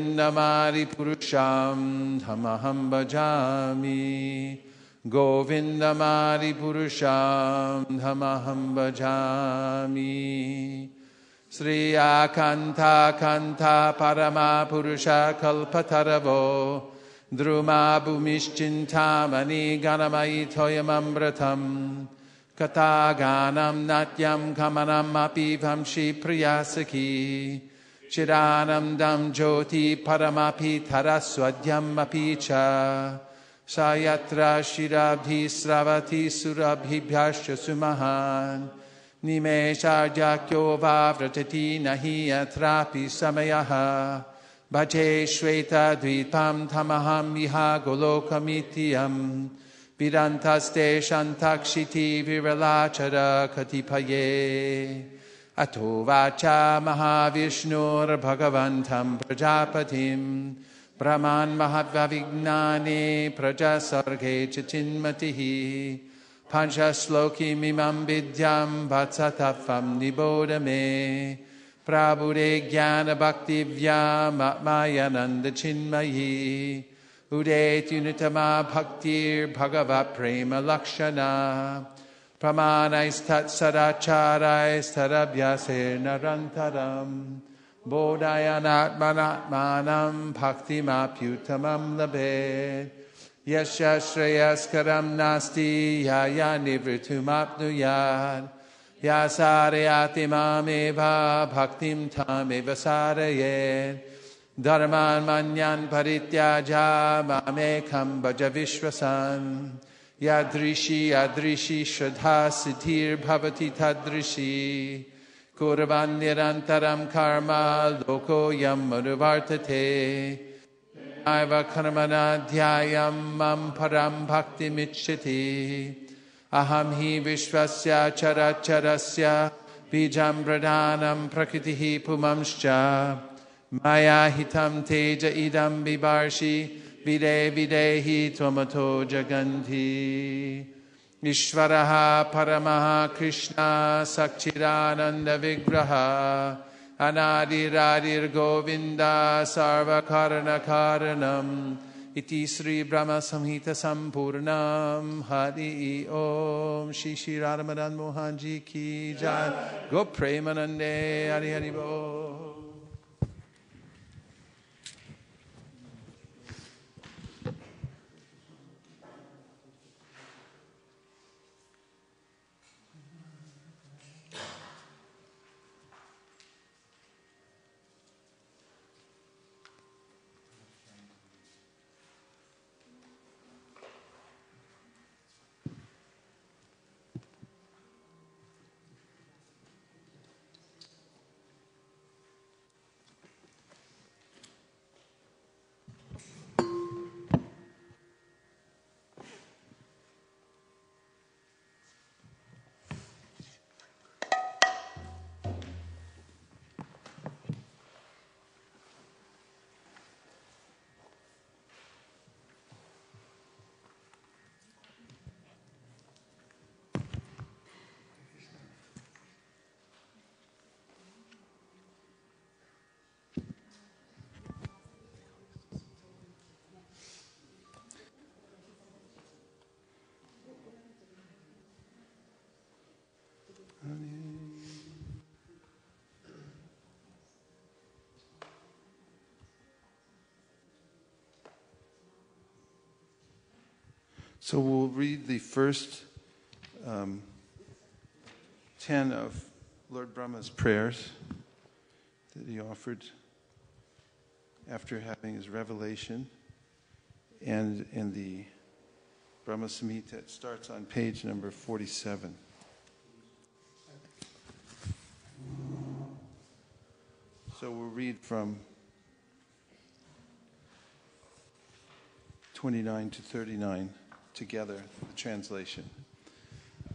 Govindamari Purusham Dhamaham Bhajami. Govindamari Purusham Dhamaham Bhajami. Sri Akanta Kanta Parama Purusha Kalpataravo Druma Bhumishchintamani Ganamai Toyamambratam Kata Ganam Natyam Kamanam Api Vamshi Priyasaki Chiranam Dam Jyoti Paramapi Taraswadyam Apicha Sayatra Shirabhi Sravati Surabhibhyascha Sumahan Nimesharjakyo Vavrajati Nahi Atrapi Samayaha Bhaje Shweta Dvipam Tamaham Viha Golokamityam Vidantaste Shantakshiti Viralachara Katipaye Ato Vacha Mahavishnur Bhagavantam Prajapatim Brahman Mahavavignane Prajasarge Chachinmatihi Pancha Sloki Mimam Vidyam Vatsatafam Nibodame Prabhude Jnana Bhakti Vyam Atmayananda Chinmayi Udet Unitama Bhaktir Bhagavat Prema Lakshana Pramanais Tat Sadacharais Tadabhyase Narantaram Bodhayanat Manatmanam Bhakti Mapyutamam Labed Yasya Shreyaskaram Nasti Yaya Nivritumapnuyad Yasarayati Mameva Bhaktim Tameva Sarayed Dharman Manyan Parityaja Mamekam Bhaja Vishwasan Yadrishi Adrishi Shraddha Siddhir Bhavati Tadrishi Kurvan Nirantaram Karma Loko Yam Manuvartate Aiva Karmana Dhyayam Mam Param Bhakti Michiti Aham Hi Vishwasya Characharasya Bijam Pradhanam Prakritihi Pumamscha Maya Hitam Teja Idam Bibarshi Vide Videhi Tomato Jaganti Ishvaraha Paramaha Krishna Sakchirananda Vigraha Anadiradir Govinda Sarva Karana Karanam Iti Sri Brahma Samhita Sampurnam Hari Om Shri Shri Radhamadan Mohanji Ki Jai Go Premanande Hari Hari Bo. So we'll read the first 10 of Lord Brahma's prayers that he offered after having his revelation. And in the Brahma Samhita, it starts on page number 47. So we'll read from 29 to 39 together, the translation.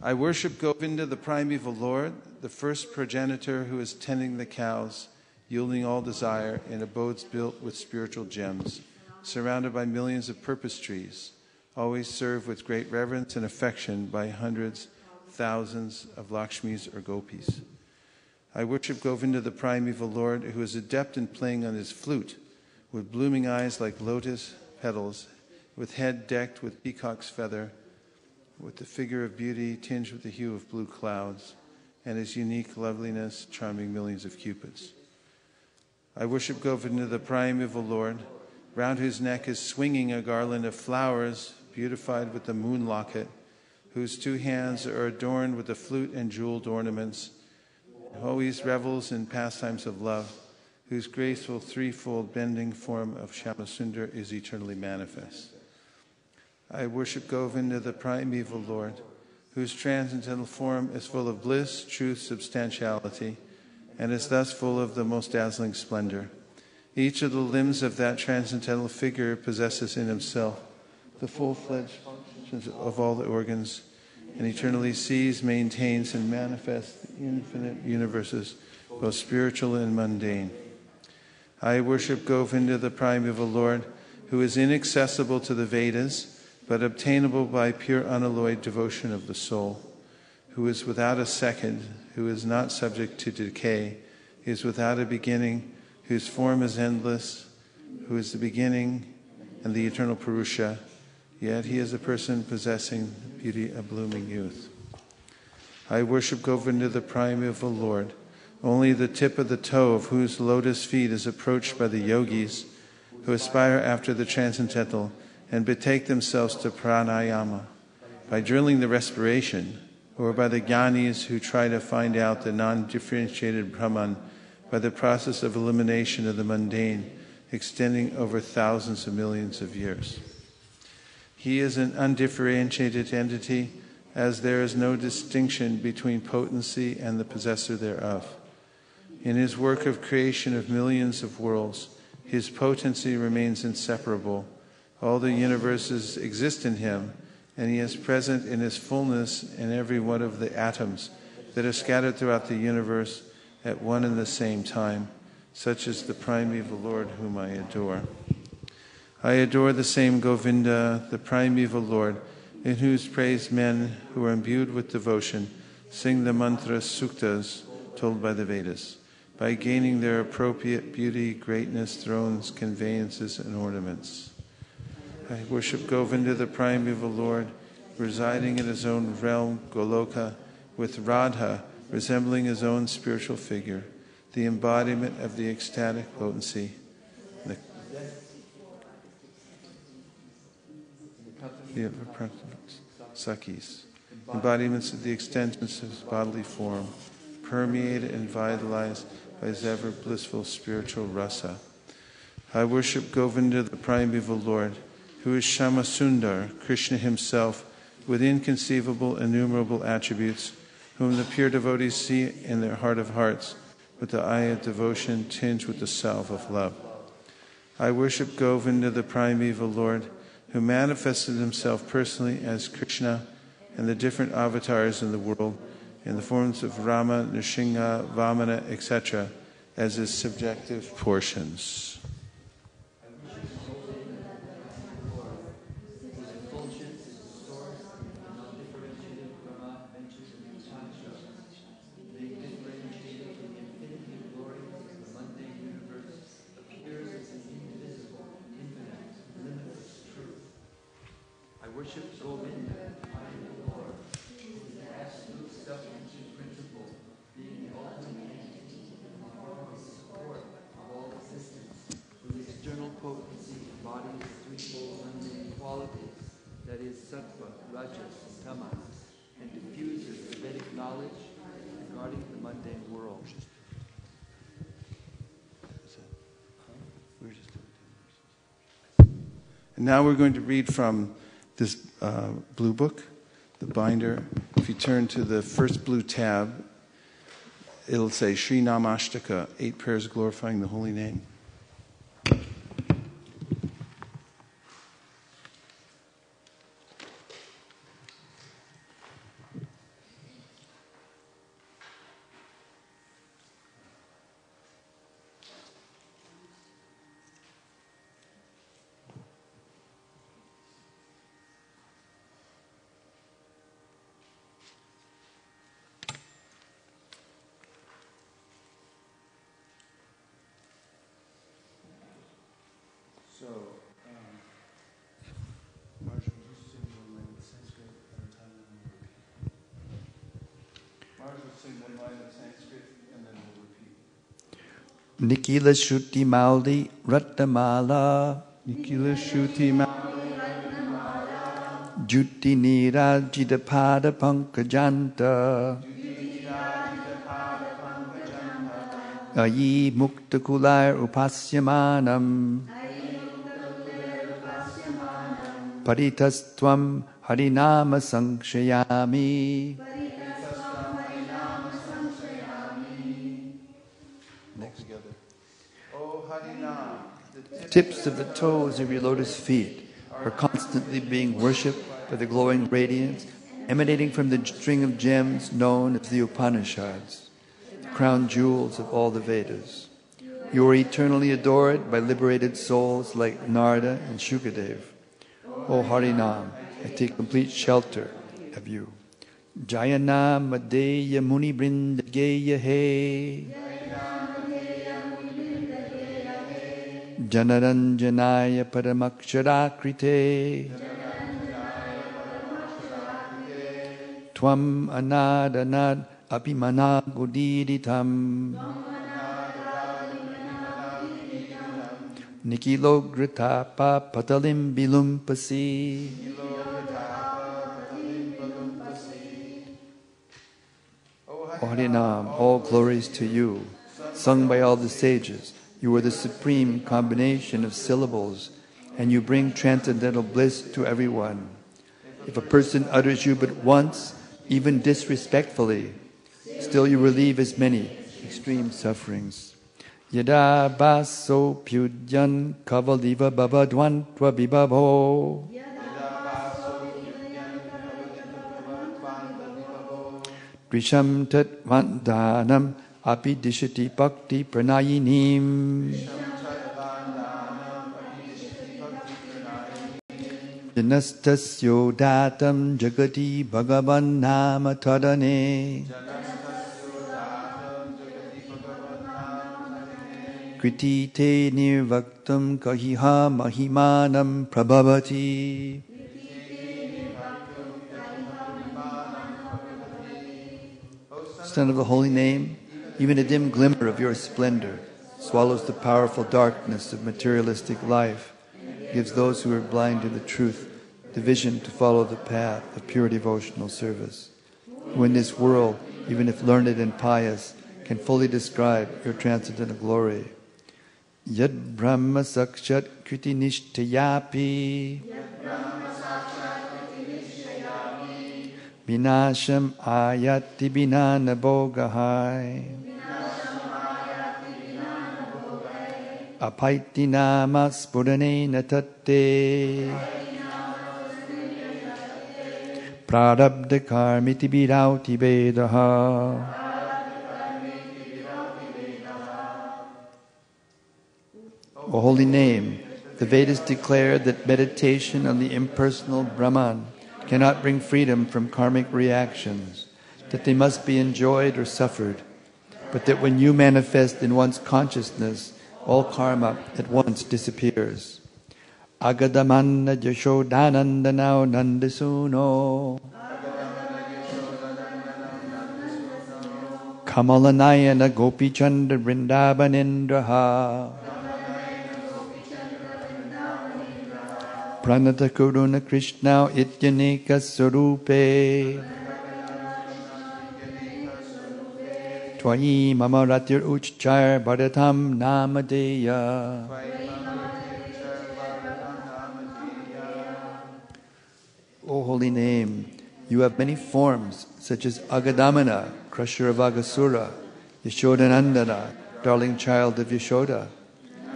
I worship Govinda, the primeval Lord, the first progenitor who is tending the cows, yielding all desire in abodes built with spiritual gems, surrounded by millions of purpose trees, always served with great reverence and affection by hundreds, thousands of Lakshmis or Gopis. I worship Govinda, the primeval Lord, who is adept in playing on his flute, with blooming eyes like lotus petals, with head decked with peacock's feather, with the figure of beauty tinged with the hue of blue clouds, and his unique loveliness charming millions of cupids. I worship Govinda, the primeval Lord, round whose neck is swinging a garland of flowers beautified with the moon locket, whose two hands are adorned with the flute and jeweled ornaments, who always revels in pastimes of love, whose graceful threefold bending form of Shyamasundar is eternally manifest. I worship Govinda, the primeval Lord, whose transcendental form is full of bliss, truth, substantiality, and is thus full of the most dazzling splendor. Each of the limbs of that transcendental figure possesses in himself the full-fledged functions of all the organs, and eternally sees, maintains, and manifests the infinite universes, both spiritual and mundane. I worship Govinda, the primeval Lord, who is inaccessible to the Vedas, but obtainable by pure unalloyed devotion of the soul, who is without a second, who is not subject to decay, is without a beginning, whose form is endless, who is the beginning and the eternal Purusha, yet he is a person possessing the beauty of blooming youth. I worship Govinda, the primeval Lord, only the tip of the toe of whose lotus feet is approached by the yogis who aspire after the transcendental and betake themselves to pranayama, by drilling the respiration, or by the jnanis who try to find out the non-differentiated Brahman by the process of elimination of the mundane, extending over thousands of millions of years. He is an undifferentiated entity, as there is no distinction between potency and the possessor thereof. In his work of creation of millions of worlds, his potency remains inseparable. All the universes exist in him, and he is present in his fullness in every one of the atoms that are scattered throughout the universe at one and the same time. Such is the primeval Lord whom I adore. I adore the same Govinda, the primeval Lord, in whose praise men who are imbued with devotion sing the mantras suktas told by the Vedas, by gaining their appropriate beauty, greatness, thrones, conveyances, and ornaments. I worship Govinda, the primeval Lord, residing in his own realm, Goloka, with Radha resembling his own spiritual figure, the embodiment of the ecstatic potency. The Sakis, embodiments of the extensions of his bodily form, permeated and vitalized by his ever blissful spiritual rasa. I worship Govinda, the primeval Lord, who is Shyamasundar, Krishna himself, with inconceivable, innumerable attributes, whom the pure devotees see in their heart of hearts, with the eye of devotion tinged with the salve of love. I worship Govinda, the primeval Lord, who manifested himself personally as Krishna and the different avatars in the world, in the forms of Rama, Nrsimha, Vamana, etc., as his subjective portions. Worship Govinda, the Lord, who is the absolute self-conscious principle, being the ultimate entity, the moral support of all existence, whose external potency embodies the threefold mundane qualities, that is, sattva, rajas, and tamas, and diffuses the Vedic knowledge regarding the mundane world. And now we're going to read from this blue book, the binder. If you turn to the first blue tab, it'll say Sri Namashtaka, 8 prayers glorifying the holy name. So, Marshall, you sing one line in Sanskrit at a time and then we'll repeat. Marshall, sing one line in Sanskrit and then we'll repeat. Nikila Shruti Maldi Rattamala Nikila Shuti Juti Nirajita Pada Pankajanta Ayi Mukta Kular Upasyamanam Paritastvam Harinama Sankshayami. Next together. Oh Harinam, the Tips of the toes of your lotus feet are constantly being worshipped by the glowing radiance emanating from the string of gems known as the Upanishads, the crown jewels of all the Vedas. You are eternally adored by liberated souls like Narada and Shukadev. O Harinam, I take complete shelter of you. Jayanam Madeya Muni Brindageya He Janaranjanaya Paramakshaраkrite Tvam Anadanad Apimanagudiritam Nikilogratapa Patalim Bilumpasi. O Harinam, all glories to you, sung by all the sages. You are the supreme combination of syllables, and you bring transcendental bliss to everyone. If a person utters you but once, even disrespectfully, still you relieve as many extreme sufferings. Yada baso pyudyan kavaliva babadwantva vibhavo Drisham tat vandanam api dishati bhakti pranayinim Janastasyo datam jagati bhagavan nama tadane Kriti te nirvaktam kahiha mahimanam prabhavati. Son of the holy name, even a dim glimmer of your splendor swallows the powerful darkness of materialistic life, gives those who are blind to the truth the vision to follow the path of pure devotional service. Who in this world, even if learned and pious, can fully describe your transcendental glory. Yad Brahma Sakshat Kriti Nishtayapi Vinasham Ayati Vinana Bogahai Apaiti Nama Spuranena Tatte Prarabdha Karmiti Virauti Vedaha. O holy name, the Vedas declare that meditation on the impersonal Brahman cannot bring freedom from karmic reactions, that they must be enjoyed or suffered, but that when you manifest in one's consciousness, all karma at once disappears. Agadamanna Yashodanandanao Nandasuno Kamalanayana Gopichandra Vrindavanendraha Pranata Kuruna Krishna Ityanika Sarupe Twayi Mama Ratir Uchchar Bharatam Namadeya. O holy name, you have many forms such as Agadamana, crusher of Agasura, Yashodanandana, darling child of Yashoda,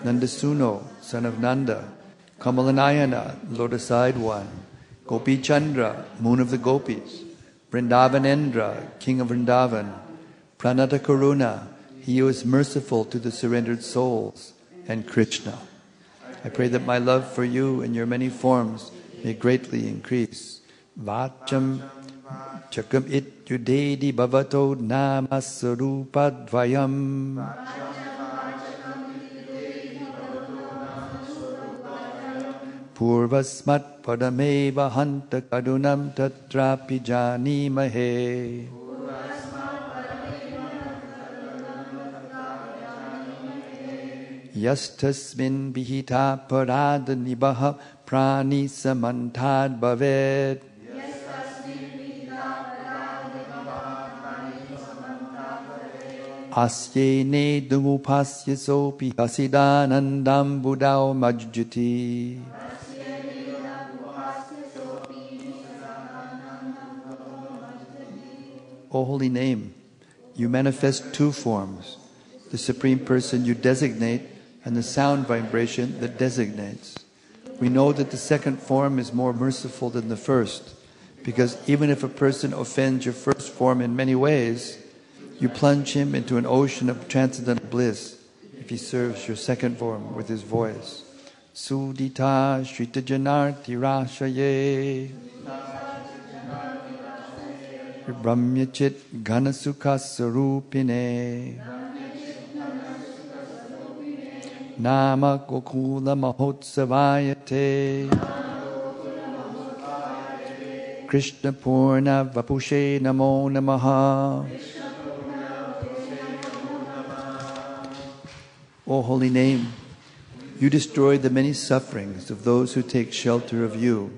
Nandasuno, son of Nanda, Kamalanayana, lotus-eyed one, Gopi Chandra, moon of the gopis, Vrindavanendra, king of Vrindavan, Pranata Karuna, he who is merciful to the surrendered souls, and Krishna. I pray that my love for you and your many forms may greatly increase. Vacham chakam it yudedi bhavato namasarupadvayam. Purvasmat padameva hanta kadunam tatrapi janimahe. Yastasmin vihita parada nibaha prani samantad bhaved. Asyene dumupasya sopi hasidanandam buddhao majjuti. O Holy Name, you manifest two forms, the Supreme Person you designate and the sound vibration that designates. We know that the second form is more merciful than the first, because even if a person offends your first form in many ways, you plunge him into an ocean of transcendental bliss if he serves your second form with his voice. Sudita Shrita Janarti Rashaye Brahmyachit Ghanasukha Sarupine Nama Gokula Mahotsavayate Krishna Purna Vapushe Namo Namaha. O Holy Name, you destroy the many sufferings of those who take shelter of you.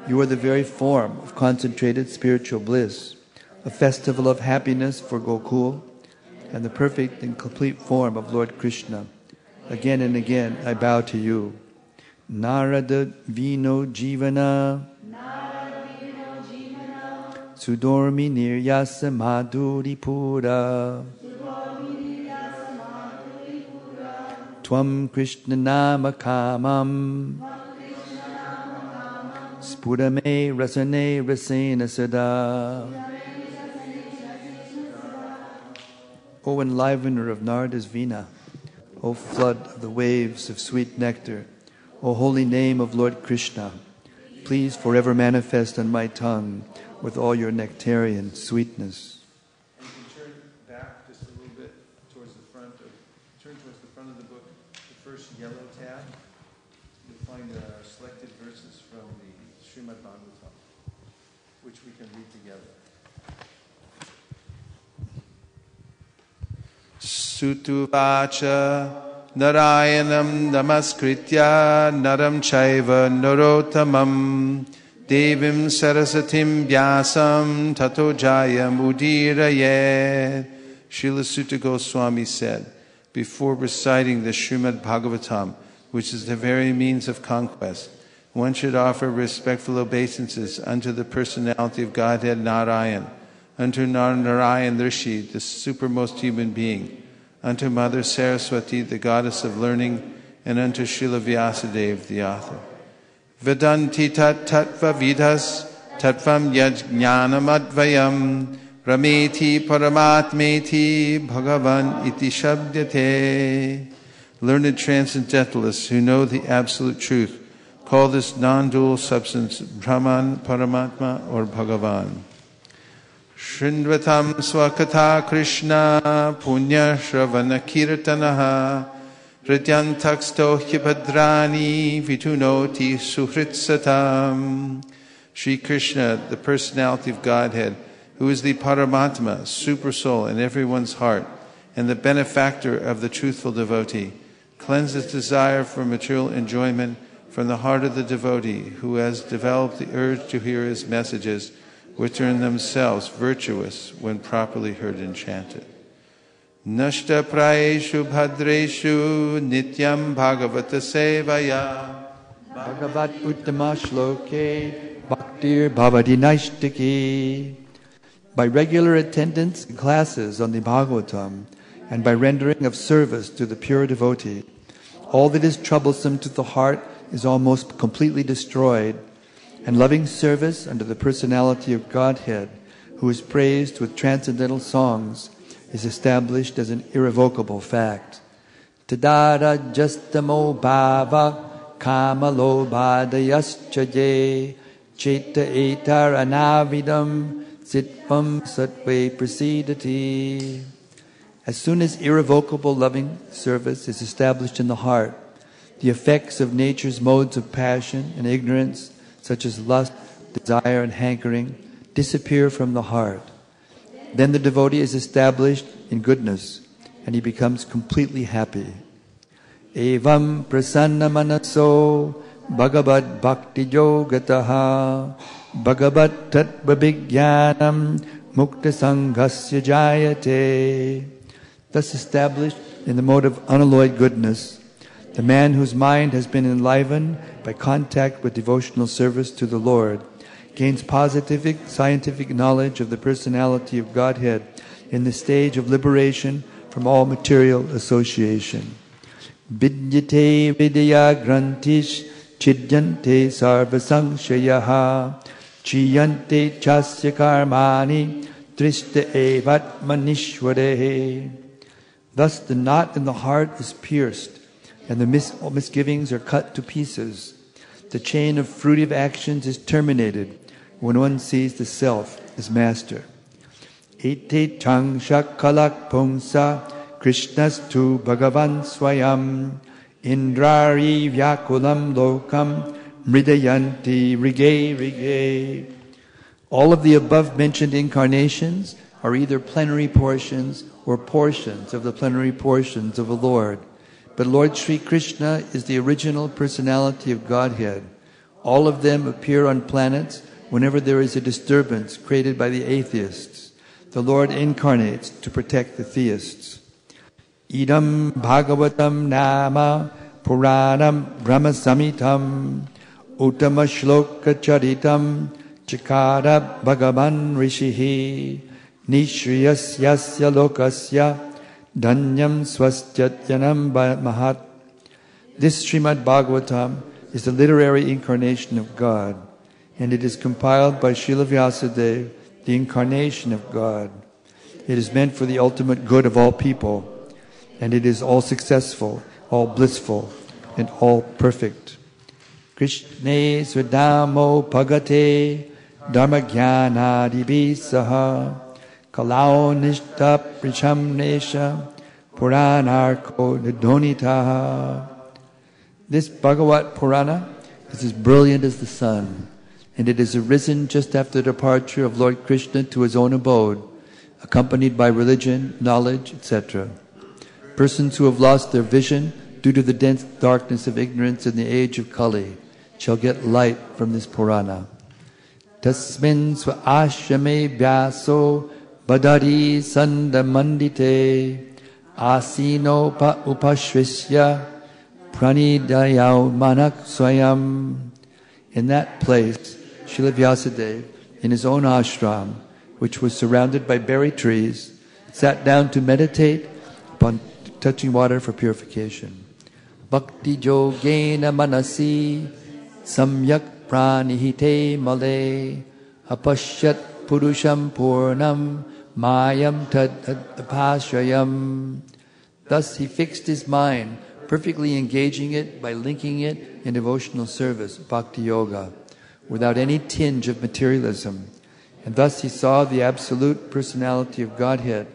You are the very form of concentrated spiritual bliss, a festival of happiness for Gokul, and the perfect and complete form of Lord Krishna. Again and again I bow to you. Narada Vino Jivana Sudormi Niryasa Madhuri Pura Tvam Krishna Nama Kamam Spurame Rasane Rasena Sada. O enlivener of Narada's Veena, O flood of the waves of sweet nectar, O holy name of Lord Krishna, please forever manifest on my tongue with all your nectarian sweetness. And you can turn back just a little bit towards the front of the book, the first yellow tab. You'll find selected verses from the Srimad Bhagavatam, which we can read together. Sutuvacha Narayanam Namaskritya Naram Chaiva Narottamam Devim Sarasatim Vyasam Tato Jayam Udirayet. Srila Sutta Goswami said, before reciting the Srimad Bhagavatam, which is the very means of conquest, one should offer respectful obeisances unto the personality of Godhead Narayan, unto Narayan Rishi, the supermost human being, unto Mother Saraswati, the goddess of learning, and unto Srila Vyasadeva, the author. Vedanti tat tattva vidhas tattvam yajnanam advayam rameti paramatmeti bhagavan iti shabdyate. Learned transcendentalists who know the absolute truth call this non-dual substance Brahman, Paramatma, or Bhagavan. Shrindvatam swakatha Krishna punya shravana kirtanaha Hridyantaksto hyapadrani vitunoti suhritsatam. Sri Krishna, the personality of Godhead, who is the Paramatma, super soul in everyone's heart, and the benefactor of the truthful devotee, cleanses desire for material enjoyment from the heart of the devotee who has developed the urge to hear his messages, which are in themselves virtuous when properly heard and chanted. Nashta prayeshu bhadreshu nityam bhagavata sevaya Bhagavat uttama shloke bhaktir bhavati naishtiki. By regular attendance in classes on the Bhagavatam and by rendering of service to the pure devotee, all that is troublesome to the heart is almost completely destroyed, and loving service under the personality of Godhead, who is praised with transcendental songs, is established as an irrevocable fact. Tadara justamo bhava kamalo bhadayaschaye cheta etar anavidam sitvam satve prasidati. As soon as irrevocable loving service is established in the heart, the effects of nature's modes of passion and ignorance, such as lust, desire, and hankering, disappear from the heart. Then the devotee is established in goodness, and he becomes completely happy. Evam prasanna manaso bhagavad bhakti yogataha bhagavad tattva vijnanam mukta sanghasya jayate. Thus established in the mode of unalloyed goodness, the man whose mind has been enlivened by contact with devotional service to the Lord gains positive scientific knowledge of the personality of Godhead in the stage of liberation from all material association. Vidyate vidya grantish chidyante sarva sangshayaha chiyante chasya karmani trishta evat manishwarehe. Thus the knot in the heart is pierced, and the misgivings are cut to pieces. The chain of fruitive actions is terminated when one sees the self as master. Ete chang shakalak pungsa krishnastu bhagavan swayam indrari vyakulam lokam mridayanti rige rige. All of the above mentioned incarnations are either plenary portions or portions of the plenary portions of the Lord. But Lord Sri Krishna is the original personality of Godhead. All of them appear on planets whenever there is a disturbance created by the atheists. The Lord incarnates to protect the theists. Idam Bhagavatam Nama Puranam Brahma Samitam Uttama Shloka Charitam Chikara Bhagavan Rishihi Nishriyas Yasya Lokasya Dhanyam Swastyanam Mahat. This Srimad Bhagavatam is the literary incarnation of God, and it is compiled by Srila Vyasadeva, the incarnation of God. It is meant for the ultimate good of all people, and it is all successful, all blissful, and all perfect. Krishne Svedamo Bhagate Dharmagyanadibi Saha Kalao Nishta Pricham Nesha Puranarko Nidonitaha. This Bhagavat Purana is as brilliant as the sun, and it has arisen just after the departure of Lord Krishna to his own abode, accompanied by religion, knowledge, etc. Persons who have lost their vision due to the dense darkness of ignorance in the age of Kali shall get light from this Purana. Tasmin swa ashrame vyaso badari sandamandite asino pa upashvisya pranidayau manak swayam. In that place, Srila Vyasadeva, in his own ashram, which was surrounded by berry trees, sat down to meditate upon touching water for purification. Bhakti yogena manasi samyak pranihite male apashyat purusham purnam mayam tad apashrayam. Thus he fixed his mind, perfectly engaging it by linking it in devotional service, bhakti yoga, without any tinge of materialism. And thus he saw the absolute personality of Godhead,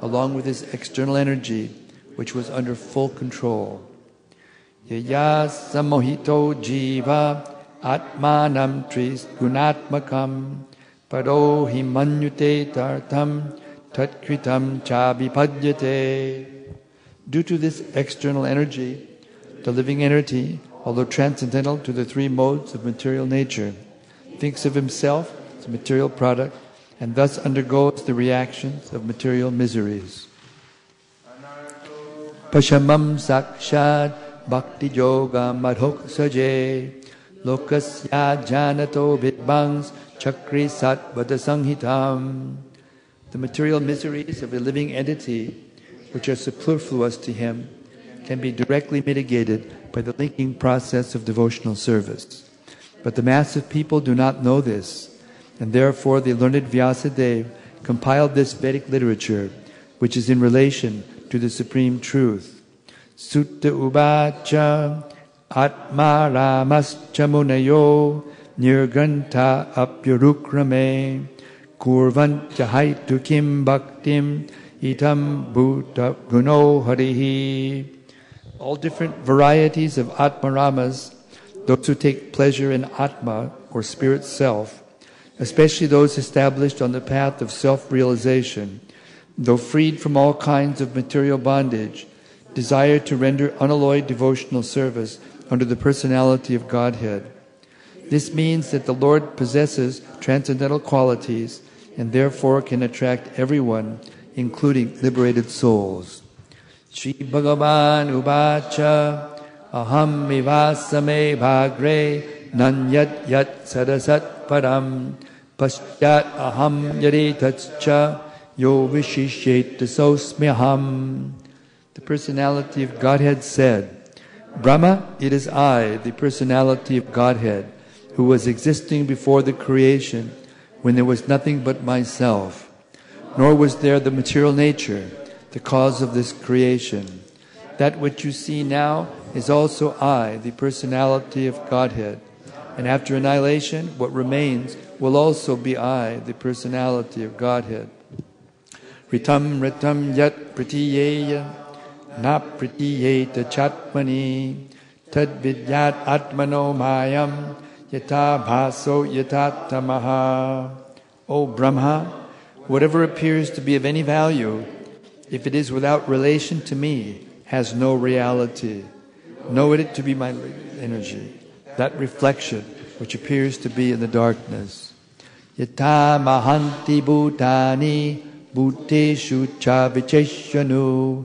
along with his external energy, which was under full control. Yaya samohito jiva atmanam tris gunatmakam paro himanyute tartam tatkritam chabipadyate. Due to this external energy, the living entity, although transcendental to the three modes of material nature, thinks of himself as a material product and thus undergoes the reactions of material miseries. Pashamam sakshad bhakti yoga madhok saje lokasya janato vidbangs chakri satvada sanghitam. The material miseries of a living entity, which are superfluous to him, can be directly mitigated by the linking process of devotional service. But the mass of people do not know this, and therefore the learned Vyasadeva compiled this Vedic literature, which is in relation to the supreme truth. Sutta uvacha atma ramascha munayo nirganta apyarukrame kurvantya haitu kim bhaktim itam bhuta guno harihi. All different varieties of Atmaramas, those who take pleasure in Atma, or spirit self, especially those established on the path of self-realization, though freed from all kinds of material bondage, desire to render unalloyed devotional service under the personality of Godhead. This means that the Lord possesses transcendental qualities and therefore can attract everyone, including liberated souls. Shri Bhagavan Uvacha Aham Vivasame Bhagre Nanyat Yat Sadasat Param Paschat Aham Yaritatcha Yo Vishishet Dasosmyaham. The personality of Godhead said, Brahma, it is I, the personality of Godhead, who was existing before the creation when there was nothing but myself, nor was there the material nature, the cause of this creation. That which you see now is also I, the personality of Godhead. And after annihilation, what remains will also be I, the personality of Godhead. Ritam ritam yat pratiyeya, na pratiyeta chatmani, tad vidyat atmano mayam, yata bhaso yata tamaha. O Brahma, whatever appears to be of any value, if it is without relation to me, has no reality. Know it to be my energy, that reflection which appears to be in the darkness. Yata mahanti bhutani bhuteshu cha vicheshanu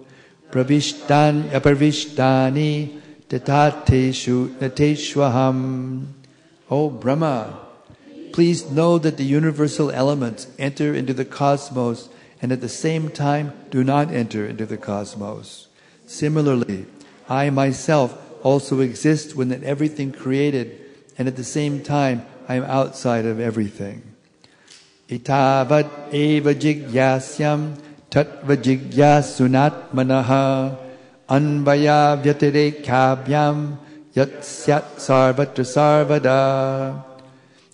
pravishtan aparvishtani tatateshu nateshwaham. O Brahma, please know that the universal elements enter into the cosmos and at the same time do not enter into the cosmos. Similarly, I myself also exist within everything created, and at the same time I am outside of everything. Itavat eva jigyasyam tatva jigyasunatmanaha anvaya vyatirekabhyam yatsyat sarvatra sarvada.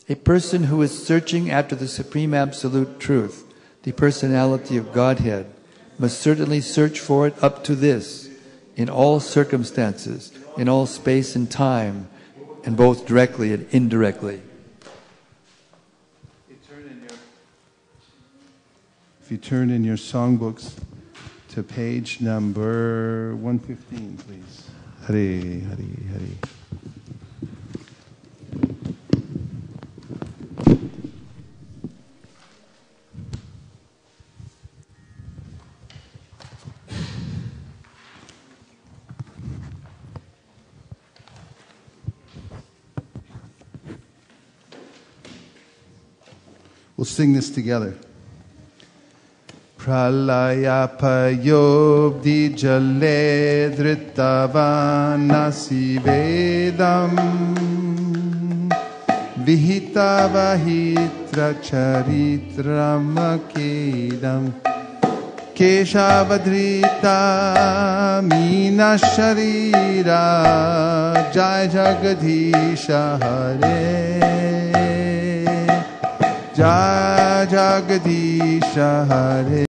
A person who is searching after the Supreme Absolute Truth, the personality of Godhead, must certainly search for it up to this, in all circumstances, in all space and time, and both directly and indirectly. If you turn in your songbooks to page number 115, please. Hare, Hare, Hare. We'll sing this together. Pralaya payobdi jale dhrittavanasi vedam vihita vahitra charitramakedam keshavadrita mina sharira jai jagadisha hare Jai Jagadisha Hare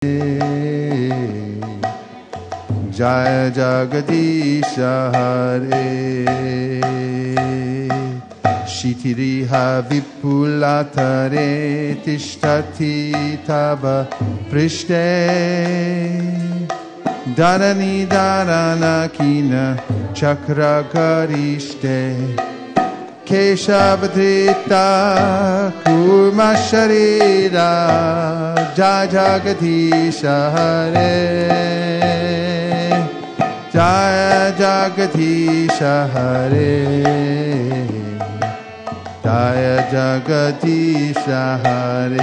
Jai Jagadisha Hare Shitiriha Vipulatare Tishtati Tava Prishte Dharani Dharana Kina Chakra Karishte Keshavadrita Kurma Sharira Jai Jagadisha Hare Jai Jagadisha Hare Jai Jagadisha Hare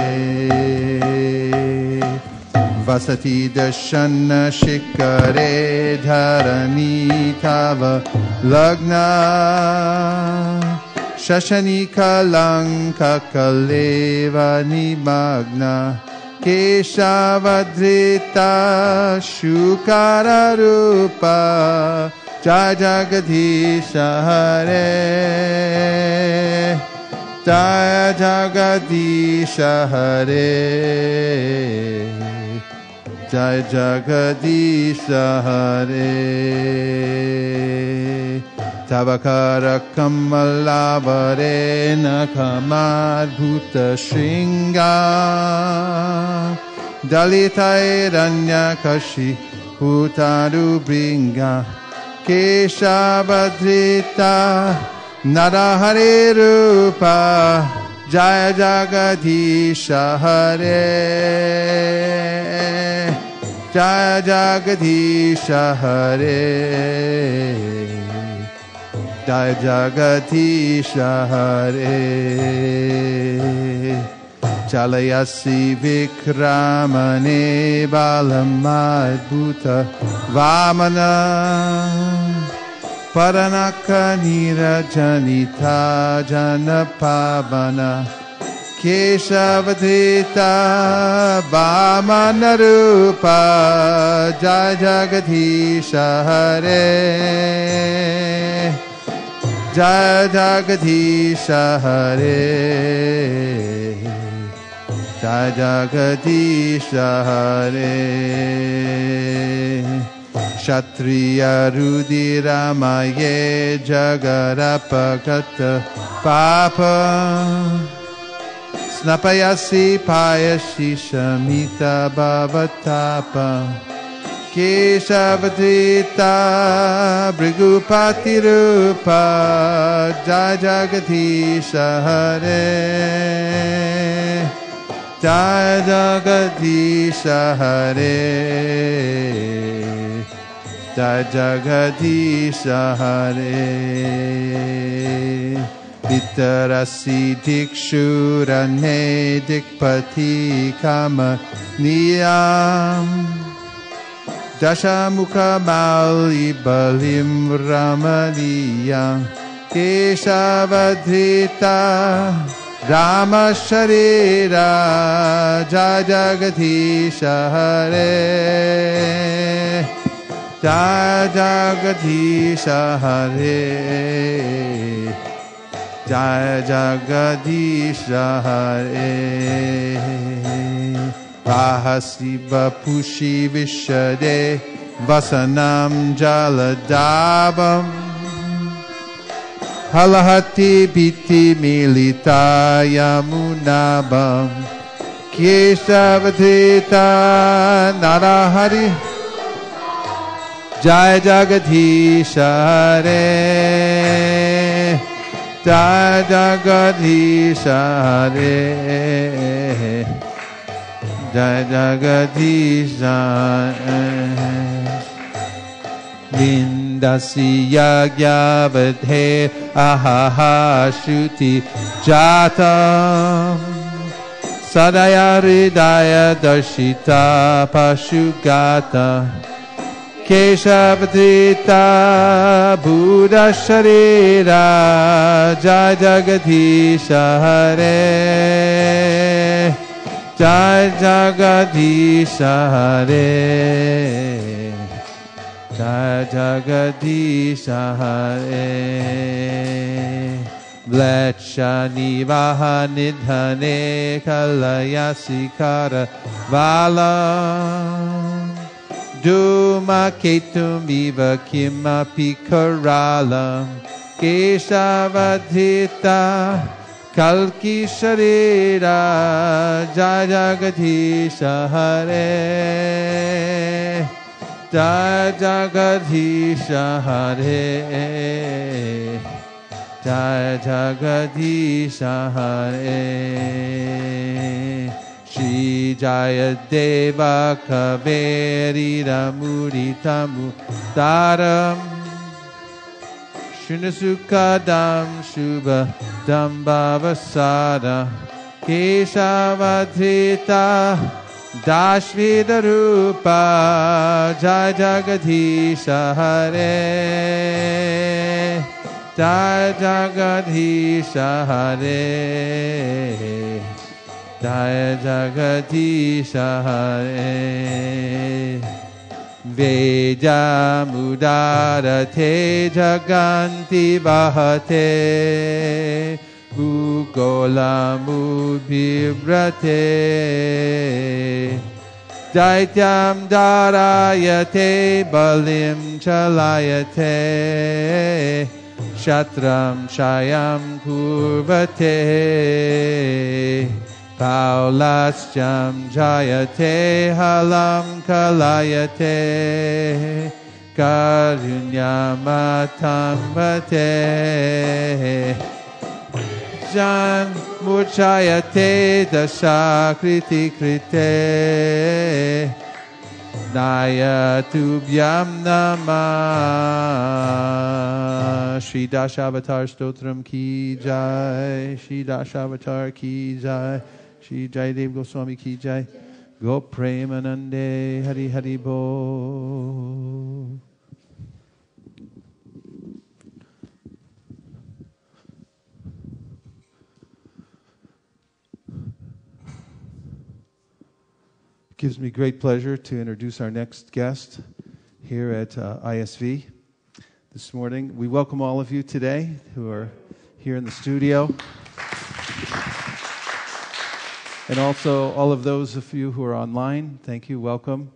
Vasati Dashana Shikare Dharani Tava Lagna Shashanika Lanka Kaleva Nimagna Keshavadrita Shukara Rupa Jai Jagadisha Hare Jai Jagadisha Hare Jai Jagadisha Hare Tavakara Kamalavare Nakamadbhuta Shringa Dalitai Ranyakashi Putaru Bringa Keshavadrita Narahare Rupa Jaya Jagadisha Hare Jaya Jagadisha Hare Jaya Jagadisha Hare Chalayasi Vikramane Balamadbhuta Vamana Paranaka Nirajanita Janapavana Keshavadrita Vamanarupa Jaya Jagadisha Hare Jaya Jagadisha Hare Jaya Jagadisha Hare Kshatriya Rudiramaye Jagarapakata Papa Snapayasi Payashi Shamita Bhavatapa Keshavadrita Brigupati Rupa Jaya Jagadisha Hare Jaya Jagadisha Hare Jaya Jagadisha Hare Vitarasi Dikshurane Dikpati Kama Niyam Dashamukha Mauli Balim Ramaniyam Keshavadrita Rama Sharira Jaya Jagadisha Hare Jaya Jagadisha Hare Jaya Jagadisha Hare Vahasiva Pushi Vishade Vasanam Jaladavam Halahati Piti Milita Yamunabam Keshavadrita Narahari Jaya Jagadisha Hare Jaya Jagadisha Hare Jaya Jagadisha Lindasi Yagyavadhe Ahaha Shuti Jatam Sadaya Ridaya Darshita Pashugata Keshavadrita Buddha Sharira Jaya Jagadisha Hare Jaya Jagadisha Hare Jaya Jagadisha Hare Vlechani Vahanidhane Kalayasikara Vala Duma Ketum Viva Kimapi Karalam Keshavadrita Kalki Sharira Jaya Jagadisha Hare Jaya Jagadisha Hare Jaya Jagadisha Hare Shri Jaya Deva Kaveri Ramuritamu Daram Shunasukadam Shubha Dambhavasada Keshavadrita Dashvidarupa Jaya Jagadisha Hare Jaya Jagadisha Hare Jaya Jagadisha Hare Veja Mudarate Jaganti Vahate Bhugola Mudvibrate Daityam darayate balim chalayate Shatram shayam kurvate Paulascham jayate halam kalayate Karunyamatam vate Jan Murchayate Dashakriti Krite Naya Tubhyam Namah Shri Dasavatar Stotram Ki Jai Shri Dasavatar Ki Jai Shri Jayadev Goswami Ki Jai Go Premanande Hari Hari Bo. It gives me great pleasure to introduce our next guest here at ISV this morning. We welcome all of you today who are here in the studio. And also all of those of you who are online, thank you, welcome.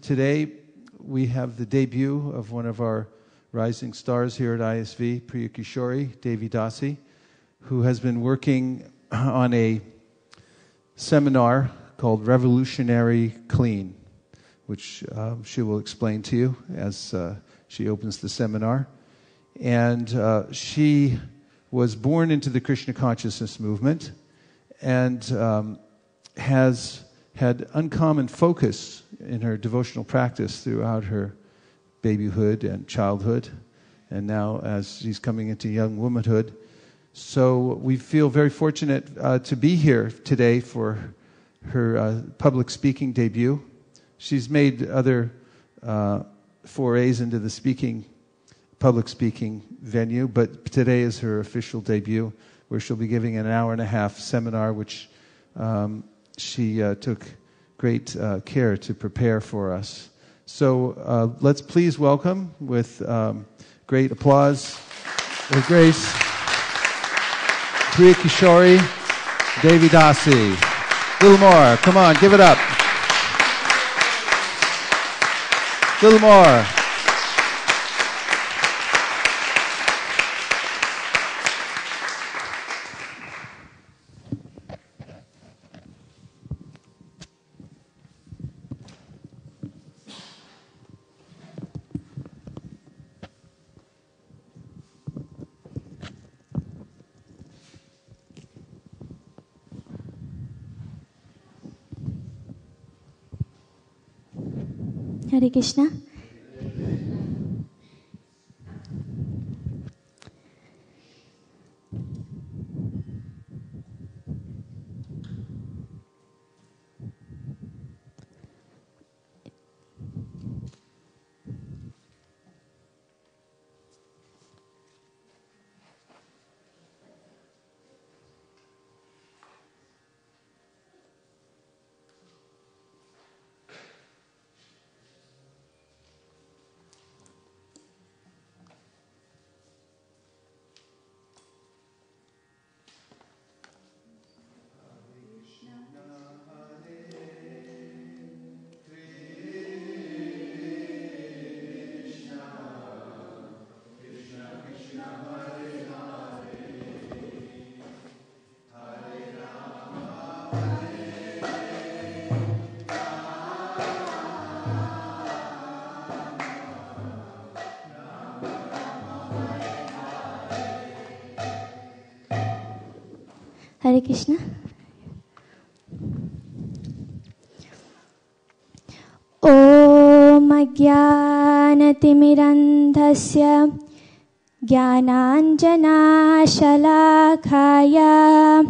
Today we have the debut of one of our rising stars here at ISV, Priya Kishori Devi Dasi, who has been working on a seminar called Revolutionary Clean, which she will explain to you as she opens the seminar. And she was born into the Krishna consciousness movement and has had uncommon focus in her devotional practice throughout her babyhood and childhood, and now as she's coming into young womanhood. So we feel very fortunate to be here today for her public speaking debut. She's made other forays into the public speaking venue, but today is her official debut, where she'll be giving an hour-and-a-half seminar, which she took great care to prepare for us. So let's please welcome, with great applause, with grace, Priya Kishori Devi Dasi. A little more. Come on, give it up. A little more. Hare Krishna. Hare Krishna. Om Ajnanatimirandhasya Jnananjanashalakaya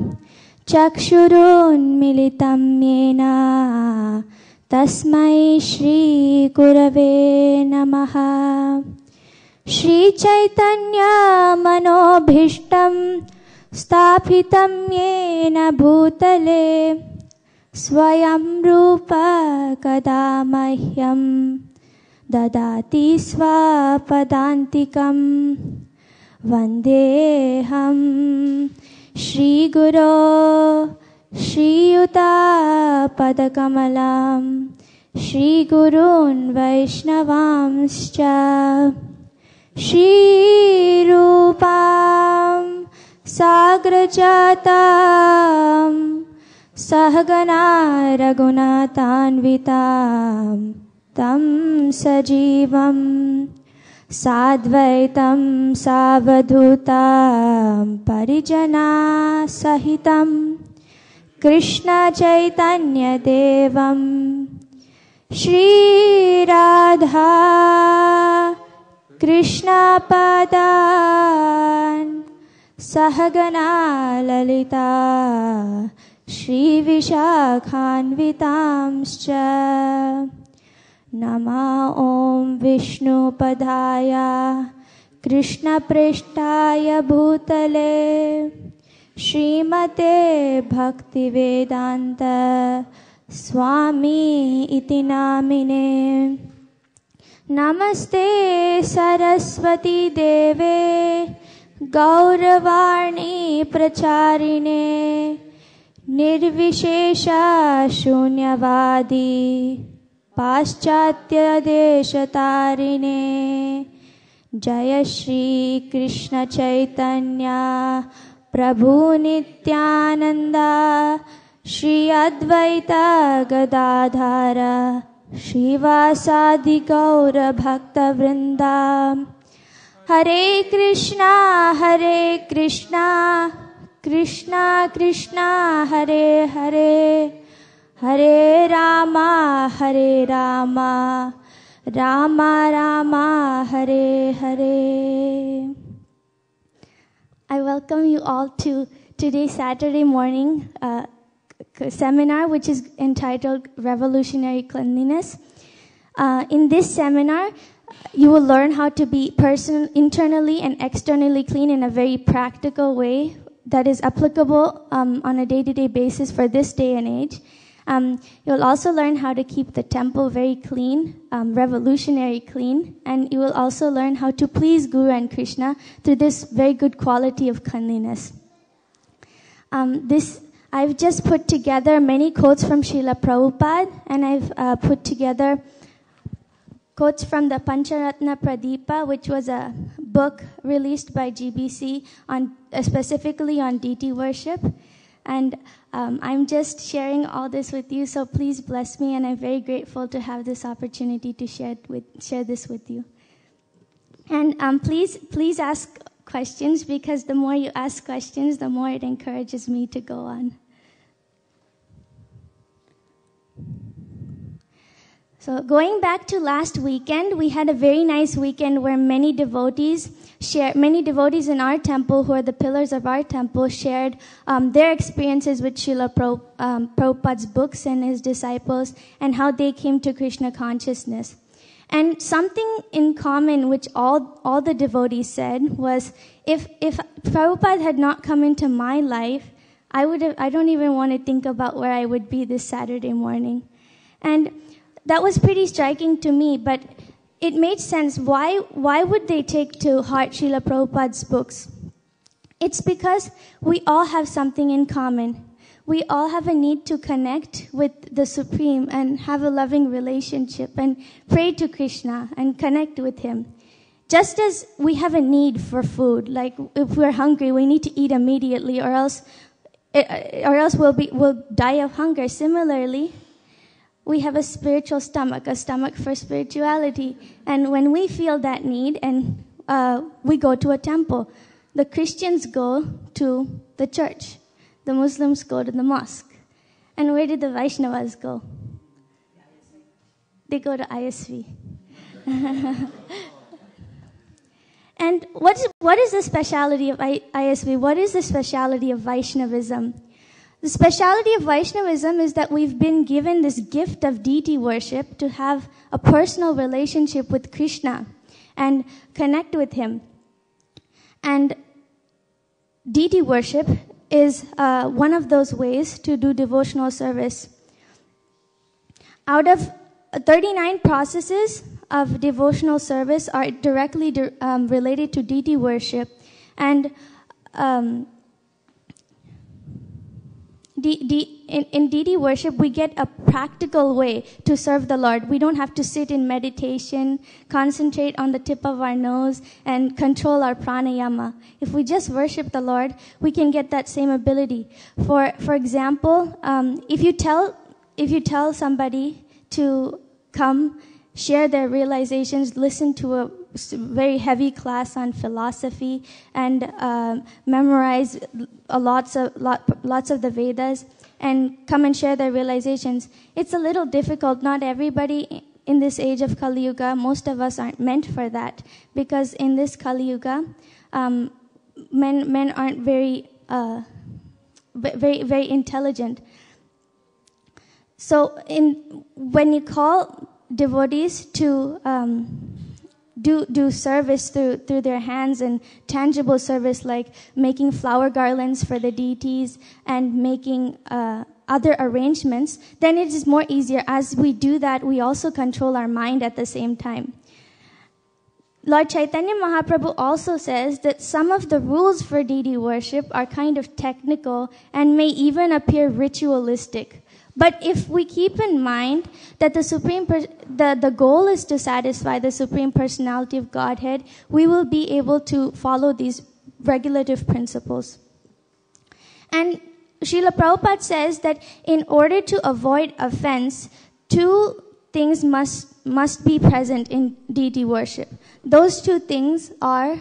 Chakshurunmilitam Yena Tasmai Shri Gurave Namaha. Shri Chaitanya Manobhishtam Sthapitam Yena Bhutale Swayam Rupa Kadamahyam Dadati Swapadantikam Vandeham Shri Guru Shriyuta Shri Gurun Vaishnavamscha Shri Rupam Sagrajatam Sahagana Raghunathanvitam Tam Sajivam Sadvaitam Savadhutam Parijana Sahitam Krishna Chaitanya Devam Shri Radha Krishna Padan Sahagana Lalita Shri Vishakhanvitamscha Nama Om Vishnu Padaya Krishna Prishtaya Bhutale Srimate Bhakti Vedanta Swami iti namine Namaste Saraswati Deve Gauravarni Pracharine Nirvishesha Shunyavadi Paschatya Deshatarine Jaya Shri Krishna Chaitanya Prabhu Nityananda Shri Advaita Gadadhara Shivasadi Gaura Bhakta Vrinda Hare Krishna Krishna Krishna Hare Hare Hare Rama Rama Rama Hare Hare. I welcome you all to today's Saturday morning seminar, which is entitled Revolutionary Cleanliness. In this seminar, you will learn how to be internally and externally clean in a very practical way that is applicable on a day-to-day basis for this day and age. You'll also learn how to keep the temple very clean, revolutionary clean, and you will also learn how to please Guru and Krishna through this very good quality of cleanliness. I've just put together many quotes from Srila Prabhupada, and I've put together quotes from the Pancharatna Pradipa, which was a book released by GBC specifically on deity worship. And I'm just sharing all this with you, so please bless me, and I'm very grateful to have this opportunity to share this with you. And please ask questions, because the more you ask questions, the more it encourages me to go on. So going back to last weekend, we had a very nice weekend where many devotees in our temple, who are the pillars of our temple, shared their experiences with Srila Prabhupada's books and his disciples, and how they came to Krishna consciousness. And something in common which all the devotees said was, if Prabhupada had not come into my life, I don't even want to think about where I would be this Saturday morning. And that was pretty striking to me, but it made sense. Why would they take to heart Srila Prabhupada's books? It's because we all have something in common. We all have a need to connect with the Supreme and have a loving relationship and pray to Krishna and connect with Him. Just as we have a need for food, like if we're hungry, we need to eat immediately, or else we'll die of hunger. Similarly, we have a spiritual stomach, a stomach for spirituality. And when we feel that need, and we go to a temple. The Christians go to the church. The Muslims go to the mosque. And where did the Vaishnavas go? They go to ISV. And what is the speciality of ISV? What is the speciality of Vaishnavism? The speciality of Vaishnavism is that we've been given this gift of deity worship to have a personal relationship with Krishna and connect with Him. And deity worship is one of those ways to do devotional service. Out of 39 processes of devotional service are directly related to deity in deity worship, we get a practical way to serve the Lord. We don't have to sit in meditation, concentrate on the tip of our nose, and control our pranayama. If we just worship the Lord, we can get that same ability. For example, if you tell somebody to come share their realizations, listen to a very heavy class on philosophy, and memorize lots of the Vedas, and come and share their realizations. It's a little difficult. Not everybody in this age of Kali Yuga, most of us aren't meant for that, because in this Kali Yuga, men aren't very intelligent. So when you call devotees to do service through their hands, and tangible service like making flower garlands for the deities and making other arrangements, then it is more easier. As we do that, we also control our mind at the same time. Lord Chaitanya Mahaprabhu also says that some of the rules for deity worship are kind of technical and may even appear ritualistic. But if we keep in mind that the goal is to satisfy the Supreme Personality of Godhead, we will be able to follow these regulative principles. And Srila Prabhupada says that in order to avoid offense, two things must be present in deity worship. Those two things are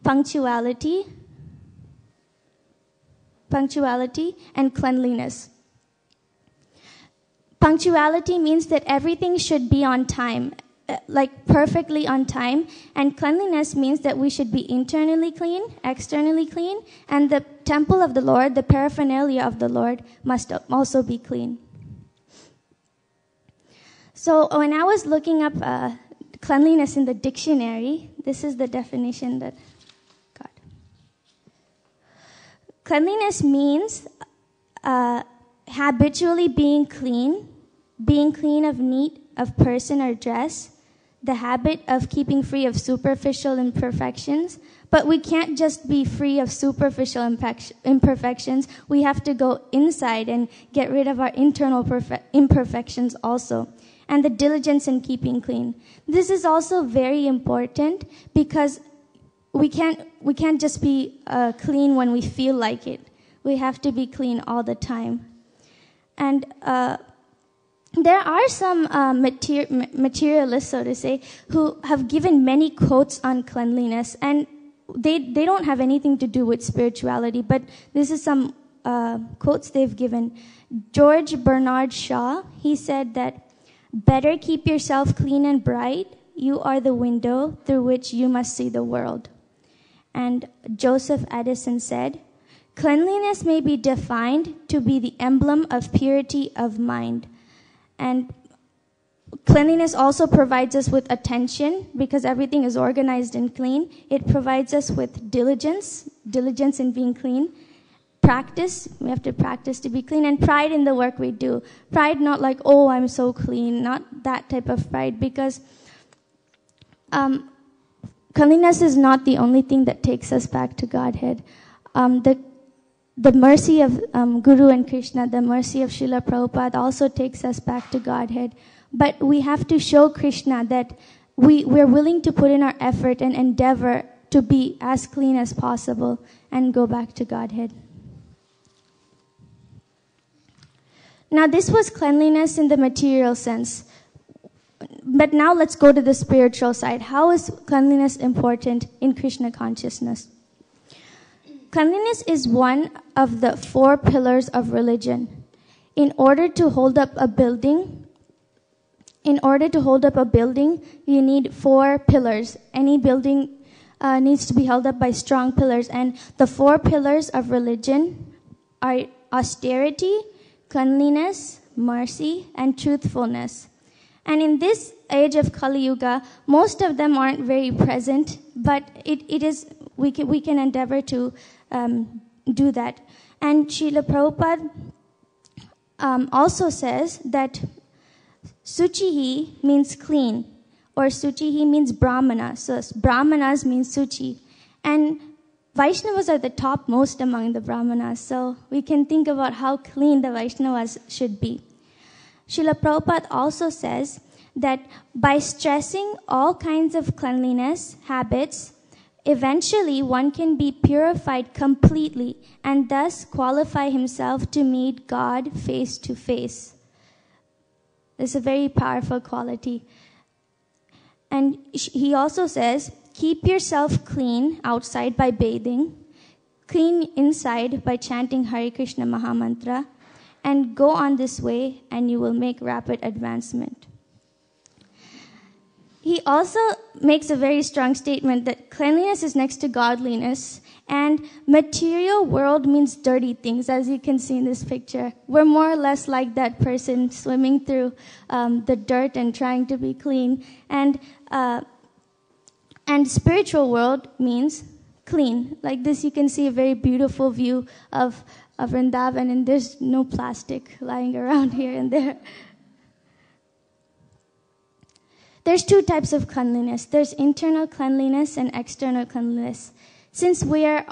punctuality and cleanliness. Punctuality means that everything should be on time, like perfectly on time. And cleanliness means that we should be internally clean, externally clean, and the temple of the Lord, the paraphernalia of the Lord, must also be clean. So when I was looking up cleanliness in the dictionary, this is the definition that I got. Cleanliness means habitually being clean of need of person or dress, the habit of keeping free of superficial imperfections. But we can't just be free of superficial imperfections. We have to go inside and get rid of our internal imperfections also. And the diligence in keeping clean. This is also very important, because we can't just be clean when we feel like it. We have to be clean all the time. And there are some materialists, so to say, who have given many quotes on cleanliness, and they don't have anything to do with spirituality, but this is some quotes they've given. George Bernard Shaw, he said that, "Better keep yourself clean and bright. You are the window through which you must see the world." And Joseph Addison said, "Cleanliness may be defined to be the emblem of purity of mind." And cleanliness also provides us with attention, because everything is organized and clean. It provides us with diligence in being clean. Practice, we have to practice to be clean, and pride in the work we do. Pride not like, oh, I'm so clean, not that type of pride, because cleanliness is not the only thing that takes us back to Godhead. The mercy of Guru and Krishna, the mercy of Srila Prabhupada also takes us back to Godhead. But we have to show Krishna that we're willing to put in our effort and endeavor to be as clean as possible and go back to Godhead. Now, this was cleanliness in the material sense. But now let's go to the spiritual side. How is cleanliness important in Krishna consciousness? Cleanliness is one of the 4 pillars of religion. In order to hold up a building, you need 4 pillars. Any building needs to be held up by strong pillars. And the 4 pillars of religion are austerity, cleanliness, mercy, and truthfulness. And in this age of Kali Yuga, most of them aren't very present, but we can endeavor to do that. And Srila Prabhupada also says that Suchihi means clean, or Suchihi means Brahmana. So Brahmanas means Suchi. And Vaishnavas are the topmost among the Brahmanas, so we can think about how clean the Vaishnavas should be. Srila Prabhupada also says that by stressing all kinds of cleanliness habits, eventually one can be purified completely and thus qualify himself to meet God face to face. It's a very powerful quality. And he also says, keep yourself clean outside by bathing, clean inside by chanting Hare Krishna Mahamantra, and go on this way and you will make rapid advancement. He also makes a very strong statement that cleanliness is next to godliness, and material world means dirty things, as you can see in this picture. We're more or less like that person swimming through the dirt and trying to be clean. And spiritual world means clean. Like this, you can see a very beautiful view of Vrindavan, and there's no plastic lying around here and there. There's two types of cleanliness. There's internal cleanliness and external cleanliness. Since we are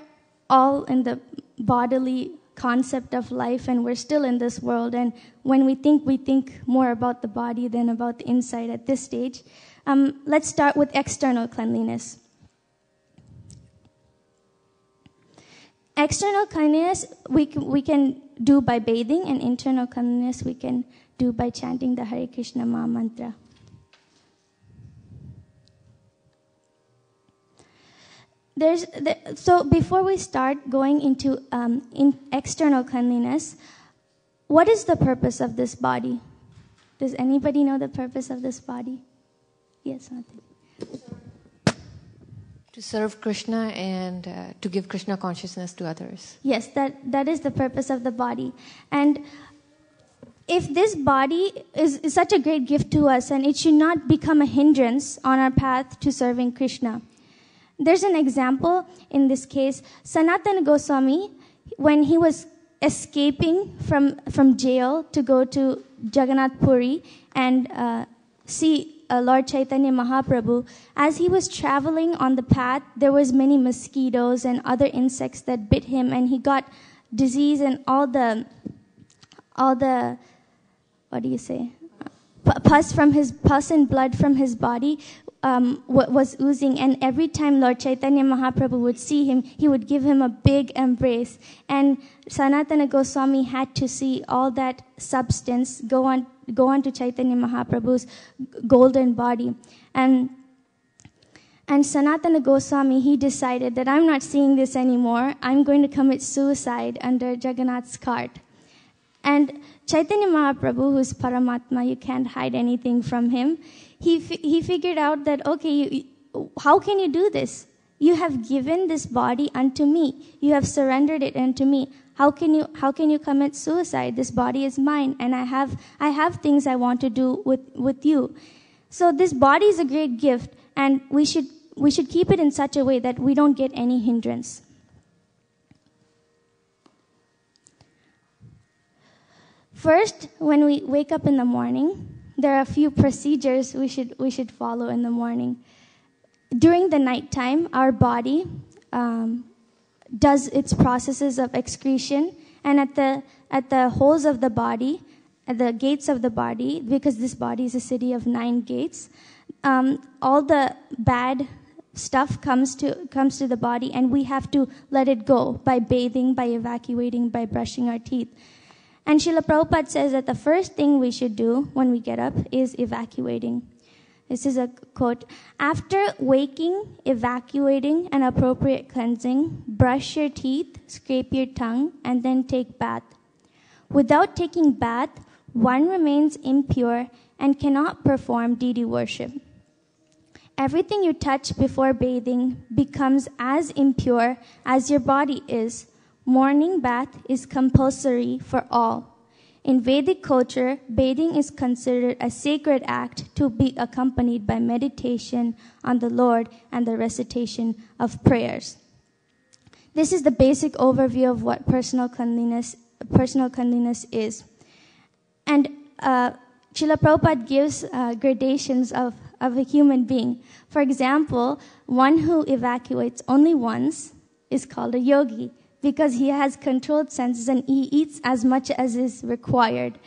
all in the bodily concept of life and we're still in this world, and when we think more about the body than about the inside at this stage, let's start with external cleanliness. External cleanliness we can do by bathing, and internal cleanliness we can do by chanting the Hare Krishna Maha Mantra. So before we start going into in external cleanliness, what is the purpose of this body? Does anybody know the purpose of this body? Yes, Mati. To serve Krishna and to give Krishna consciousness to others. Yes, that is the purpose of the body. And if this body is such a great gift to us, and it should not become a hindrance on our path to serving Krishna. There's an example in this case. Sanatana Goswami, when he was escaping from jail to go to Jagannath Puri and see Lord Chaitanya Mahaprabhu, as he was traveling on the path, there was many mosquitoes and other insects that bit him, and he got disease, and all the what do you say? Pus and blood from his body was oozing, and every time Lord Chaitanya Mahaprabhu would see him, he would give him a big embrace. And Sanatana Goswami had to see all that substance go on to Chaitanya Mahaprabhu's golden body. And Sanatana Goswami, he decided that I'm not seeing this anymore. I'm going to commit suicide under Jagannath's cart. And Chaitanya Mahaprabhu, who's Paramatma, you can't hide anything from him. He figured out that, okay, how can you do this? You have given this body unto me. You have surrendered it unto me. How can you commit suicide? This body is mine, and I have things I want to do with you. So this body is a great gift, and we should keep it in such a way that we don't get any hindrance. First, when we wake up in the morning, there are a few procedures we should follow in the morning. During the nighttime, our body does its processes of excretion, and at the holes of the body, at the gates of the body, because this body is a city of 9 gates, all the bad stuff comes to the body, and we have to let it go by bathing, by evacuating, by brushing our teeth. And Srila Prabhupada says that the first thing we should do when we get up is evacuating. This is a quote. After waking, evacuating, and appropriate cleansing, brush your teeth, scrape your tongue, and then take bath. Without taking bath, one remains impure and cannot perform deity worship. Everything you touch before bathing becomes as impure as your body is. Morning bath is compulsory for all. In Vedic culture, bathing is considered a sacred act to be accompanied by meditation on the Lord and the recitation of prayers. This is the basic overview of what personal cleanliness is. And Srila Prabhupada gives gradations of a human being. For example, one who evacuates only once is called a yogi because he has controlled senses and he eats as much as is required.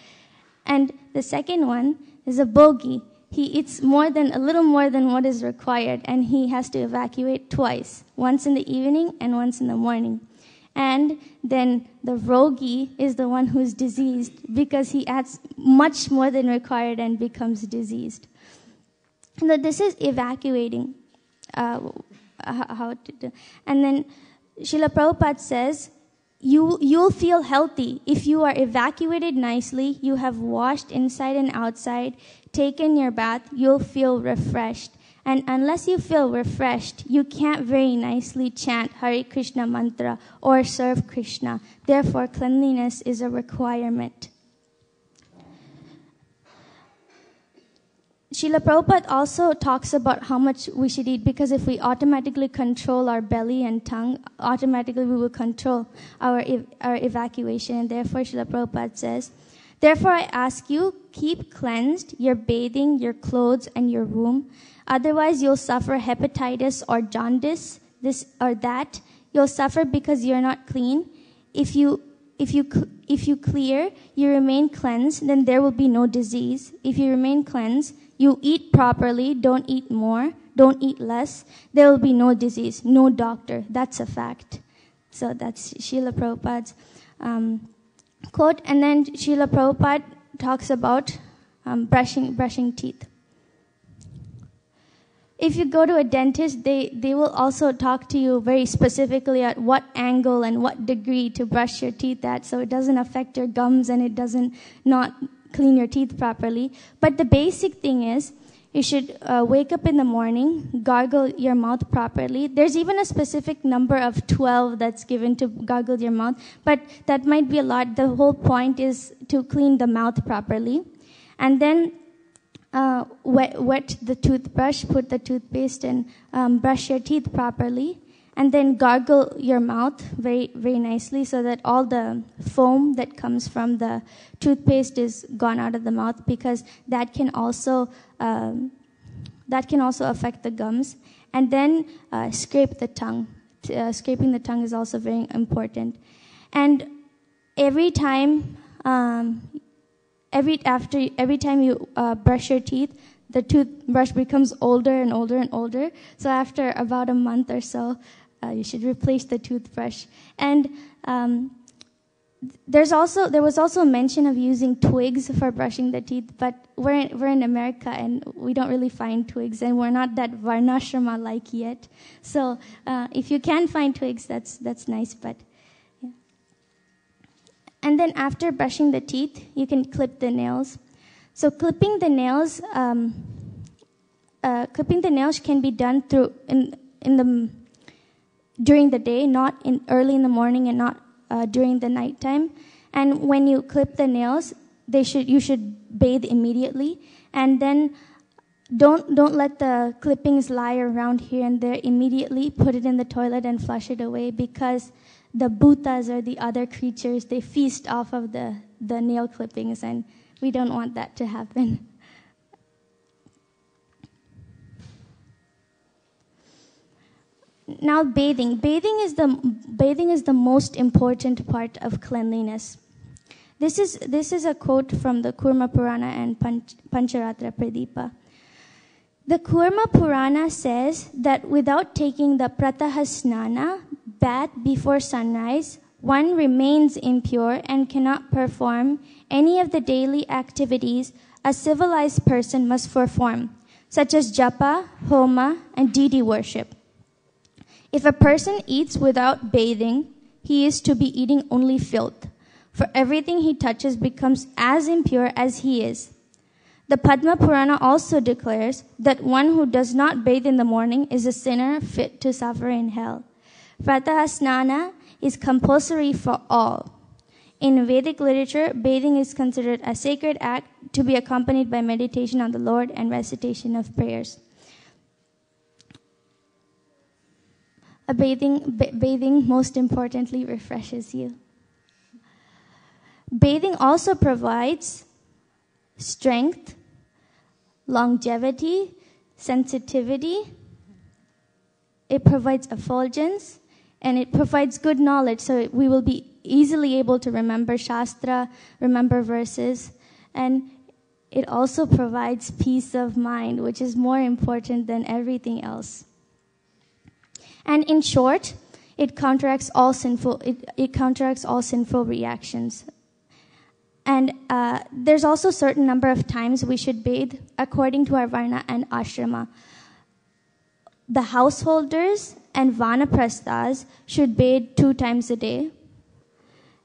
And the second one is a bogi. He eats a little more than what is required, and he has to evacuate twice, once in the evening and once in the morning. And then the rogi is the one who's diseased because he adds much more than required and becomes diseased. So this is evacuating. How to do. And then Srila Prabhupada says, you'll feel healthy if you are evacuated nicely, you have washed inside and outside, taken your bath, you'll feel refreshed. And unless you feel refreshed, you can't very nicely chant Hare Krishna mantra or serve Krishna. Therefore, cleanliness is a requirement. Srila Prabhupada also talks about how much we should eat, because if we automatically control our belly and tongue, automatically we will control our evacuation. And therefore, Srila Prabhupada says, therefore I ask you, keep cleansed your bathing, your clothes, and your room. Otherwise, you'll suffer hepatitis or jaundice, this or that. You'll suffer because you're not clean. If you clear, you remain cleansed, then there will be no disease. If you remain cleansed, you eat properly, don't eat more, don't eat less, there will be no disease, no doctor. That's a fact. So that's Srila Prabhupada's quote. And then Srila Prabhupada talks about brushing teeth. If you go to a dentist, they will also talk to you very specifically at what angle and what degree to brush your teeth at, so it doesn't affect your gums and it doesn't not clean your teeth properly. But the basic thing is, you should wake up in the morning, gargle your mouth properly. There's even a specific number of 12 that's given to gargle your mouth, but that might be a lot. The whole point is to clean the mouth properly. And then wet the toothbrush, put the toothpaste and brush your teeth properly. And then gargle your mouth very, very nicely so that all the foam that comes from the toothpaste is gone out of the mouth, because that can also affect the gums. And then scrape the tongue. Scraping the tongue is also very important. And every time you brush your teeth, the toothbrush becomes older and older and older. So after about a month or so, you should replace the toothbrush. And there was also mention of using twigs for brushing the teeth, but we're in America and we don't really find twigs, and we're not that varnashrama like yet. So if you can find twigs, that's nice. But yeah. And then after brushing the teeth, you can clip the nails. So clipping the nails can be done during the day, not early in the morning and not during the nighttime. And when you clip the nails, you should bathe immediately. And then don't let the clippings lie around here and there. Immediately put it in the toilet and flush it away, because the bhutas or the other creatures, they feast off of the nail clippings, and we don't want that to happen. Now bathing. Bathing is the most important part of cleanliness. This is a quote from the Kurma Purana and Pancharatra Pradipa. The Kurma Purana says that without taking the Prataha Snana, bath before sunrise, one remains impure and cannot perform any of the daily activities a civilized person must perform, such as japa, homa, and deity worship. If a person eats without bathing, he is to be eating only filth, for everything he touches becomes as impure as he is. The Padma Purana also declares that one who does not bathe in the morning is a sinner fit to suffer in hell. Prataha Snana is compulsory for all. In Vedic literature, bathing is considered a sacred act to be accompanied by meditation on the Lord and recitation of prayers. Bathing most importantly refreshes you. Bathing also provides strength, longevity, sensitivity. It provides effulgence, And it provides good knowledge, so we will be easily able to remember Shastra, remember verses. And it also provides peace of mind, which is more important than everything else. And in short, it counteracts all sinful reactions. And there's also a certain number of times we should bathe according to our varna and ashrama. The householders and vanaprasthas should bathe 2 times a day.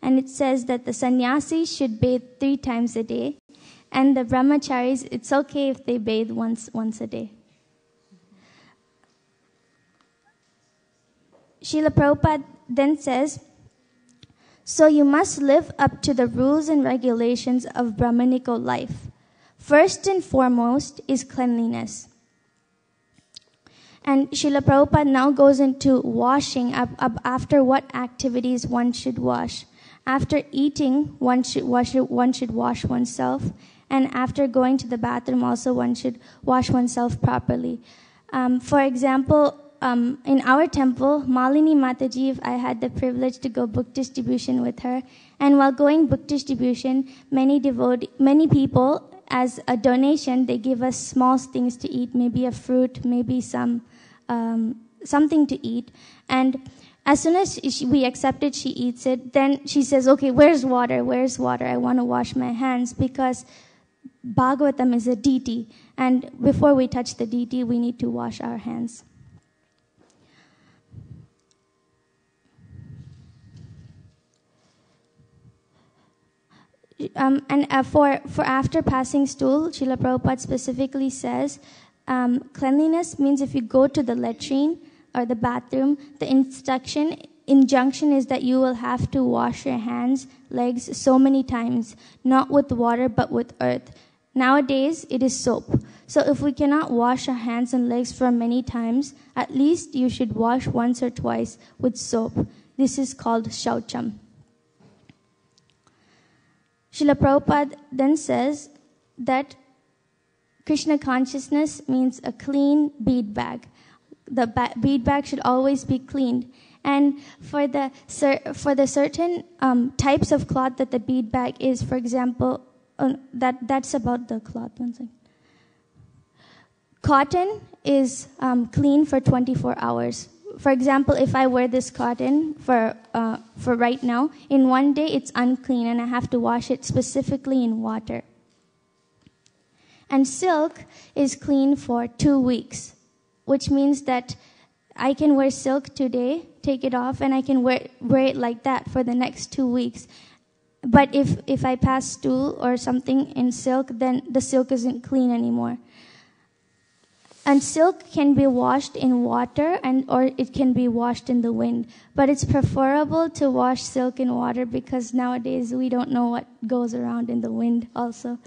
And it says that the sannyasis should bathe 3 times a day. And the brahmacharis, it's okay if they bathe once a day. Srila Prabhupada then says, so you must live up to the rules and regulations of Brahmanical life. First and foremost is cleanliness. And Srila Prabhupada now goes into washing, after what activities one should wash. After eating, one should wash oneself. And after going to the bathroom also, one should wash oneself properly. For example, in our temple, Malini Mataji, I had the privilege to go book distribution with her. And while going book distribution, many people, as a donation, they give us small things to eat, maybe a fruit, maybe something to eat. And as soon as we accept it, she eats it. Then she says, okay, where's water? Where's water? I want to wash my hands, because Bhagavatam is a deity. And before we touch the deity, we need to wash our hands. For after passing stool, Srila Prabhupada specifically says, cleanliness means if you go to the latrine or the bathroom, the injunction is that you will have to wash your hands, legs so many times, not with water but with earth. Nowadays, it is soap. So if we cannot wash our hands and legs for many times, at least you should wash once or twice with soap. This is called shaucham. Srila Prabhupada then says that Krishna consciousness means a clean bead bag. The bead bag should always be cleaned. And for the certain types of cloth that the bead bag is, for example, that's about the cloth. One second. Cotton is clean for 24 hours. For example, if I wear this cotton for right now, in one day it's unclean and I have to wash it specifically in water. And silk is clean for 2 weeks, which means that I can wear silk today, take it off, and I can wear it like that for the next 2 weeks. But if I pass stool or something in silk, then the silk isn't clean anymore. And silk can be washed in water or it can be washed in the wind. But it's preferable to wash silk in water because nowadays we don't know what goes around in the wind also.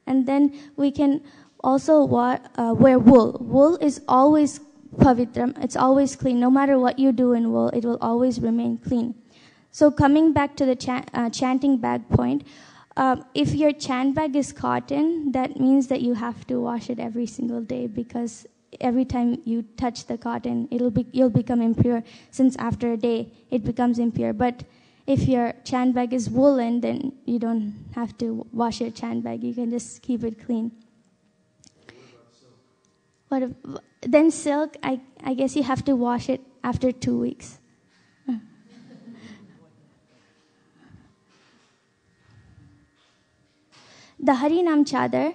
And then we can also wear wool. Wool is always pavitram. It's always clean. No matter what you do in wool, it will always remain clean. So coming back to the chanting bag point, if your chant bag is cotton, that means that you have to wash it every single day, because every time you touch the cotton, you'll become impure, since after a day it becomes impure. But if your chant bag is woolen, then you don't have to wash your chant bag. You can just keep it clean. Then silk, I guess you have to wash it after 2 weeks. The Harinam Chadar,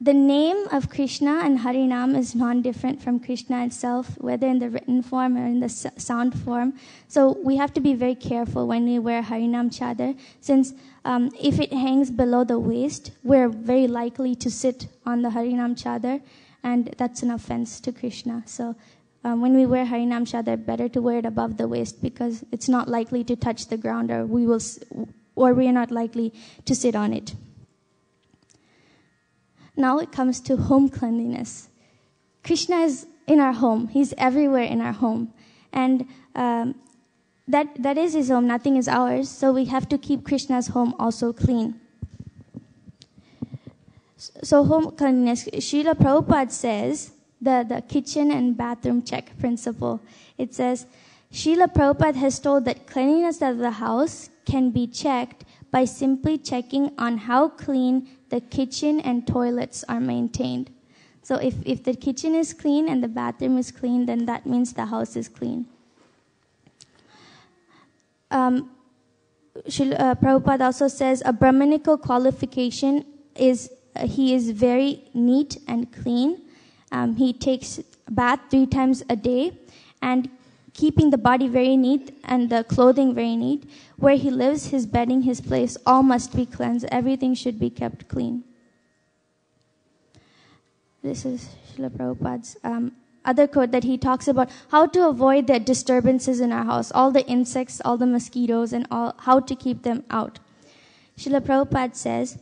the name of Krishna and Harinam is non-different from Krishna itself, whether in the written form or in the sound form. So we have to be very careful when we wear Harinam Chadar, since if it hangs below the waist, we're very likely to sit on the Harinam Chadar, and that's an offense to Krishna. So when we wear Harinam Chadar, better to wear it above the waist, because it's not likely to touch the ground, or we are not likely to sit on it. Now it comes to home cleanliness. Krishna is in our home. He's everywhere in our home. And that is his home. Nothing is ours. So we have to keep Krishna's home also clean. So home cleanliness. Srila Prabhupada says the kitchen and bathroom check principle. It says, Srila Prabhupada has told that cleanliness of the house can be checked by simply checking on how clean the kitchen and toilets are maintained. So if the kitchen is clean and the bathroom is clean, then that means the house is clean. Prabhupada also says a Brahmanical qualification is he is very neat and clean. He takes bath 3 times a day, and keeping the body very neat and the clothing very neat. Where he lives, his bedding, his place, all must be cleansed. Everything should be kept clean. This is Srila Prabhupada's other quote that he talks about how to avoid the disturbances in our house, all the insects, all the mosquitoes, and how to keep them out. Srila Prabhupada says,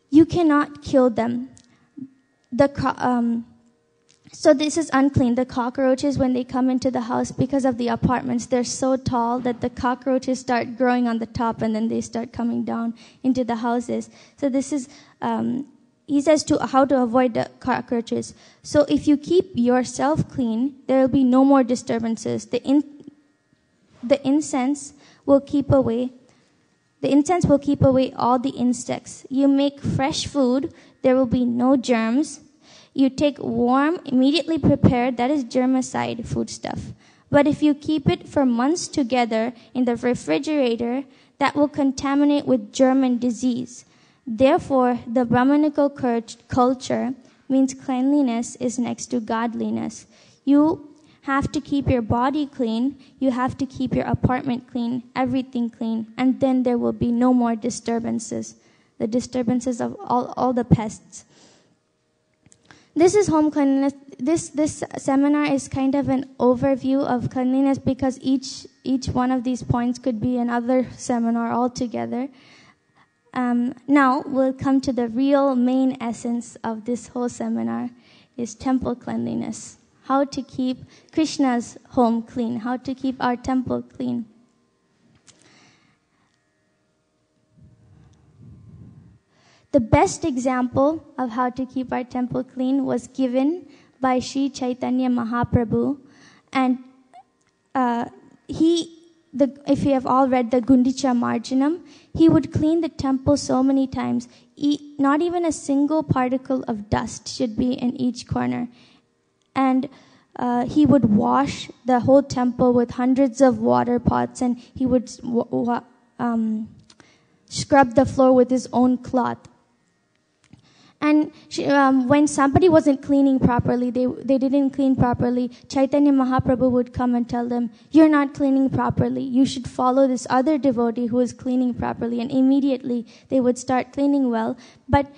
you cannot kill them. So this is unclean. The cockroaches, when they come into the house, because of the apartments, they're so tall that the cockroaches start growing on the top and then they start coming down into the houses. So this is, he says how to avoid the cockroaches. So if you keep yourself clean, there will be no more disturbances. The incense will keep away all the insects. You make fresh food, there will be no germs. You take warm, immediately prepared, that is germicide foodstuff. But if you keep it for months together in the refrigerator, that will contaminate with germ and disease. Therefore, the Brahmanical culture means cleanliness is next to godliness. You have to keep your body clean, you have to keep your apartment clean, everything clean, and then there will be no more disturbances. The disturbances of all the pests. This is home cleanliness. This seminar is kind of an overview of cleanliness because each one of these points could be another seminar altogether. Now we'll come to the real main essence of this whole seminar is temple cleanliness. How to keep Krishna's home clean, how to keep our temple clean. The best example of how to keep our temple clean was given by Sri Chaitanya Mahaprabhu. And if you have all read the Gundicha Marjanam, he would clean the temple so many times. Not even a single particle of dust should be in each corner. And he would wash the whole temple with hundreds of water pots, and he would scrub the floor with his own cloth. And when somebody wasn't cleaning properly, they didn't clean properly, Chaitanya Mahaprabhu would come and tell them, you're not cleaning properly. You should follow this other devotee who is cleaning properly. And immediately they would start cleaning well. But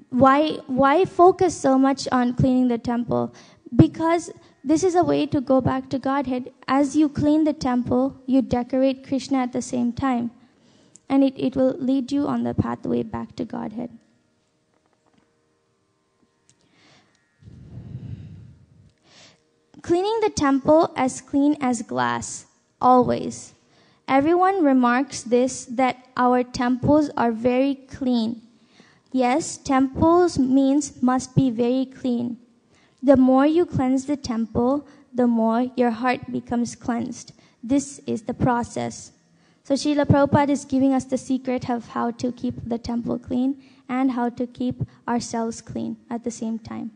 why focus so much on cleaning the temple? Because this is a way to go back to Godhead. As you clean the temple, you decorate Krishna at the same time. And it will lead you on the pathway back to Godhead. Cleaning the temple as clean as glass, always. Everyone remarks this, that our temples are very clean. Yes, temples must be very clean. The more you cleanse the temple, the more your heart becomes cleansed. This is the process. So Srila Prabhupada is giving us the secret of how to keep the temple clean and how to keep ourselves clean at the same time.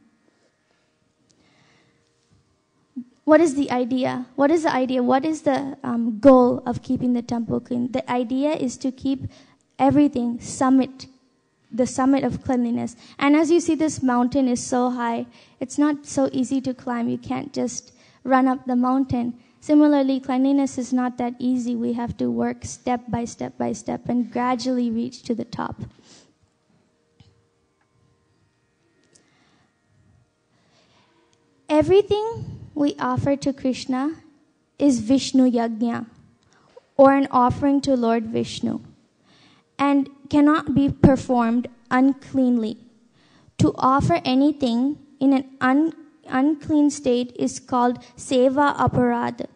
What is the idea? What is the idea? What is the goal of keeping the temple clean? The idea is to keep everything the summit of cleanliness. And as you see, this mountain is so high, it's not so easy to climb. You can't just run up the mountain. Similarly, cleanliness is not that easy. We have to work step by step by step and gradually reach to the top. Everything we offer to Krishna is Vishnu Yajna, or an offering to Lord Vishnu, and cannot be performed uncleanly. To offer anything in an unclean state is called Seva Aparad.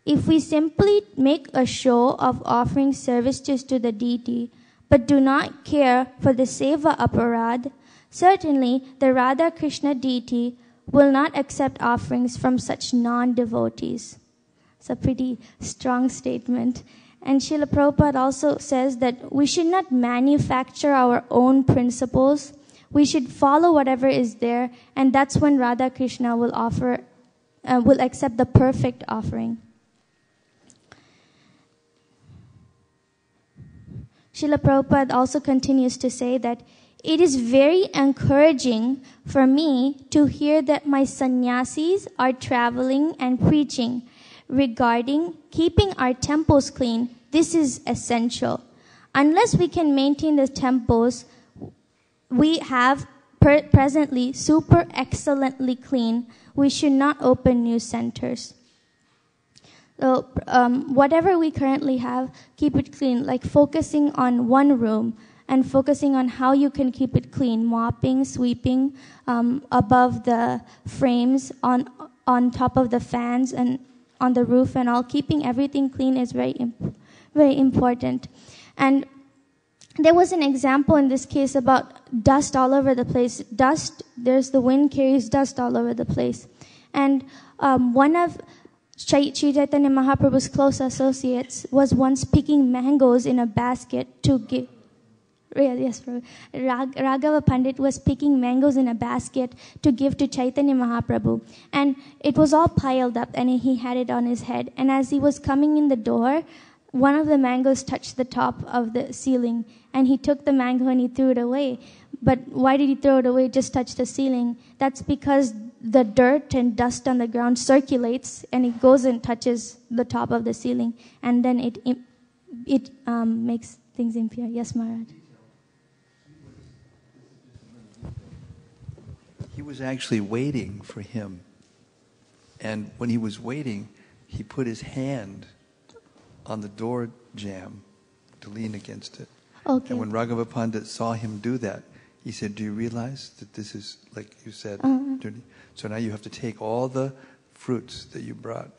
If we simply make a show of offering services to the deity, but do not care for the Seva Aparad, certainly the Radha Krishna deity will not accept offerings from such non-devotees. It's a pretty strong statement. And Srila Prabhupada also says that we should not manufacture our own principles. We should follow whatever is there, and that's when Radha Krishna will accept the perfect offering. Srila Prabhupada also continues to say that it is very encouraging for me to hear that my sannyasis are traveling and preaching regarding keeping our temples clean. This is essential. Unless we can maintain the temples we have presently super excellently clean, we should not open new centers. So whatever we currently have, keep it clean, like focusing on one room and focusing on how you can keep it clean, mopping, sweeping above the frames, on top of the fans and on the roof and all. Keeping everything clean is very important. And there was an example in this case about dust all over the place. There's the wind carries dust all over the place. And one of Sri Chaitanya Mahaprabhu's close associates was once picking mangoes in a basket to give. Yes, Raghava Pandit was picking mangoes in a basket to give to Chaitanya Mahaprabhu. And it was all piled up and he had it on his head. And as he was coming in the door, one of the mangoes touched the top of the ceiling. And he took the mango and he threw it away. But why did he throw it away? It just touched the ceiling. That's because the dirt and dust on the ground circulates and it goes and touches the top of the ceiling. And then it makes things impure. Yes, Maharaj. He was actually waiting for him. And when he was waiting, he put his hand on the door jamb to lean against it. Okay. And when Raghava Pandit saw him do that, he said, do you realize that this is, like you said, dirty? So now you have to take all the fruits that you brought,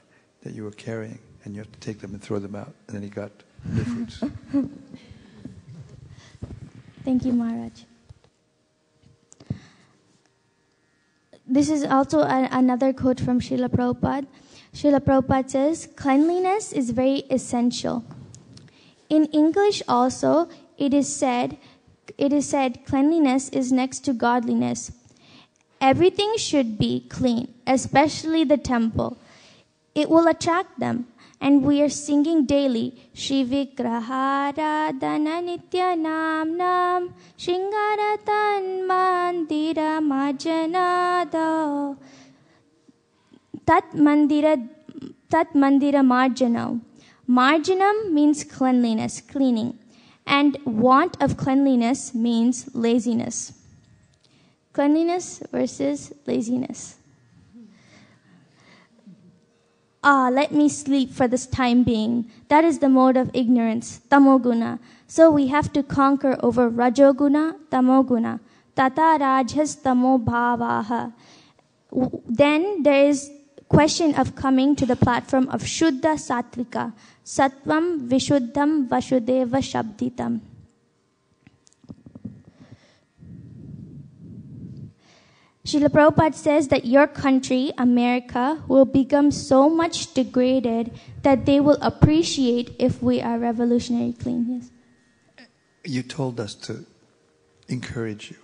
that you were carrying, and you have to take them and throw them out. And then he got new fruits. Thank you, Maharaj. This is also another quote from Srila Prabhupada. Srila Prabhupada says, cleanliness is very essential. In English also, it is said, cleanliness is next to godliness. Everything should be clean, especially the temple. It will attract them. And we are singing daily, Shri Vigrahara Dana Nitya Nam Nam Shingaratan Mandira Marjanado Tat Mandira Marjanam. Marjanam means cleanliness, cleaning. And want of cleanliness means laziness. Cleanliness versus laziness. Let me sleep for this time being. That is the mode of ignorance, tamoguna. So we have to conquer over rajoguna, tamoguna. Tata rajas tamo bhavaha. Then there is question of coming to the platform of Shuddha Sattvika. Sattvam Vishuddham Vasudeva Shabditam. Srila Prabhupada says that your country, America, will become so much degraded that they will appreciate if we are revolutionary clean. Yes. You told us to encourage you.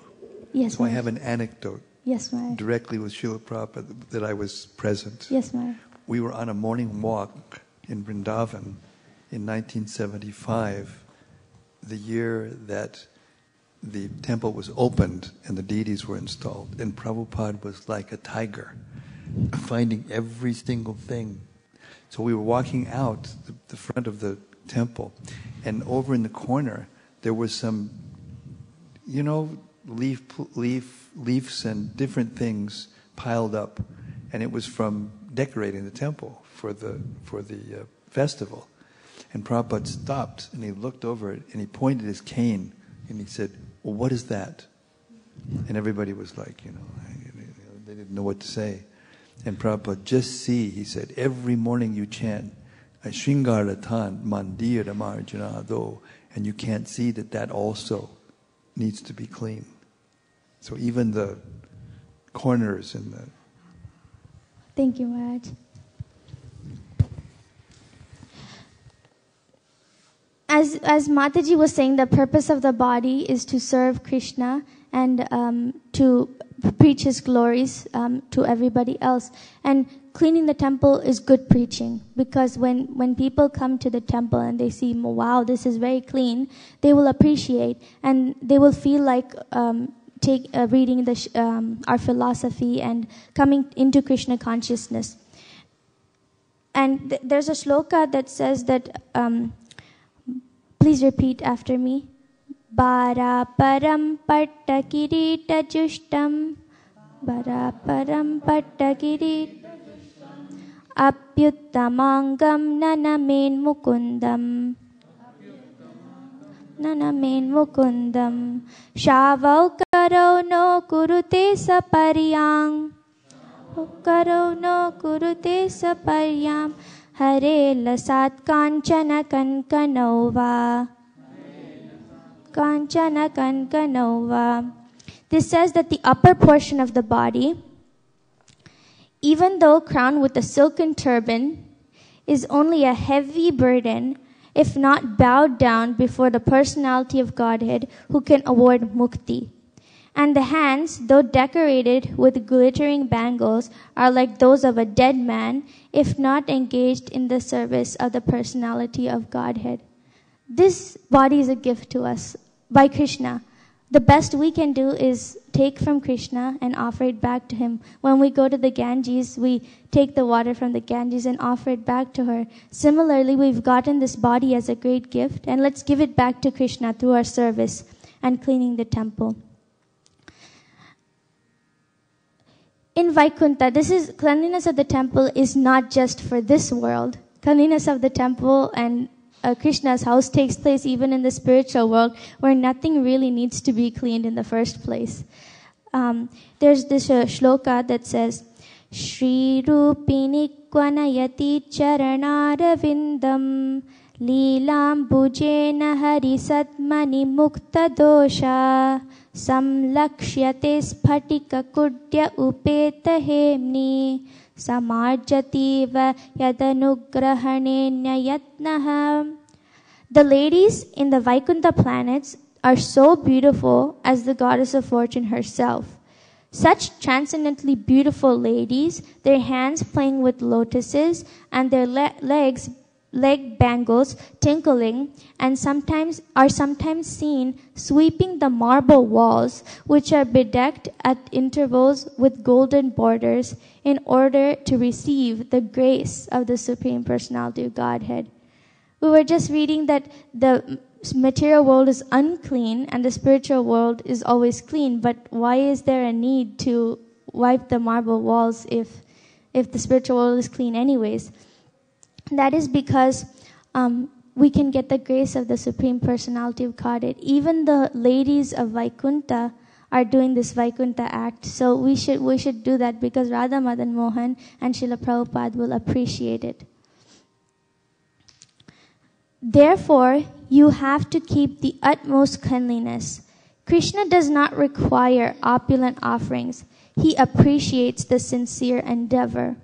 Yes, so I have an anecdote. Yes, Maharaj. Directly with Srila Prabhupada that I was present. Yes, Maharaj. We were on a morning walk in Vrindavan in 1975, the year that the temple was opened and the deities were installed. And Prabhupada was like a tiger, finding every single thing. So we were walking out the front of the temple, and over in the corner there was some, leaves and different things piled up, and it was from decorating the temple for the festival. And Prabhupada stopped and he looked over it and he pointed his cane and he said, well, what is that? And everybody was like, they didn't know what to say. And Prabhupada, just see, he said, every morning you chant, Shringaratan Mandir Marjanado, and you can't see that also needs to be clean. So even the corners and the... Thank you, Maharaj. as Mataji was saying, the purpose of the body is to serve Krishna and to preach his glories to everybody else. And cleaning the temple is good preaching, because when people come to the temple and they see, wow, this is very clean, they will appreciate and they will feel like reading our philosophy and coming into Krishna consciousness. And there's a shloka that says that, please repeat after me. Bara param patta kirita jushtam. Bara param patta kirita apyuttamangam nanamen mukundam. Nanamen mukundam. Shavau karo no kurute saparyang. Karo no kurute saparyam. Hare lasat kanchana kankanova. Kanchana kankanova. This says that the upper portion of the body, even though crowned with a silken turban, is only a heavy burden if not bowed down before the personality of Godhead who can award mukti. And the hands, though decorated with glittering bangles, are like those of a dead man if not engaged in the service of the personality of Godhead. This body is a gift to us by Krishna. The best we can do is take from Krishna and offer it back to him. When we go to the Ganges, we take the water from the Ganges and offer it back to her. Similarly, we've gotten this body as a great gift, and let's give it back to Krishna through our service and cleaning the temple. In Vaikuntha, cleanliness of the temple is not just for this world. Cleanliness of the temple and Krishna's house takes place even in the spiritual world, where nothing really needs to be cleaned in the first place. There's this shloka that says, Shri Rupini Kvanayati Charanaravindam Leelam Bhujena Hari Satmani Mukta Dosha Samlakshyate Sphatika Kudya Upeta Hemni Samarjativa Yadanugrahane Nyayatnaha. The ladies in the Vaikuntha planets are so beautiful as the goddess of fortune herself. Such transcendently beautiful ladies, their hands playing with lotuses and their leg bangles tinkling, and sometimes seen sweeping the marble walls, which are bedecked at intervals with golden borders, in order to receive the grace of the Supreme Personality of Godhead. We were just reading that the material world is unclean and the spiritual world is always clean, but why is there a need to wipe the marble walls if the spiritual world is clean anyways? That is because we can get the grace of the Supreme Personality of Godhead. Even the ladies of Vaikuntha are doing this Vaikuntha act, so we should do that, because Radha Madan Mohan and Srila Prabhupada will appreciate it. Therefore, you have to keep the utmost cleanliness. Krishna does not require opulent offerings. He appreciates the sincere endeavor.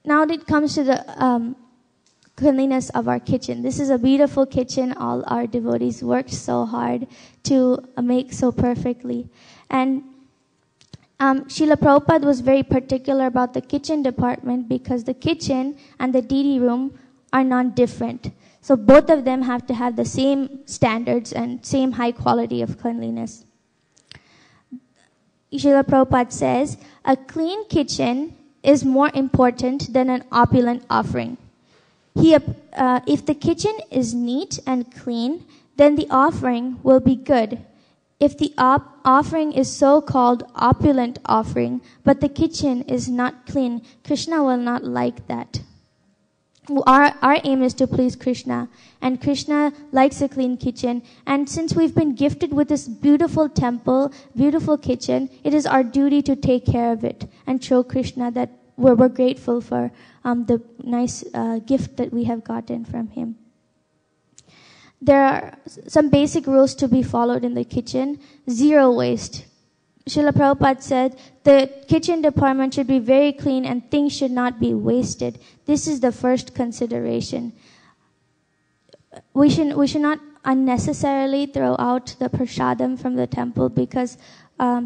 Now it comes to the cleanliness of our kitchen. This is a beautiful kitchen. All our devotees worked so hard to make so perfectly. And Srila Prabhupada was very particular about the kitchen department, because the kitchen and the deity room are non-different. So both of them have to have the same standards and same high quality of cleanliness. Srila Prabhupada says, a clean kitchen is more important than an opulent offering. If the kitchen is neat and clean, then the offering will be good. If the offering is so-called opulent offering, but the kitchen is not clean, Krishna will not like that. Our aim is to please Krishna, and Krishna likes a clean kitchen. And since we've been gifted with this beautiful temple, beautiful kitchen, it is our duty to take care of it and show Krishna that we're grateful for the nice gift that we have gotten from him. There are some basic rules to be followed in the kitchen. Zero waste. Srila Prabhupada said the kitchen department should be very clean and things should not be wasted. This is the first consideration. we should not unnecessarily throw out the prasadam from the temple, because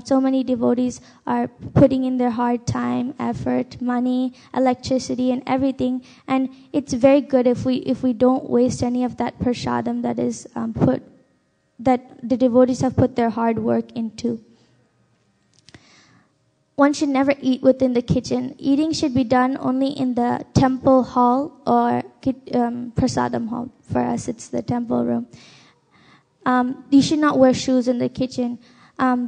so many devotees are putting in their hard time, effort, money, electricity, and everything. And it's very good if we don't waste any of that prasadam that is that the devotees have put their hard work into. One should never eat within the kitchen. Eating should be done only in the temple hall or prasadam hall. For us, it's the temple room. You should not wear shoes in the kitchen,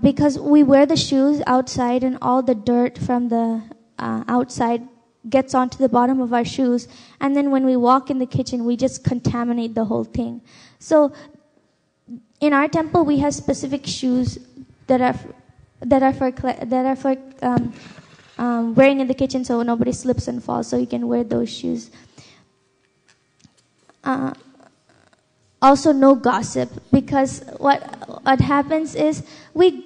because we wear the shoes outside and all the dirt from the outside gets onto the bottom of our shoes. And then when we walk in the kitchen, we just contaminate the whole thing. So in our temple, we have specific shoes that are for wearing in the kitchen, so nobody slips and falls. So you can wear those shoes. Also, no gossip, because what happens is we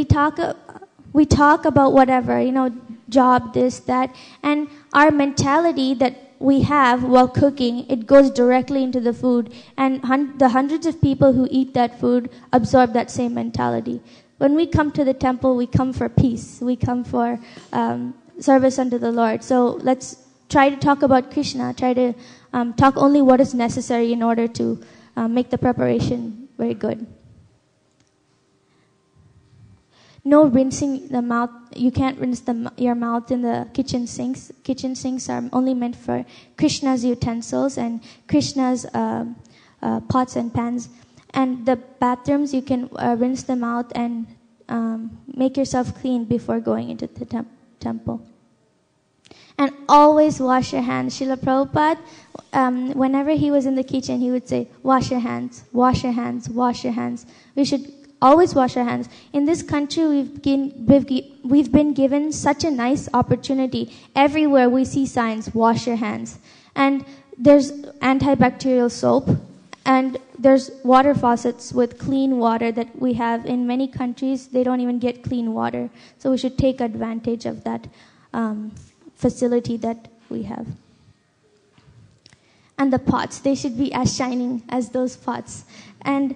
talk about whatever, job, this, that, and our mentality that we have while cooking, it goes directly into the food, and the hundreds of people who eat that food absorb that same mentality. When we come to the temple, we come for peace. We come for service unto the Lord. So let's try to talk about Krishna. Try to talk only what is necessary in order to make the preparation very good. No rinsing the mouth. You can't rinse your mouth in the kitchen sinks. Kitchen sinks are only meant for Krishna's utensils and Krishna's pots and pans. And the bathrooms, you can rinse them out and make yourself clean before going into the temple. And always wash your hands. Srila Prabhupada, whenever he was in the kitchen, he would say, wash your hands, wash your hands, wash your hands. We should always wash our hands. In this country, we've been given such a nice opportunity. Everywhere we see signs, wash your hands. And there's antibacterial soap. And there's water faucets with clean water that we have. In many countries, they don't even get clean water. So we should take advantage of that facility that we have. And the pots, they should be as shining as those pots. And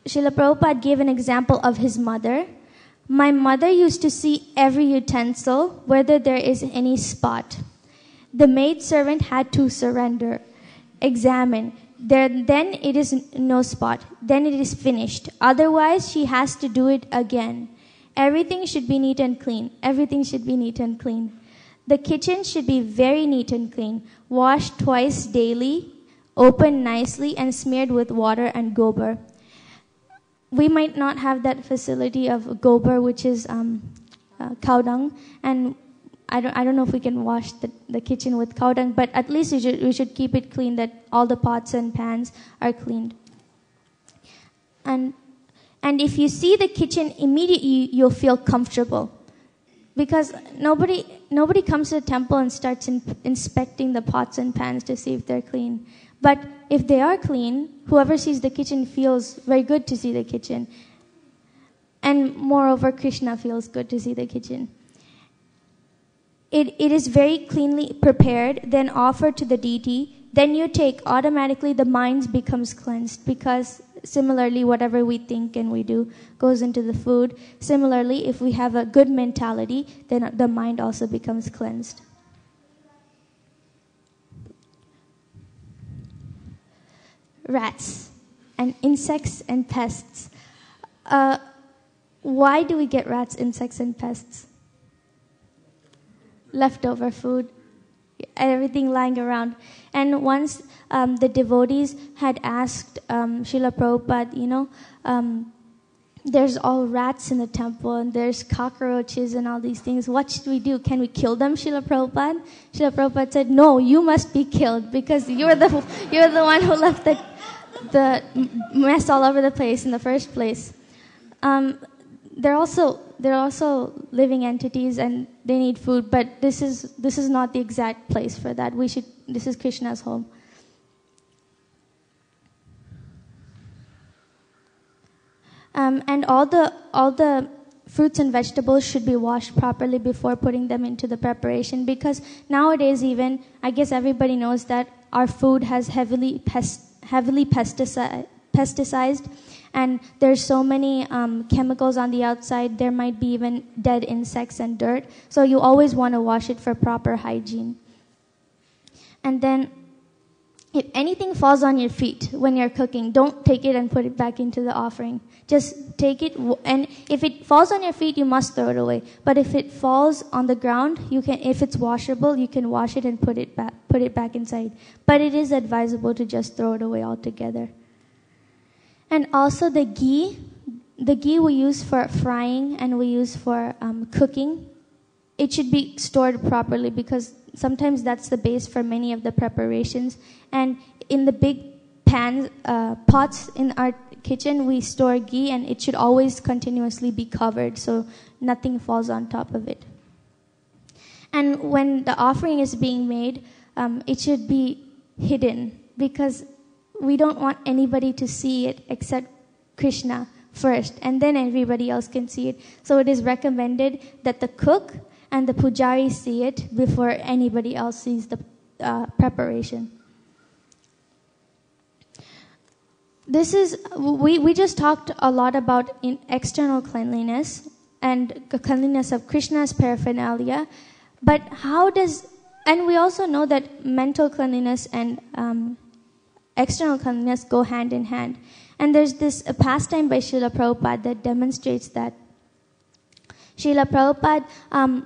Srila Prabhupada gave an example of his mother. My mother used to see every utensil, whether there is any spot. The maid servant had to surrender, examine. Then it is no spot. Then it is finished. Otherwise, she has to do it again. Everything should be neat and clean. Everything should be neat and clean. The kitchen should be very neat and clean. Washed twice daily, opened nicely, and smeared with water and gobar. We might not have that facility of gobar, which is cow dung, and I don't know if we can wash the kitchen with cow dung, but at least we should keep it clean, that all the pots and pans are cleaned. And if you see the kitchen, immediately you'll feel comfortable, because nobody comes to the temple and starts inspecting the pots and pans to see if they're clean. But if they are clean, whoever sees the kitchen feels very good to see the kitchen. And moreover, Krishna feels good to see the kitchen. It is very cleanly prepared, then offered to the deity. Then you take, automatically the mind becomes cleansed, because similarly, whatever we think and we do goes into the food. Similarly, if we have a good mentality, then the mind also becomes cleansed. Rats and insects and pests. Why do we get rats, insects, and pests? Leftover food, everything lying around. And once the devotees had asked Srila Prabhupada, there's all rats in the temple and there's cockroaches and all these things. What should we do? Can we kill them, Srila Prabhupada? Srila Prabhupada said, no, you must be killed, because you're the one who left the mess all over the place in the first place. They're also living entities and they need food, but this is not the exact place for that. This is Krishna's home. And all the fruits and vegetables should be washed properly before putting them into the preparation, because nowadays even, I guess everybody knows that our food has heavily pesticized, and there's so many chemicals on the outside. There might be even dead insects and dirt. So you always want to wash it for proper hygiene. And then if anything falls on your feet when you're cooking, don't take it and put it back into the offering. Just take it, and if it falls on your feet, you must throw it away. But if it falls on the ground, you can, if it's washable, you can wash it and put it back inside. But it is advisable to just throw it away altogether. And also the ghee we use for frying and we use for cooking, it should be stored properly, because sometimes that's the base for many of the preparations. And in the big pots in our kitchen, we store ghee, and it should always continuously be covered so nothing falls on top of it. And when the offering is being made, it should be hidden, because we don't want anybody to see it except Krishna first, and then everybody else can see it. So it is recommended that the cook and the pujari see it before anybody else sees the preparation. This is, we just talked a lot about external cleanliness and the cleanliness of Krishna's paraphernalia, but and we also know that mental cleanliness and external cleanliness go hand in hand. And there's this pastime by Srila Prabhupada that demonstrates that. Srila Prabhupada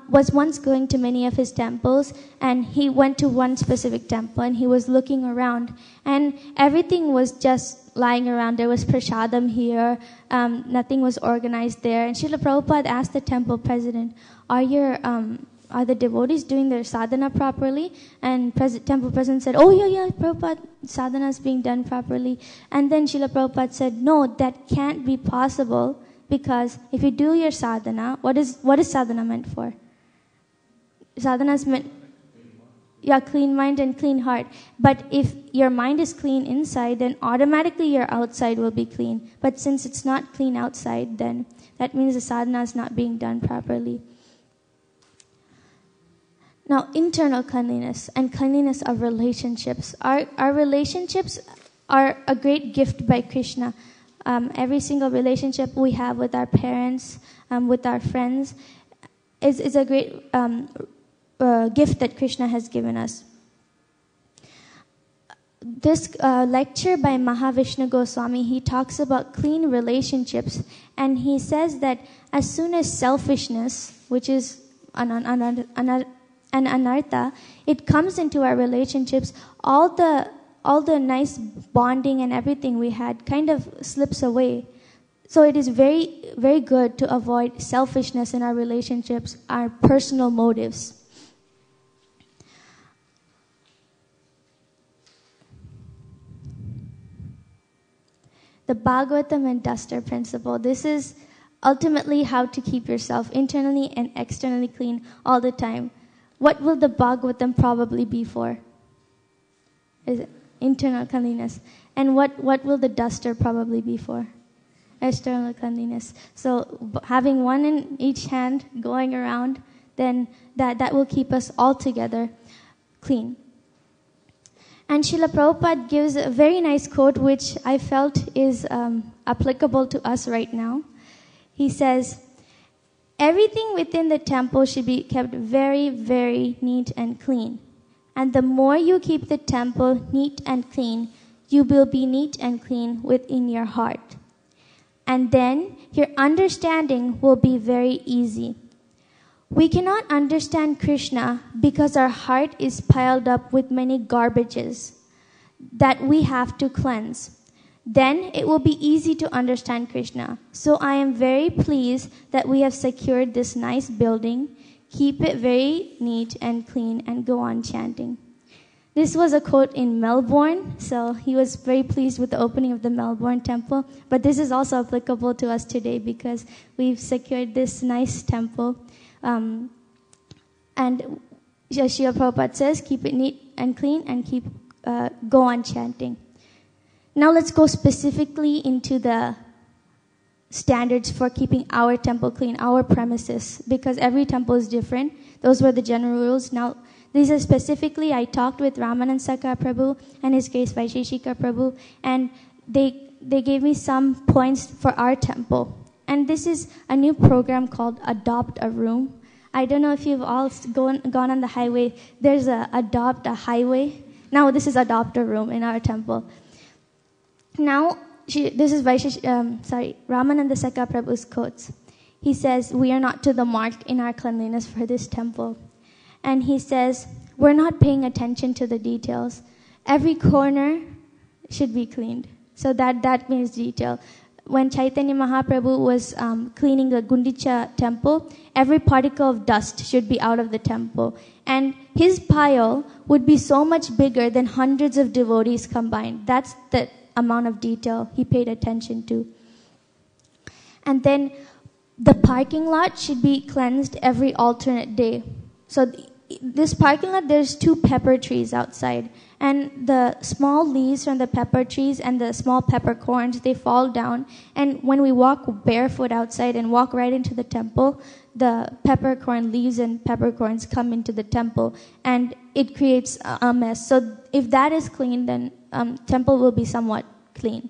was once going to many of his temples, and he went to one specific temple, and he was looking around, and everything was just lying around. There was prasadam here, nothing was organized there. And Srila Prabhupada asked the temple president, are the devotees doing their sadhana properly? And temple president said, oh yeah, Prabhupada, sadhana is being done properly. And then Srila Prabhupada said, no, that can't be possible, because if you do your sadhana, what is sadhana meant for? Sadhana is meant, clean mind and clean heart. But if your mind is clean inside, then automatically your outside will be clean. But since it's not clean outside, then that means the sadhana is not being done properly. Now, internal cleanliness and cleanliness of relationships. Our relationships are a great gift by Krishna. Every single relationship we have with our parents, with our friends, is a great gift that Krishna has given us. This lecture by Mahavishnu Goswami, he talks about clean relationships, and he says that as soon as selfishness, which is an anartha, it comes into our relationships, all the nice bonding and everything we had kind of slips away. So it is very, very good to avoid selfishness in our relationships, our personal motives. The Bhagavatam and duster principle. This is ultimately how to keep yourself internally and externally clean all the time. What will the Bhagavatam probably be for? Is it internal cleanliness? And what will the duster probably be for? External cleanliness. So having one in each hand going around, then that will keep us all together clean. And Srila Prabhupada gives a very nice quote which I felt is applicable to us right now. He says, everything within the temple should be kept very, very neat and clean. And the more you keep the temple neat and clean, you will be neat and clean within your heart. And then your understanding will be very easy. We cannot understand Krishna because our heart is piled up with many garbages that we have to cleanse. Then it will be easy to understand Krishna. So I am very pleased that we have secured this nice building. Keep it very neat and clean and go on chanting. This was a quote in Melbourne, so he was very pleased with the opening of the Melbourne temple. But this is also applicable to us today because we've secured this nice temple. And Srila Prabhupada says, keep it neat and clean and go on chanting. Now let's go specifically into the standards for keeping our temple clean, our premises, because every temple is different. Those were the general rules. Now, these are specifically, I talked with Ramananda Prabhu and His Grace Vaisesika Prabhu, and they gave me some points for our temple. And this is a new program called Adopt a Room. I don't know if you've all gone on the highway. There's Adopt a Highway. Now this is Adopt a Room in our temple. Now, this is Ramananda Saka Prabhu's quotes. He says, we are not to the mark in our cleanliness for this temple. And he says, we're not paying attention to the details. Every corner should be cleaned. So that means detail. When Chaitanya Mahaprabhu was cleaning the Gundicha temple, every particle of dust should be out of the temple. And his pile would be so much bigger than hundreds of devotees combined. That's the amount of detail he paid attention to. And then the parking lot should be cleansed every alternate day. So this parking lot, there's 2 pepper trees outside. And the small leaves from the pepper trees and the small peppercorns, they fall down. And when we walk barefoot outside and walk right into the temple, the peppercorn leaves and peppercorns come into the temple. And it creates a mess. So if that is clean, then temple will be somewhat clean.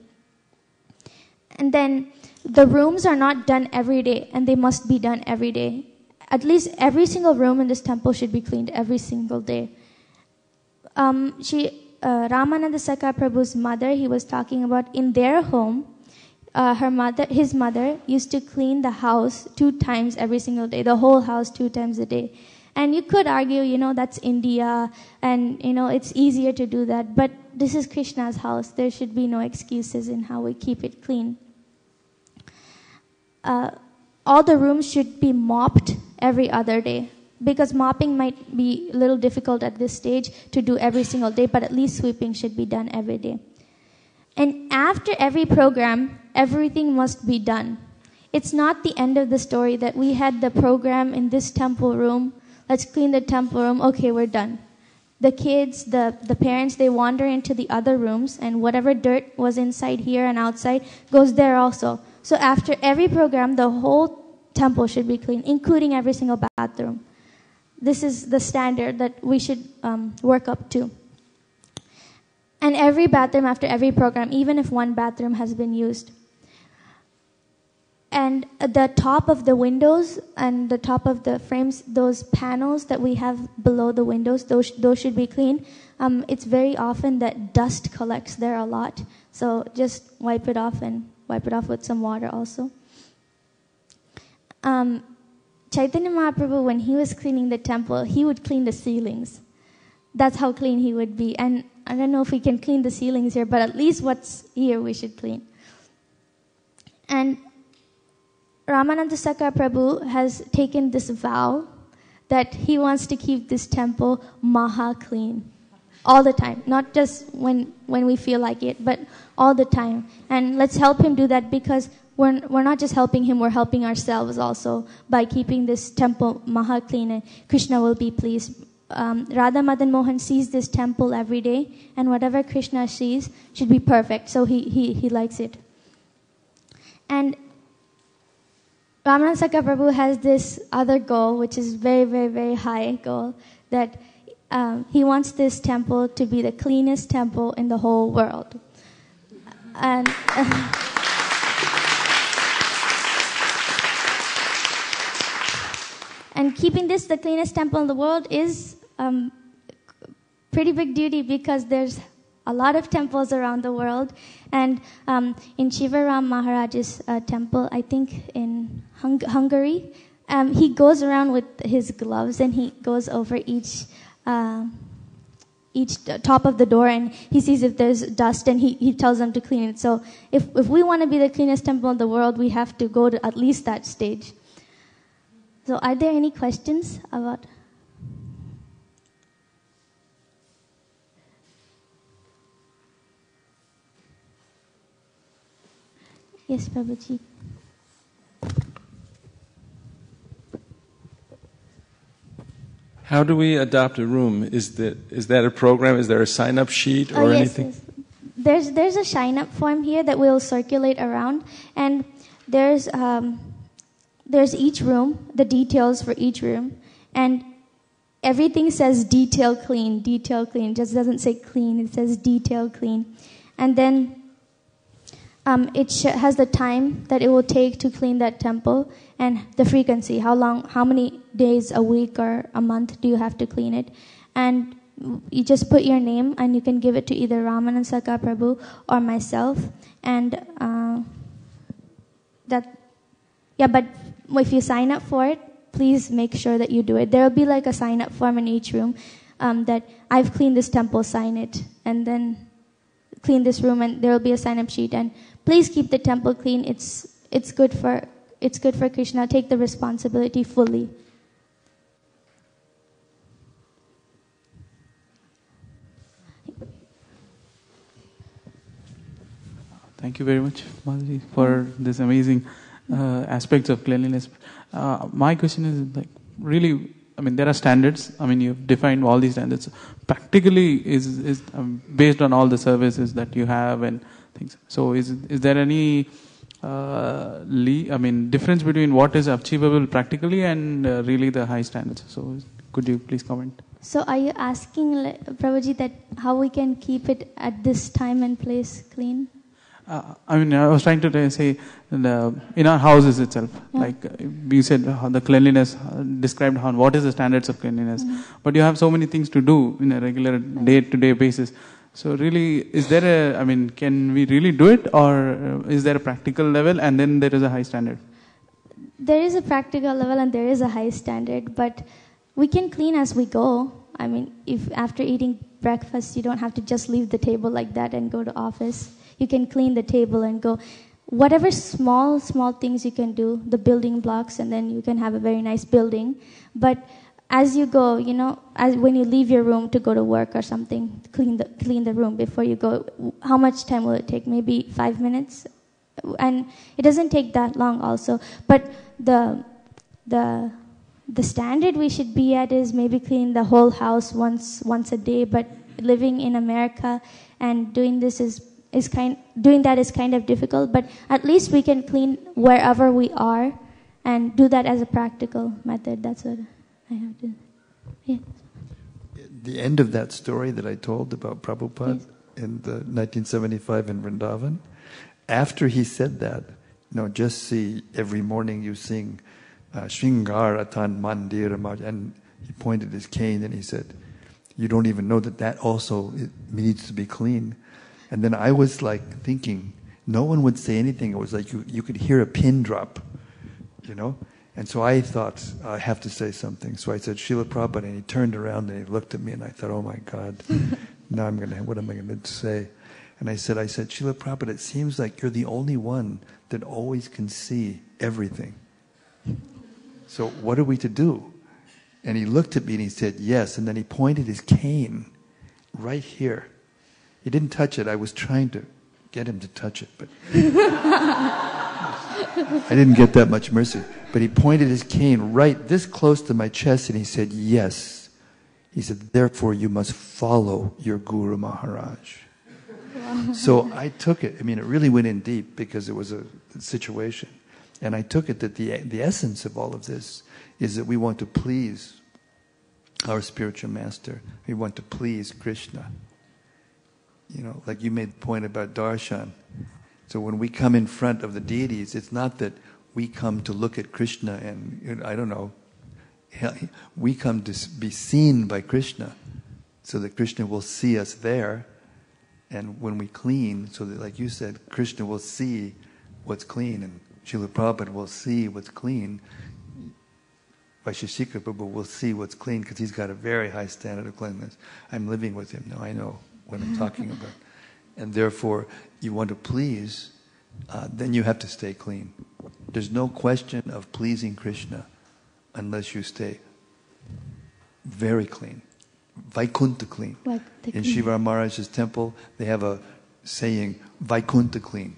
And then the rooms are not done every day, and they must be done every day. At least every single room in this temple should be cleaned every single day. Ramananda Saka Prabhu's mother, he was talking about in their home, his mother used to clean the house 2 times every single day, the whole house 2 times a day. And you could argue, that's India, and, it's easier to do that. But this is Krishna's house. There should be no excuses in how we keep it clean. All the rooms should be mopped every other day, because mopping might be a little difficult at this stage to do every single day, but at least sweeping should be done every day. And after every program, everything must be done. It's not the end of the story that we had the program in this temple room. Let's clean the temple room. Okay, we're done. The kids, the parents, they wander into the other rooms, and whatever dirt was inside here and outside goes there also. So after every program, the whole temple should be clean, including every single bathroom. This is the standard that we should work up to. And every bathroom after every program, even if one bathroom has been used. And the top of the windows and the top of the frames, those panels that we have below the windows, those should be clean. It's very often that dust collects there a lot. So just wipe it off, and wipe it off with some water also. Chaitanya Mahaprabhu, when he was cleaning the temple, he would clean the ceilings. That's how clean he would be. And I don't know if we can clean the ceilings here, but at least what's here we should clean. And Ramananda Saka Prabhu has taken this vow that he wants to keep this temple maha clean all the time, not just when we feel like it, but all the time. And let's help him do that, because we're not just helping him, we're helping ourselves also by keeping this temple maha clean, and Krishna will be pleased. Radha Madan Mohan sees this temple every day, and whatever Krishna sees should be perfect, so he likes it. And Ramananda Saka Prabhu has this other goal, which is very, very, very high goal, that he wants this temple to be the cleanest temple in the whole world. And and keeping this the cleanest temple in the world is pretty big duty, because there's a lot of temples around the world. And in Shivaram Maharaj's temple, I think in Hungary, he goes around with his gloves, and he goes over each top of the door, and he sees if there's dust, and he tells them to clean it. So if we want to be the cleanest temple in the world, we have to go to at least that stage. So are there any questions about? Yes, Prabhuji. How do we adopt a room? Is that a program? Is there a sign-up sheet or anything? Yes. There's a sign-up form here that we'll circulate around, and there's each room, the details for each room, and everything says detail clean. It just doesn't say clean, it says detail clean. And then it has the time that it will take to clean that temple and the frequency, how many days a week or a month do you have to clean it. And you just put your name and you can give it to either Ramanasaka Prabhu or myself. And but if you sign up for it, please make sure that you do it. There will be like a sign up form in each room that I've cleaned this temple, sign it, and then clean this room, and there will be a sign up sheet. And please keep the temple clean. It's good for Krishna. Take the responsibility fully. Thank you very much, Madhuri, for this amazing aspects of cleanliness. My question is really, there are standards. You've defined all these standards. Practically, is based on all the services that you have and things. So, is there any difference between what is achievable practically and really the high standards? So, could you please comment? So, are you asking, Prabhuji, that how we can keep it at this time and place clean? I was trying to say in our houses itself, like you said, how the cleanliness described what is the standards of cleanliness, but you have so many things to do in a regular day-to-day basis. So really, is there can we really do it, or is there a practical level and then there is a high standard? There is a practical level and there is a high standard, but we can clean as we go. If after eating breakfast you don't have to just leave the table like that and go to office. You can clean the table and go. Whatever small things you can do, the building blocks, and then you can have a very nice building. But as you go, as when you leave your room to go to work or something, clean the room before you go. How much time will it take? Maybe 5 minutes, and it doesn't take that long also. But the standard we should be at is maybe clean the whole house once a day. But living in America and doing this doing that is kind of difficult, but at least we can clean wherever we are and do that as a practical method. That's what I have to. Yeah. The end of that story that I told about Prabhupada in the 1975 in Vrindavan, after he said that, just see every morning you sing Shringaratan Mandir, and he pointed his cane and he said, you don't even know that also needs to be clean. And then I was thinking, no one would say anything. It was like you could hear a pin drop, And so I thought, I have to say something. So I said, Srila Prabhupada, and he turned around and he looked at me and I thought, oh my God, now what am I going to say? And I said, Srila Prabhupada, it seems like you're the only one that always can see everything. So what are we to do? And he looked at me and he said, yes. And then he pointed his cane right here. He didn't touch it. I was trying to get him to touch it, but I didn't get that much mercy. But he pointed his cane right this close to my chest and he said, yes. He said, therefore you must follow your Guru Maharaj. Wow. So I took it. It really went in deep because it was a situation. And I took it that the essence of all of this is that we want to please our spiritual master. We want to please Krishna. Like you made the point about darshan. So when we come in front of the deities, it's not that we come to look at Krishna and, we come to be seen by Krishna so that Krishna will see us there. And when we clean, so that, like you said, Krishna will see what's clean and Srila Prabhupada will see what's clean. Vaisesika Prabhu will see what's clean because he's got a very high standard of cleanliness. I'm living with him now. I know what I'm talking about. And therefore, you want to please, then you have to stay clean. There's no question of pleasing Krishna unless you stay very clean. Vaikuntha clean. In Shiva Maharaj's temple, they have a saying, Vaikuntha clean.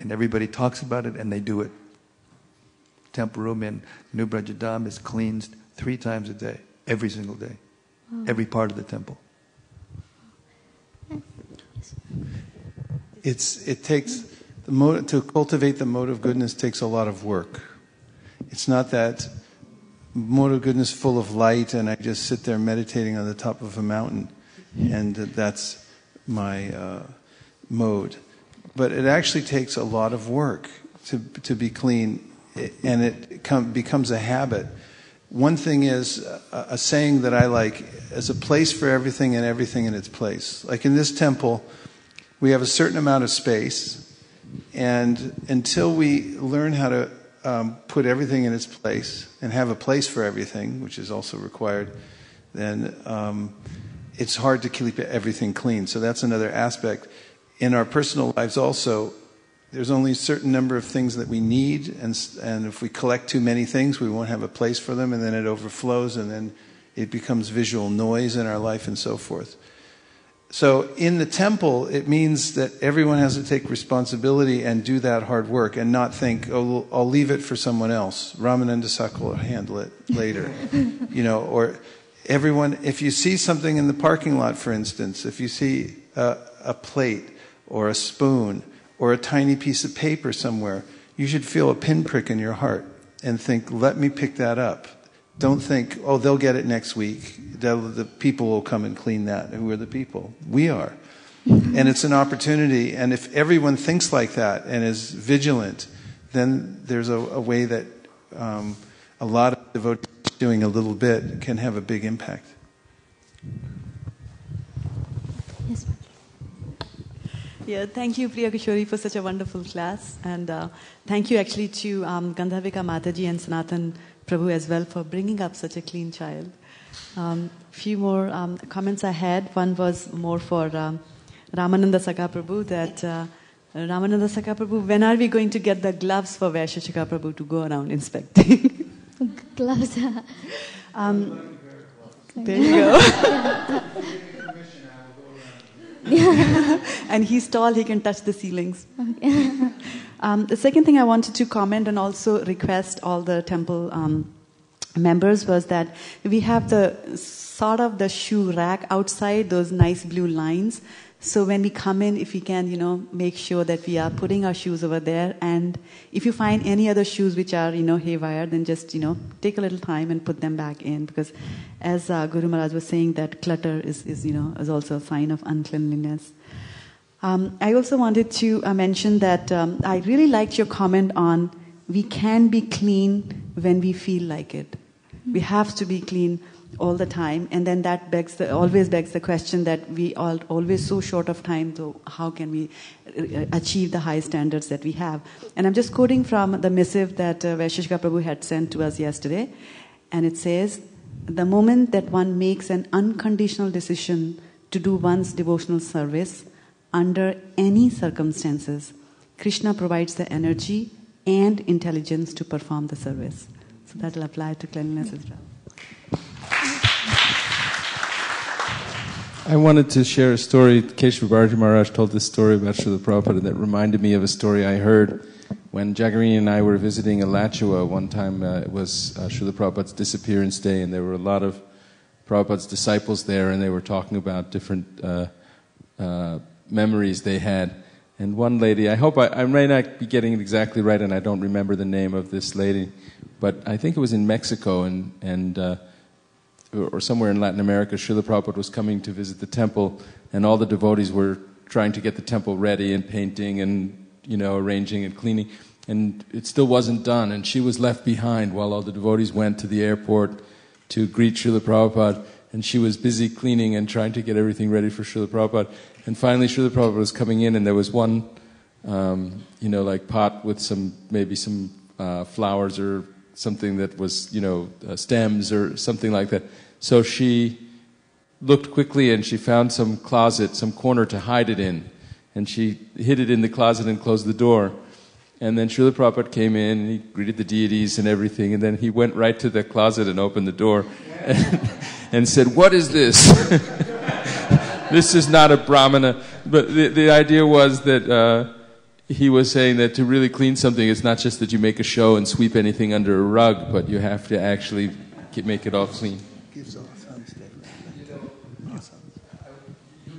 And everybody talks about it and they do it. Temple room in New Brajadam is cleansed 3 times a day, every single day. Every part of the temple. It takes to cultivate the mode of goodness takes a lot of work. It's not that mode of goodness full of light and I just sit there meditating on the top of a mountain and that's my mode. But it actually takes a lot of work to be clean, and it becomes a habit. One thing is a saying that I like is a place for everything and everything in its place. Like in this temple, we have a certain amount of space, and until we learn how to put everything in its place and have a place for everything, which is also required, then it's hard to keep everything clean. So that's another aspect. In our personal lives also, there's only a certain number of things that we need, and if we collect too many things, we won't have a place for them, and then it overflows, and then it becomes visual noise in our life and so forth. So in the temple, it means that everyone has to take responsibility and do that hard work and not think, oh, I'll leave it for someone else. Ramananda Sakal will handle it later. Or everyone, if you see something in the parking lot, for instance, if you see a plate or a spoon or a tiny piece of paper somewhere, you should feel a pinprick in your heart and think, let me pick that up. Don't think, oh, they'll get it next week. The people will come and clean that. Who are the people? We are. And it's an opportunity. And if everyone thinks like that and is vigilant, then there's a way that a lot of devotees doing a little bit can have a big impact. Yes. Yeah, thank you, Priya Kishori, for such a wonderful class. And thank you actually to Gandhavika Mataji and Sanatan Prabhu as well for bringing up such a clean child. Few more comments I had. One was more for Ramananda Saka Prabhu, that Ramananda Saka Prabhu, when are we going to get the gloves for Vaisesika Prabhu to go around inspecting? Gloves. There you go. And he's tall, he can touch the ceilings. Okay. The second thing I wanted to comment and also request all the temple members was that we have the sort of the shoe rack outside, those nice blue lines. So when we come in, if we can, make sure that we are putting our shoes over there. And if you find any other shoes which are, haywire, then just, take a little time and put them back in. Because as Guru Maharaj was saying, that clutter is also a sign of uncleanliness. I also wanted to mention that I really liked your comment on we can be clean when we feel like it. We have to be clean all the time, and then that always begs the question that we are always so short of time, so how can we achieve the high standards that we have? And I'm just quoting from the missive that Vaisesika Prabhu had sent to us yesterday, and it says, the moment that one makes an unconditional decision to do one's devotional service under any circumstances, Krishna provides the energy and intelligence to perform the service. So that will apply to cleanliness as well. I wanted to share a story. Kesava Bharati Maharaj told this story about Srila Prabhupada that reminded me of a story I heard when Jagarini and I were visiting Alachua one time. It was Srila Prabhupada's disappearance day, and there were a lot of Prabhupada's disciples there, and they were talking about different memories they had. And one lady, I hope I may not be getting it exactly right, and I don't remember the name of this lady, but I think it was in Mexico or somewhere in Latin America. Srila Prabhupada was coming to visit the temple, and all the devotees were trying to get the temple ready and painting and arranging and cleaning, and it still wasn't done. And she was left behind while all the devotees went to the airport to greet Srila Prabhupada, and she was busy cleaning and trying to get everything ready for Srila Prabhupada. And finally, Srila Prabhupada was coming in, and there was one, pot with some flowers or something that was, stems or something like that. So she looked quickly and she found some closet, some corner to hide it in. And she hid it in the closet and closed the door. And then Srila Prabhupada came in and he greeted the deities and everything. And then he went right to the closet and opened the door and said, "What is this?" This is not a brahmana. But the idea was that he was saying that to really clean something, it's not just that you make a show and sweep anything under a rug, but you have to actually make it all clean. You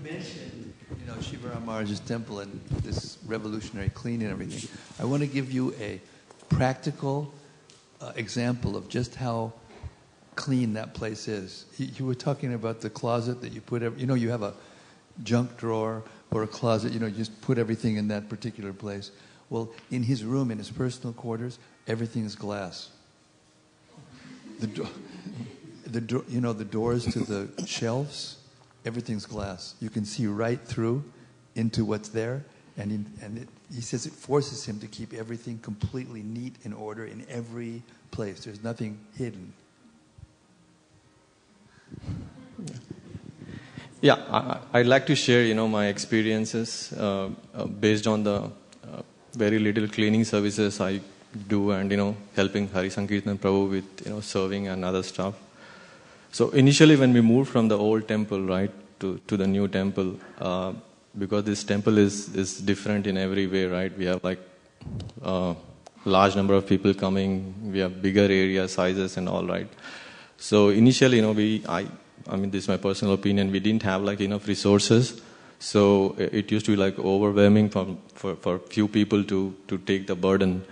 mentioned You know, Shiva Maharaj's temple and this revolutionary clean and everything. I want to give you a practical example of just how clean that place is. You were talking about the closet that you put, you have a junk drawer or a closet, you just put everything in that particular place. Well, in his room, in his personal quarters, everything is glass. The doors to the shelves, everything's glass. You can see right through into what's there, he says it forces him to keep everything completely neat in order in every place. There's nothing hidden. Yeah, I'd like to share, my experiences based on the very little cleaning services I do, and helping Hari Sankirtan Prabhu with serving and other stuff. So initially, when we moved from the old temple, right, to the new temple, because this temple is different in every way, right? We have like large number of people coming. We have bigger area sizes and all, right? So initially, I mean, this is my personal opinion, we didn't have like enough resources. So it used to be like overwhelming for few people to take the burden.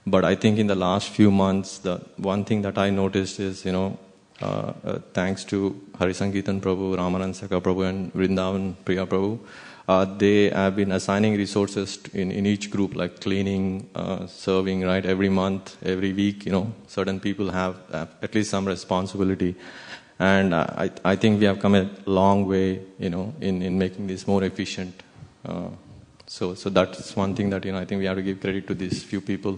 But I think in the last few months, the one thing that I noticed is, thanks to Hari Sankirtan Prabhu, Ramanand Saka Prabhu, and Vrindavan Priya Prabhu, they have been assigning resources in each group, like cleaning, serving, right? Every month, every week, certain people have at least some responsibility. And I think we have come a long way, in making this more efficient. So that's one thing that, I think we have to give credit to these few people.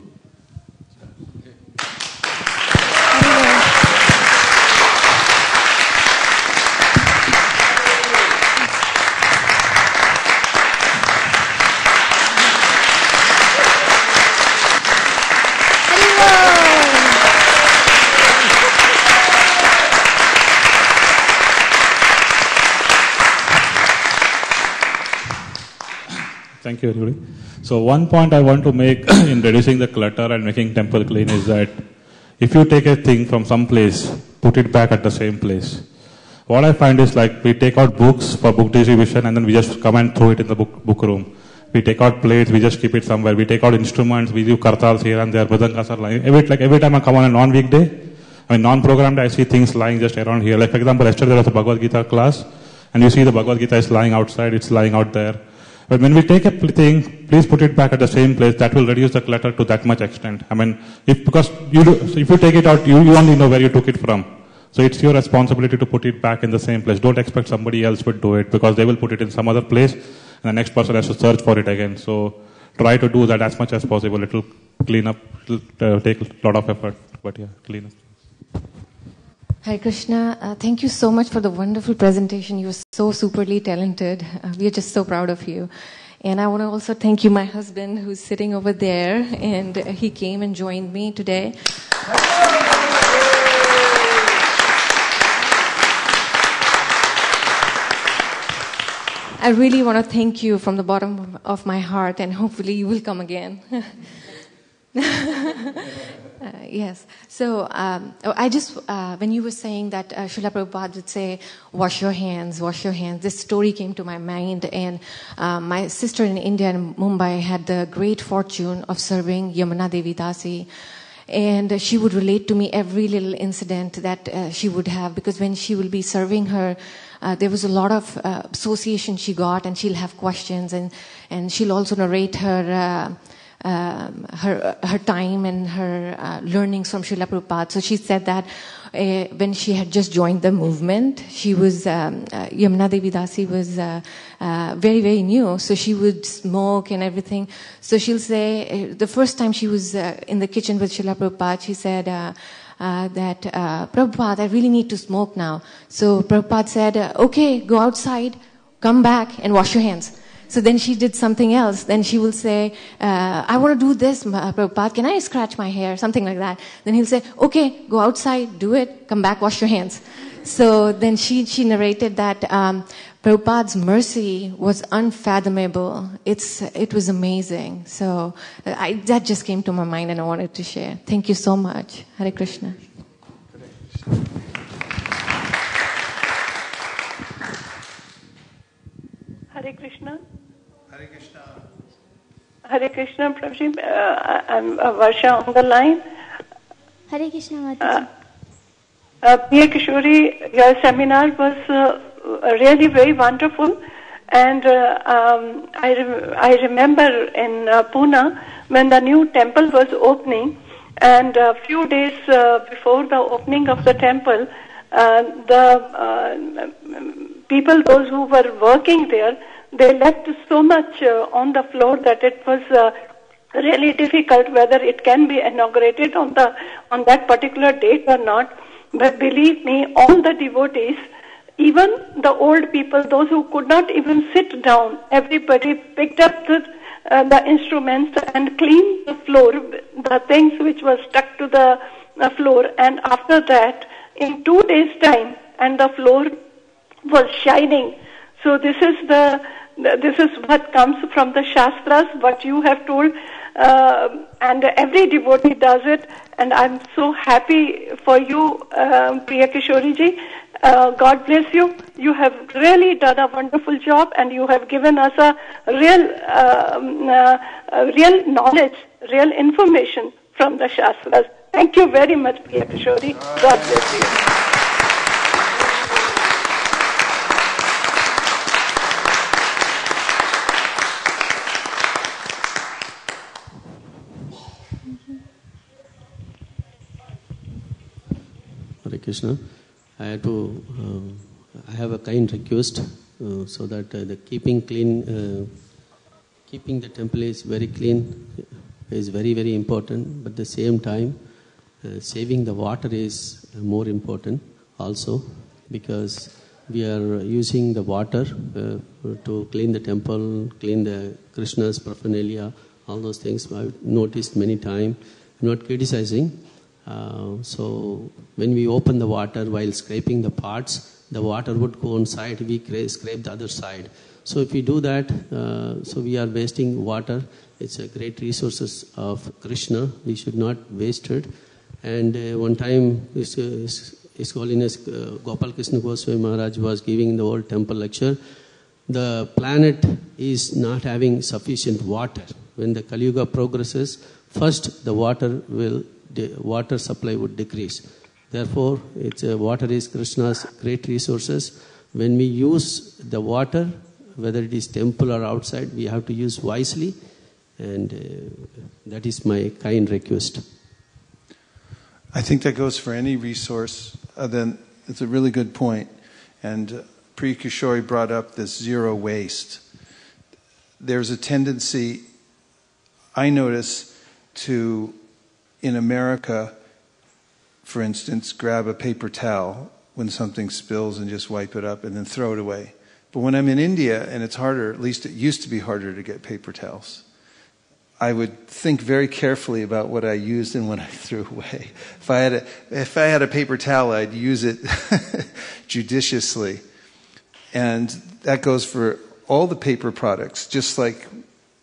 Thank you, everybody. So one point I want to make in reducing the clutter and making temple clean is that if you take a thing from some place, put it back at the same place. What I find is like we take out books for book distribution and then we just come and throw it in the book room. We take out plates, we just keep it somewhere. We take out instruments, we do kartals here and there, mridangas are lying. Every time I come on a non-weekday, non-programmed, I see things lying just around here. Like for example, yesterday there was a Bhagavad Gita class and you see the Bhagavad Gita is lying outside, it's lying out there. But when we take a thing, please put it back at the same place. That will reduce the clutter to that much extent. If you take it out, you only know where you took it from. So it's your responsibility to put it back in the same place. Don't expect somebody else would do it because they will put it in some other place and the next person has to search for it again. So try to do that as much as possible. It will clean up. It will take a lot of effort. But yeah, clean up. Hare Krishna, thank you so much for the wonderful presentation. You were so superly talented. We are just so proud of you. And I want to also thank you, my husband, who's sitting over there, and he came and joined me today. I really want to thank you from the bottom of my heart, and hopefully you will come again. Yes. So I just, when you were saying that Srila Prabhupada would say, wash your hands, this story came to my mind. And my sister in India, in Mumbai, had the great fortune of serving Yamuna Devi Dasi. And she would relate to me every little incident that she would have, because when she will be serving her, there was a lot of association she got, and she'll have questions, and she'll also narrate her time and her learnings from Srila Prabhupada. So she said that when she had just joined the movement, she was, Yamuna Devi Dasi was very, very new. So she would smoke and everything. So she'll say, the first time she was in the kitchen with Srila Prabhupada, she said that, Prabhupada, I really need to smoke now. So Prabhupada said, okay, go outside, come back and wash your hands. So then she did something else. Then she will say, I want to do this, Prabhupada. Can I scratch my hair? Something like that. Then he'll say, okay, go outside, do it, come back, wash your hands. So then she narrated that Prabhupada's mercy was unfathomable. It was amazing. So that just came to my mind and I wanted to share. Thank you so much. Hare Krishna. Hare Krishna. Krishna. Hare Krishna. Hare Krishna, Prabhuji. I'm Varsha on the line. Hare Krishna, Mataji. Priya Kishori, your seminar was really very wonderful. And I remember in Pune when the new temple was opening, and a few days before the opening of the temple, the people, those who were working there, they left so much on the floor that it was really difficult whether it can be inaugurated on that particular date or not. But believe me, all the devotees, even the old people, those who could not even sit down, everybody picked up the instruments and cleaned the floor, the things which were stuck to the floor. And after that, in 2 days' time, and the floor was shining. So this is what comes from the Shastras, what you have told, and every devotee does it. And I'm so happy for you, Priya Kishori ji. God bless you. You have really done a wonderful job, and you have given us a real knowledge, real information from the Shastras. Thank you very much, Priya Kishori. God bless you. Hare Krishna. I have a kind request so that the keeping the temple is very clean is very, very important. But at the same time, saving the water is more important also, because we are using the water to clean the temple, clean the Krishna's paraphernalia, all those things. I've noticed many times. I'm not criticizing. So when we open the water while scraping the parts, the water would go on side, we scrape the other side. So if we do that, so we are wasting water. It's a great resources of Krishna. We should not waste it. And one time, His Holiness Gopal Krishna Goswami Maharaj was giving the old temple lecture. The planet is not having sufficient water. When the Kali Yuga progresses, first the water supply would decrease. Therefore, water is Krishna's great resources. When we use the water, whether it is temple or outside, we have to use wisely, and that is my kind request. I think that goes for any resource. Then it's a really good point. And Priya Kishori brought up this zero waste. There's a tendency, I notice, to, in America, for instance, grab a paper towel when something spills and just wipe it up and then throw it away. But when I'm in India, and it's harder, at least it used to be harder to get paper towels, I would think very carefully about what I used and what I threw away. If I had a paper towel, I'd use it judiciously. And that goes for all the paper products, just like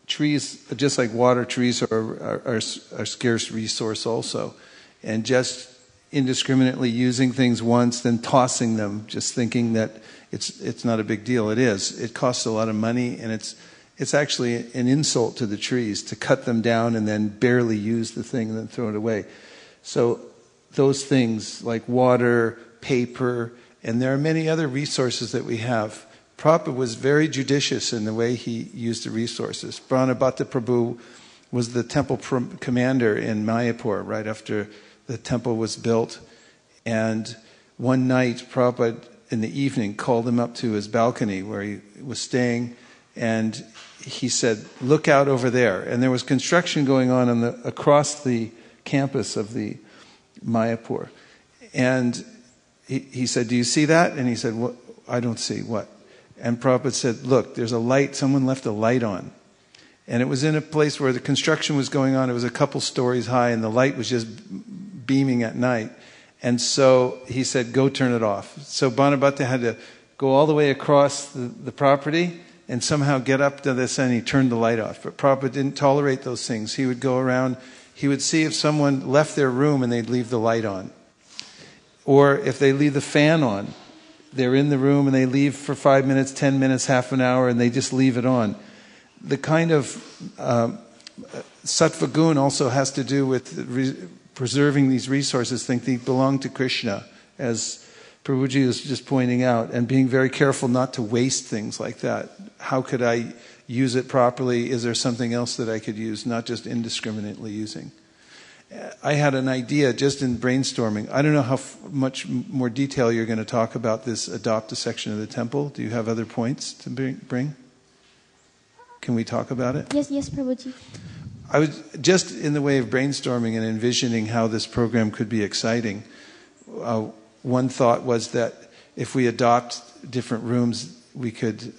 trees, just like water, trees are scarce resource also. And just indiscriminately using things once, then tossing them, just thinking that it's not a big deal. It is. It costs a lot of money, and it's actually an insult to the trees to cut them down and then barely use the thing and then throw it away. So those things like water, paper, and there are many other resources that we have. Prabhupada was very judicious in the way he used the resources. Bharati Prabhu was the temple commander in Mayapur right after the temple was built. And one night, Prabhupada, in the evening, called him up to his balcony where he was staying, and he said, "Look out over there." And there was construction going on across the campus of the Mayapur. And he said, "Do you see that?" And he said, "What? I don't see what." And Prabhupada said, "Look, there's a light. Someone left a light on." And it was in a place where the construction was going on. It was a couple stories high, and the light was just beaming at night. And so he said, "Go turn it off." So Bharati had to go all the way across the property and somehow get up to this, and he turned the light off. But Prabhupada didn't tolerate those things. He would go around, he would see if someone left their room and they'd leave the light on. Or if they leave the fan on, they're in the room and they leave for 5 minutes, 10 minutes, half an hour, and they just leave it on. The kind of sattva gun also has to do with preserving these resources, think they belong to Krishna, as Prabhuji was just pointing out, and being very careful not to waste things like that. How could I use it properly? Is there something else that I could use, not just indiscriminately using? I had an idea just in brainstorming. I don't know how much more detail you're going to talk about this adopt a section of the temple. Do you have other points to bring? Can we talk about it? Yes, Prabhuji. I was just in the way of brainstorming and envisioning how this program could be exciting. One thought was that if we adopt different rooms, we could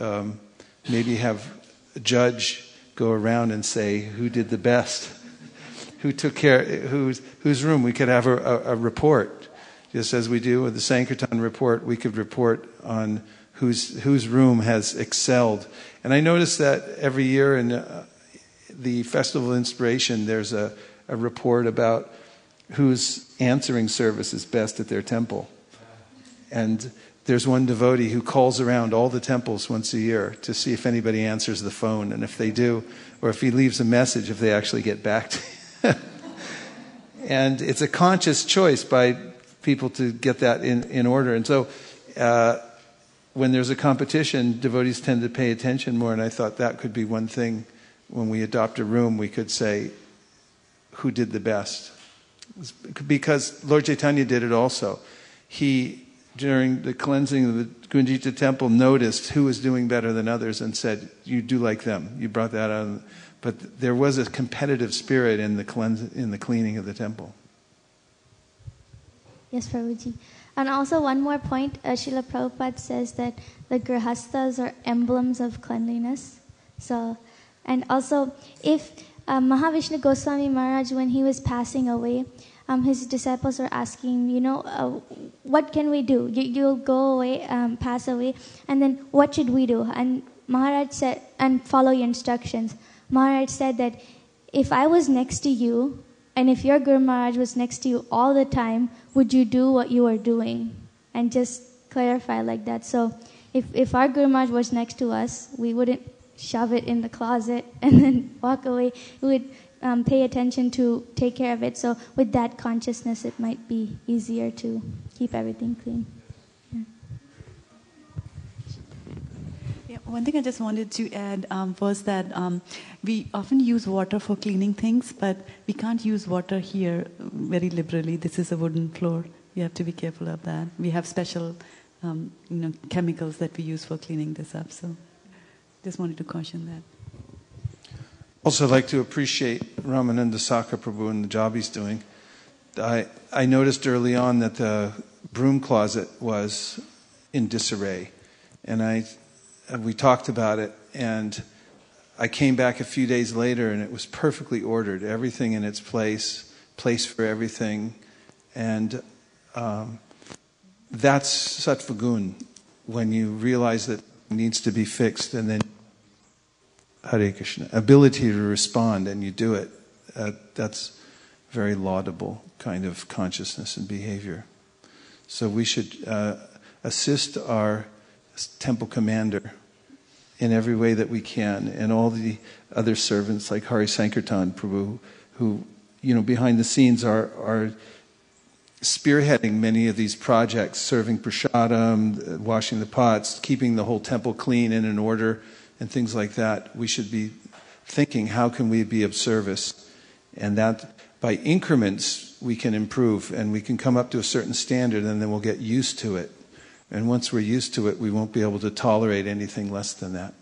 maybe have a judge go around and say who did the best, who took care, whose room. We could have a report, just as we do with the Sankirtan report. We could report on whose room has excelled. And I noticed that every year in the Festival of Inspiration, there's a report about whose answering service is best at their temple. And there's one devotee who calls around all the temples once a year to see if anybody answers the phone, and if they do, or if he leaves a message, if they actually get back to him. And it's a conscious choice by people to get that in order. And so when there's a competition, devotees tend to pay attention more, and I thought that could be one thing. When we adopt a room, we could say who did the best. Because Lord Chaitanya did it also. He, during the cleansing of the Gunjita temple, noticed who was doing better than others and said, you do like them. You brought that out. But there was a competitive spirit in the cleaning of the temple. Yes, Prabhuji. And also one more point, Srila Prabhupada says that the grihasthas are emblems of cleanliness. So, and also, if Mahavishnu Goswami Maharaj, when he was passing away, his disciples were asking, what can we do? You'll go away, pass away, and then what should we do? And Maharaj said, and follow your instructions. Maharaj said that if I was next to you, and if your Guru Maharaj was next to you all the time, would you do what you are doing? And just clarify like that. So if our Guru Maharaj was next to us, we wouldn't shove it in the closet and then walk away. We would pay attention to take care of it. So with that consciousness, it might be easier to keep everything clean. Yeah, one thing I just wanted to add was that we often use water for cleaning things, but we can't use water here very liberally. This is a wooden floor. You have to be careful of that. We have special chemicals that we use for cleaning this up. So just wanted to caution that. Also, I'd like to appreciate Ramananda Saka Prabhu and the job he's doing. I noticed early on that the broom closet was in disarray, and we talked about it, and I came back a few days later, and it was perfectly ordered, everything in its place for everything, and that's sattva gun, when you realize that it needs to be fixed, and then Hare Krishna, ability to respond, and you do it. That's very laudable kind of consciousness and behavior. So we should assist our temple commander in every way that we can, and all the other servants like Hari Sankirtan Prabhu, who behind the scenes are spearheading many of these projects, serving prasadam, washing the pots, keeping the whole temple clean and in order, and things like that. We should be thinking, how can we be of service? And that by increments we can improve, and we can come up to a certain standard, and then we'll get used to it. And once we're used to it, we won't be able to tolerate anything less than that.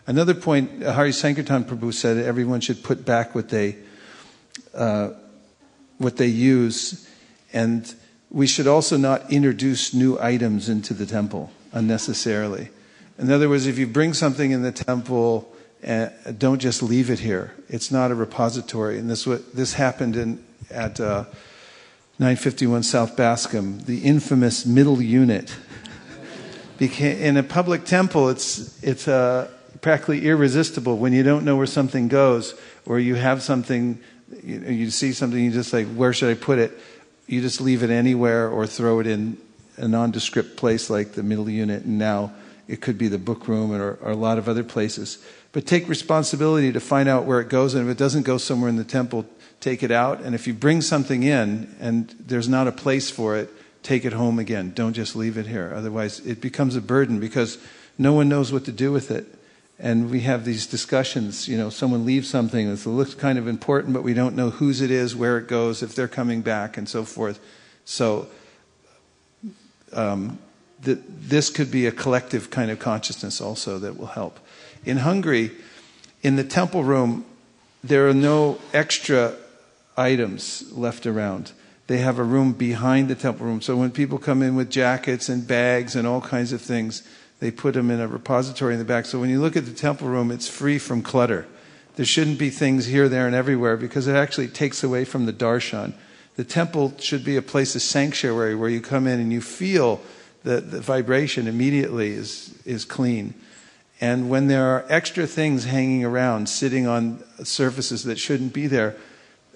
Another point, Hari Sankirtan Prabhu said everyone should put back what they use, and we should also not introduce new items into the temple unnecessarily. In other words, if you bring something in the temple, don't just leave it here. It's not a repository. And this happened at 951 South Bascom. The infamous middle unit became, in a public temple. It's practically irresistible when you don't know where something goes, or you have something, you see something, you just like, where should I put it? You just leave it anywhere or throw it in a nondescript place like the middle unit, and now it could be the book room or a lot of other places. But take responsibility to find out where it goes, and if it doesn't go somewhere in the temple, take it out. And if you bring something in and there's not a place for it, take it home again. Don't just leave it here. Otherwise, it becomes a burden because no one knows what to do with it. And we have these discussions, someone leaves something that looks kind of important, but we don't know whose it is, where it goes, if they're coming back, and so forth. So this could be a collective kind of consciousness also that will help. In Hungary, in the temple room, there are no extra items left around. They have a room behind the temple room. So when people come in with jackets and bags and all kinds of things, they put them in a repository in the back. So when you look at the temple room, it's free from clutter. There shouldn't be things here, there, and everywhere because it actually takes away from the darshan. The temple should be a place of sanctuary where you come in and you feel the vibration immediately is clean. And when there are extra things hanging around, sitting on surfaces that shouldn't be there,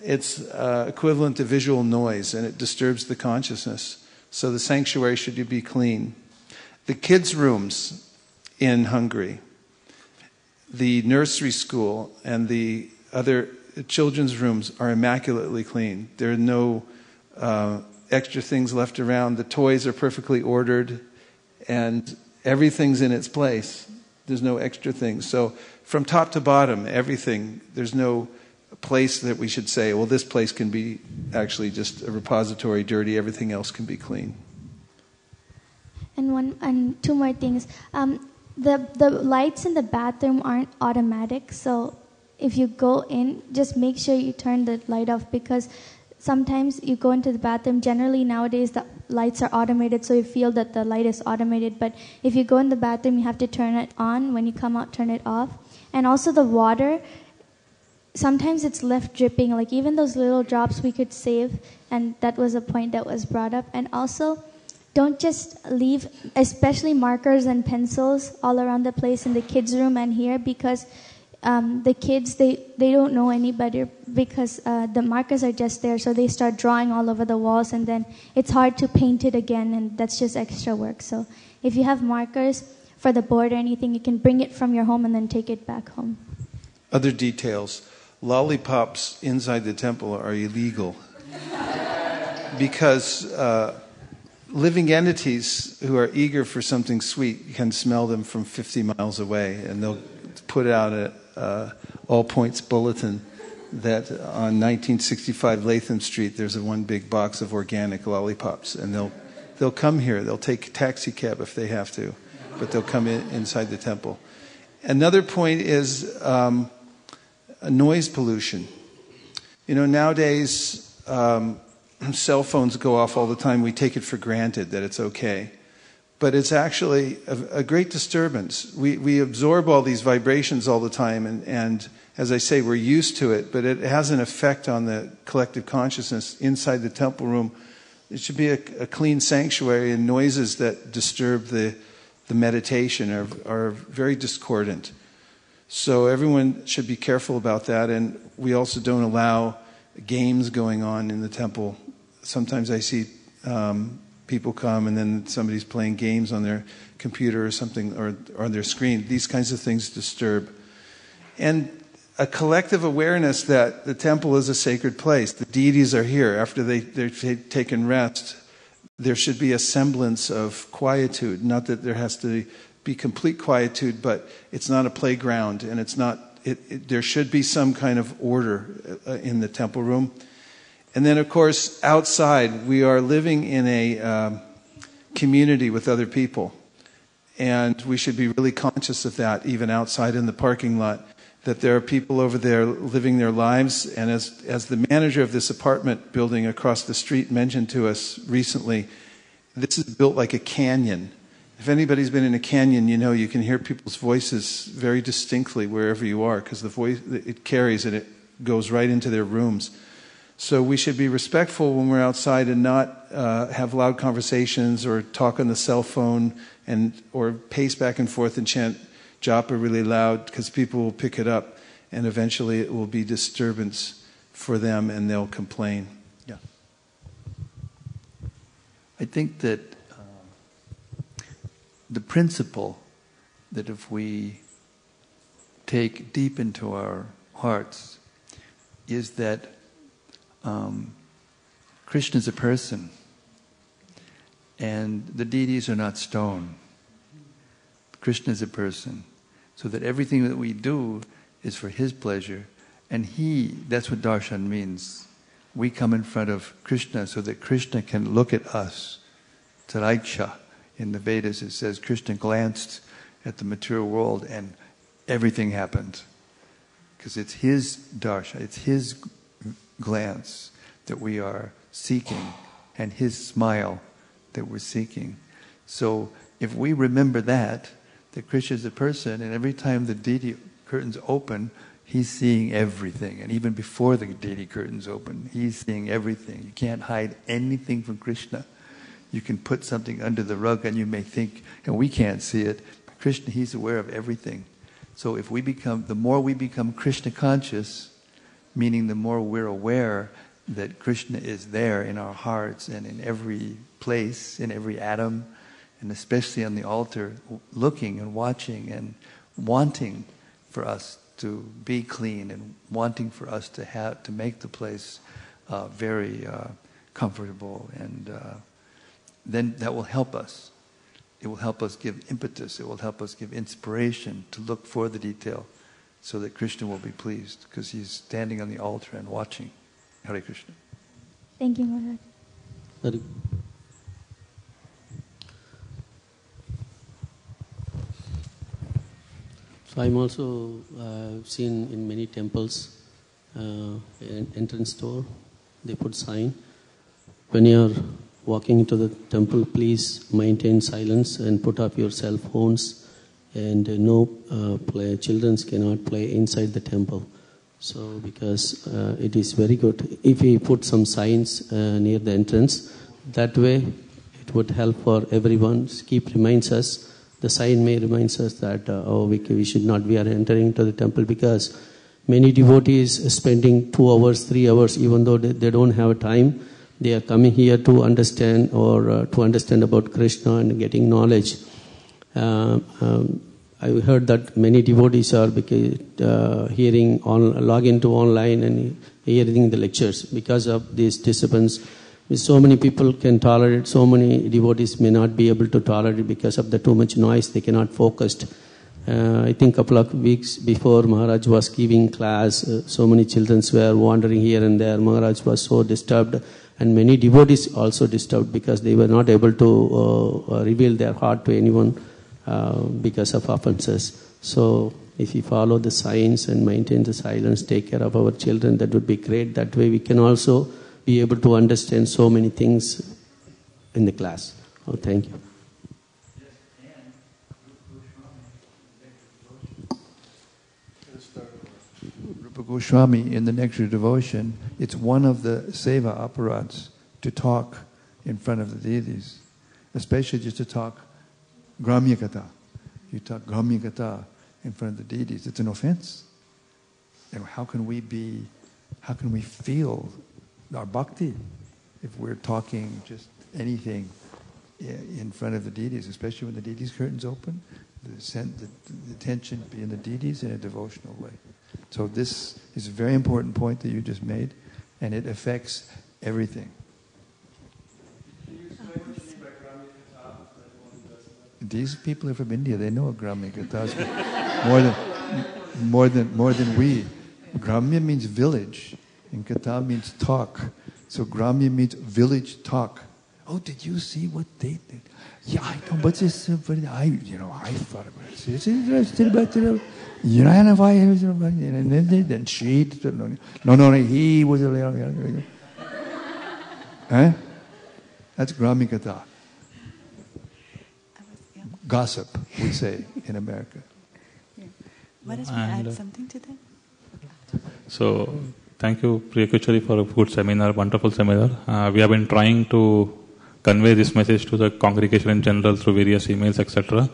it's equivalent to visual noise, and it disturbs the consciousness. So the sanctuary should be clean. The kids' rooms in Hungary, the nursery school, and the other children's rooms are immaculately clean. There are no extra things left around. The toys are perfectly ordered, and everything's in its place. There's no extra things. So from top to bottom, everything, there's no place that we should say, well, this place can be actually just a repository, dirty, everything else can be clean. And two more things. The lights in the bathroom aren't automatic, so if you go in, just make sure you turn the light off because sometimes you go into the bathroom. Generally nowadays the lights are automated, so you feel that the light is automated. But if you go in the bathroom, you have to turn it on. When you come out, turn it off. And also the water, sometimes it's left dripping. Like even those little drops we could save, and that was a point that was brought up. And also, don't just leave, especially markers and pencils all around the place in the kids' room and here because the kids, they don't know any better because the markers are just there, so they start drawing all over the walls and then it's hard to paint it again, and that's just extra work. So if you have markers for the board or anything, you can bring it from your home and then take it back home. Other details. Lollipops inside the temple are illegal because living entities who are eager for something sweet can smell them from 50 miles away, and they'll put out a All Points bulletin that on 1965 Latham Street there's one big box of organic lollipops, and they'll come here. They'll take a taxi cab if they have to, but they'll come inside the temple. Another point is noise pollution. Nowadays cell phones go off all the time. We take it for granted that it's okay. But it's actually a great disturbance. We absorb all these vibrations all the time, and as I say, we're used to it, but it has an effect on the collective consciousness inside the temple room. It should be a clean sanctuary, and noises that disturb the meditation are very discordant. So everyone should be careful about that, and we also don't allow games going on in the temple. Sometimes I see people come and then somebody's playing games on their computer or something, or on their screen. These kinds of things disturb. And a collective awareness that the temple is a sacred place. The deities are here. After they've taken rest, there should be a semblance of quietude. Not that there has to be complete quietude, but it's not a playground, and it's not. There should be some kind of order in the temple room. And then, of course, outside, we are living in a community with other people. And we should be really conscious of that, even outside in the parking lot, that there are people over there living their lives. And as the manager of this apartment building across the street mentioned to us recently, this is built like a canyon. If anybody's been in a canyon, you can hear people's voices very distinctly wherever you are, because the voice it carries and it goes right into their rooms. So we should be respectful when we're outside and not have loud conversations or talk on the cell phone or pace back and forth and chant japa really loud, because people will pick it up and eventually it will be disturbance for them and they'll complain. Yeah. I think that the principle that if we take deep into our hearts is that Krishna is a person and the deities are not stone. Krishna is a person. So that everything that we do is for His pleasure. And that's what darshan means. We come in front of Krishna so that Krishna can look at us. Taraiksha. In the Vedas it says Krishna glanced at the material world and everything happened. Because it's His darshan, it's His glance that we are seeking and His smile that we're seeking. So if we remember that Krishna is a person, and every time the deity curtains open, He's seeing everything. And even before the deity curtains open, He's seeing everything. You can't hide anything from Krishna. You can put something under the rug and you may think, and we can't see it. Krishna, He's aware of everything. So if the more we become Krishna conscious, meaning the more we're aware that Krishna is there in our hearts and in every place, in every atom, and especially on the altar, looking and watching and wanting for us to be clean and wanting for us to make the place very comfortable, and then that will help us. It will help us give impetus. It will help us give inspiration to look for the detail so that Krishna will be pleased because He's standing on the altar and watching. Hare Krishna. Thank you, Maharaj. Hare. So I'm also seen in many temples, an entrance door, they put sign. When you're walking into the temple, please maintain silence and put up your cell phones, and children cannot play inside the temple. So because it is very good if we put some signs near the entrance, that way it would help for everyone. Reminds us. The sign may reminds us that we should not. We are entering into the temple because many devotees are spending 2 hours, 3 hours, even though they don't have time. They are coming here to understand to understand about Krishna and getting knowledge. I heard that many devotees are log into online and hearing the lectures because of these disturbance. So many people can tolerate, so many devotees may not be able to tolerate it because of the too much noise, they cannot focus. I think a couple of weeks before Maharaj was giving class, so many children were wandering here and there. Maharaj was so disturbed, and many devotees also disturbed because they were not able to reveal their heart to anyone because of offenses. So if we follow the signs and maintain the silence, take care of our children, that would be great. That way we can also be able to understand so many things in the class. Oh, thank you. Rupa Goswami in the Nectar Devotion, it's one of the seva aparats to talk in front of the deities, especially just to talk Gramya Katha. You talk Gramya Katha in front of the deities, it's an offense. And how can we feel our bhakti if we're talking just anything in front of the deities, especially when the deities' curtains open, the attention be in the deities in a devotional way. So this is a very important point that you just made, and it affects everything. These people are from India. They know Gramya Kathas more than we. Gramya means village, and Katha means talk. So Gramya means village talk. Oh, did you see what they did? Yeah, I know. What's this? I thought about it. It's interesting about it. And then she. No. He was. That's Gramya Katha. Gossip, we say in America. What else? Add something to that? So, thank you, Priya Kishori, for a good seminar, wonderful seminar. We have been trying to convey this message to the congregation in general through various emails, etc.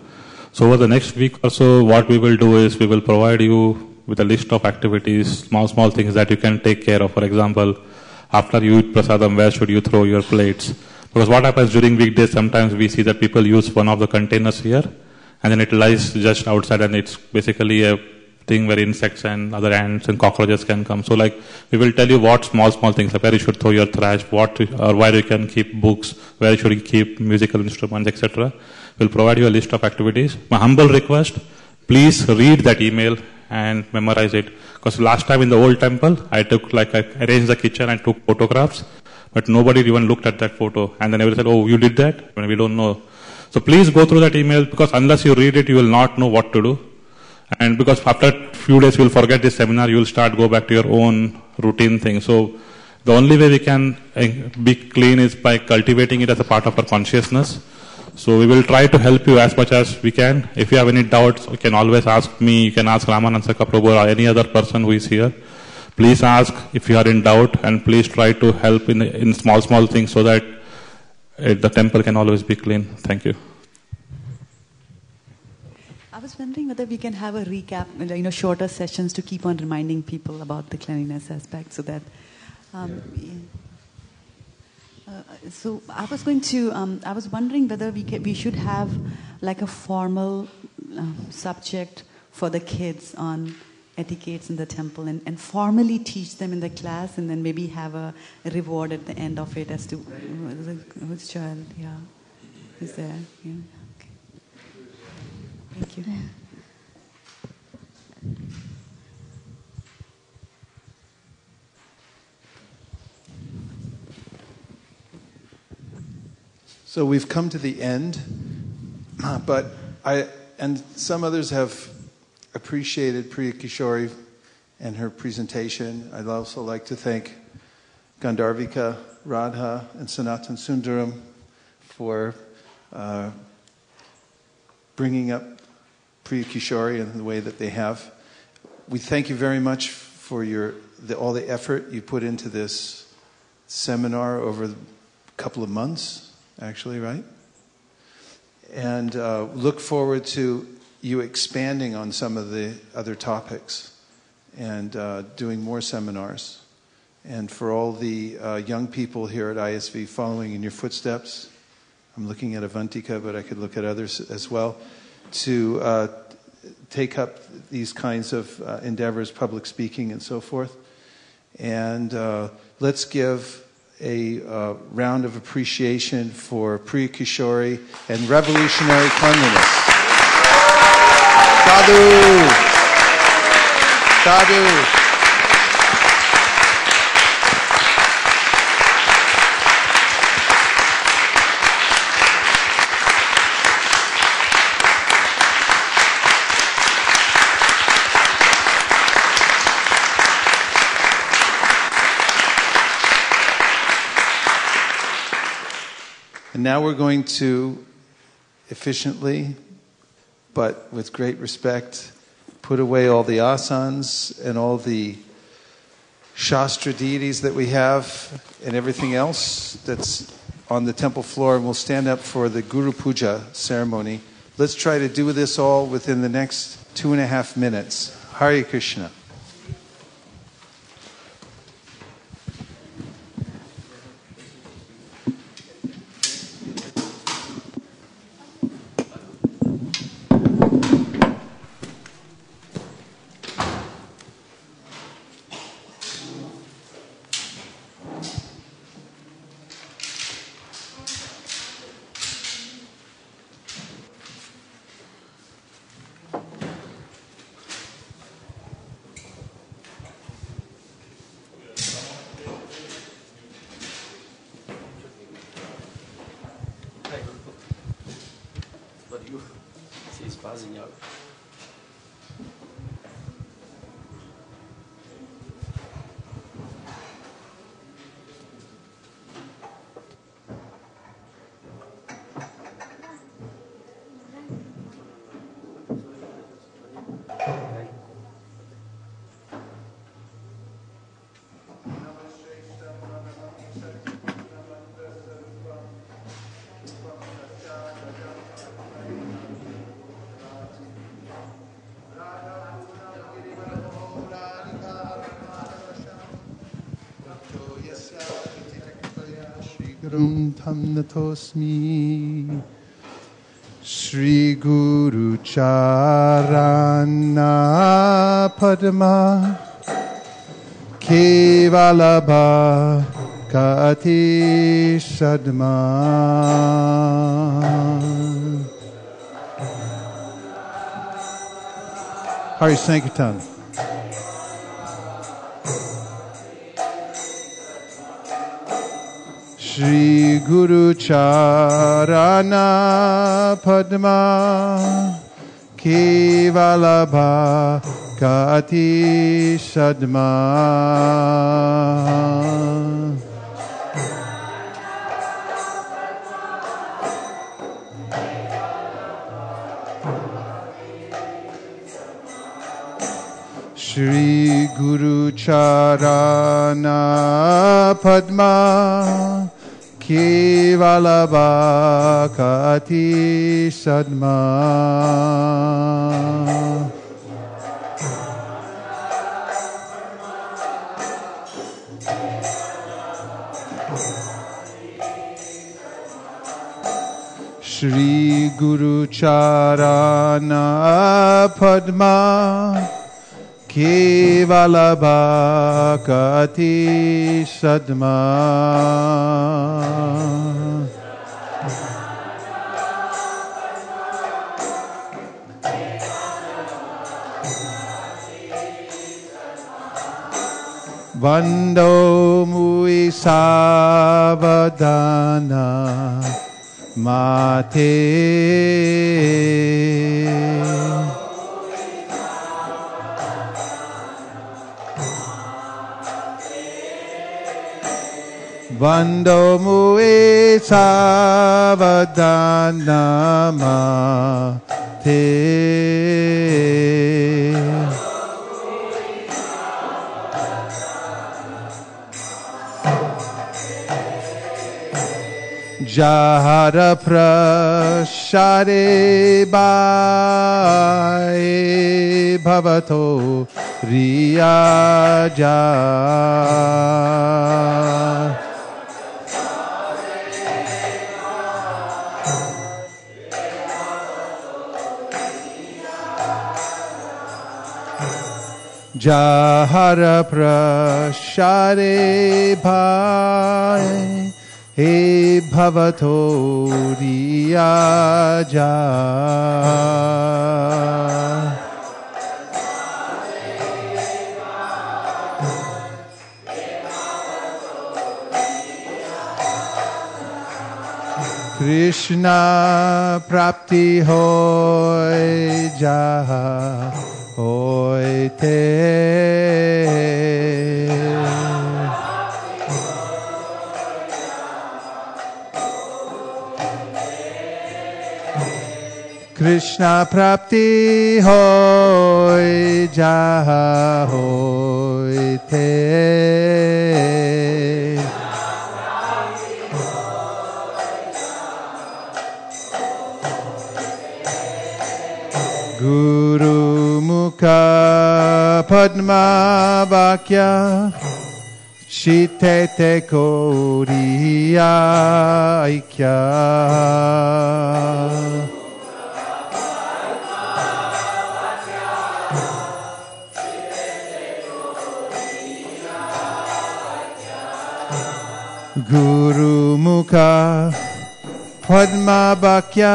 So, over the next week or so, what we will do is we will provide you with a list of activities, small things that you can take care of. For example, after you eat prasadam, where should you throw your plates? Because what happens during weekdays, sometimes we see that people use one of the containers here, and then it lies just outside, and it's basically a thing where insects and other ants and cockroaches can come. So like, we will tell you what small things, like where you should throw your trash, or where you can keep books, where you should keep musical instruments, etc. We'll provide you a list of activities. My humble request, please read that email and memorize it. Because last time in the old temple, I arranged the kitchen and took photographs, but nobody even looked at that photo. And then everybody said, oh, you did that? When we don't know. So please go through that email, because unless you read it, you will not know what to do. And because after a few days, you will forget this seminar, you will go back to your own routine thing. So the only way we can be clean is by cultivating it as a part of our consciousness. So we will try to help you as much as we can. If you have any doubts, you can always ask me, you can ask Ramanansaka Prabhu or any other person who is here. Please ask if you are in doubt, and please try to help in small things so that the temple can always be clean. Thank you. I was wondering whether we can have a recap, shorter sessions to keep on reminding people about the cleanliness aspect, so that. So I was I was wondering whether we should have like a formal subject for the kids on etiquettes in the temple, and formally teach them in the class, and then maybe have a reward at the end of it as to which child, is there. Yeah. Okay. Thank you. So we've come to the end, but and some others have appreciated Priya Kishori and her presentation. I'd also like to thank Gandharvika, Radha, and Sanatan Sundaram for bringing up Priya Kishori in the way that they have. We thank you very much for all the effort you put into this seminar over a couple of months. Actually, right? And look forward to you expanding on some of the other topics and doing more seminars. And for all the young people here at ISV following in your footsteps, I'm looking at Avantika, but I could look at others as well, to take up these kinds of endeavors, public speaking and so forth. And let's give a round of appreciation for Priya Kishori and revolutionary cleanliness. Sadhu! Sadhu! And now we're going to efficiently, but with great respect, put away all the asanas and all the Shastra deities that we have and everything else that's on the temple floor, and we'll stand up for the Guru Puja ceremony. Let's try to do this all within the next 2.5 minutes. Hare Krishna. Gurun Tam Natosmi Shri Guru Charana Padma Kevalabha Kati Sadma Hari Sankirtan. Shri Guru Charana Padma Kevalabha Kati Sadma Shri Guru Charana Padma Kevalabha Kati Sadma Shri Guru Charana Padma Kevalabha Kati Sadma Vando Mui Savadana Mate Vando Mui Savadana Mate Jahara Prashare Bhai Bhavato Riyaja Jahara Prashare Bhai He Bhavato Riyaja Krishna Prapti Hoy Jaha Hoy Te Krishna Prapti Hoy Jaha Hoy Te Guru Mukha Padma Vakya Shitete Koriya Aikya Guru Mukha Padma Vakya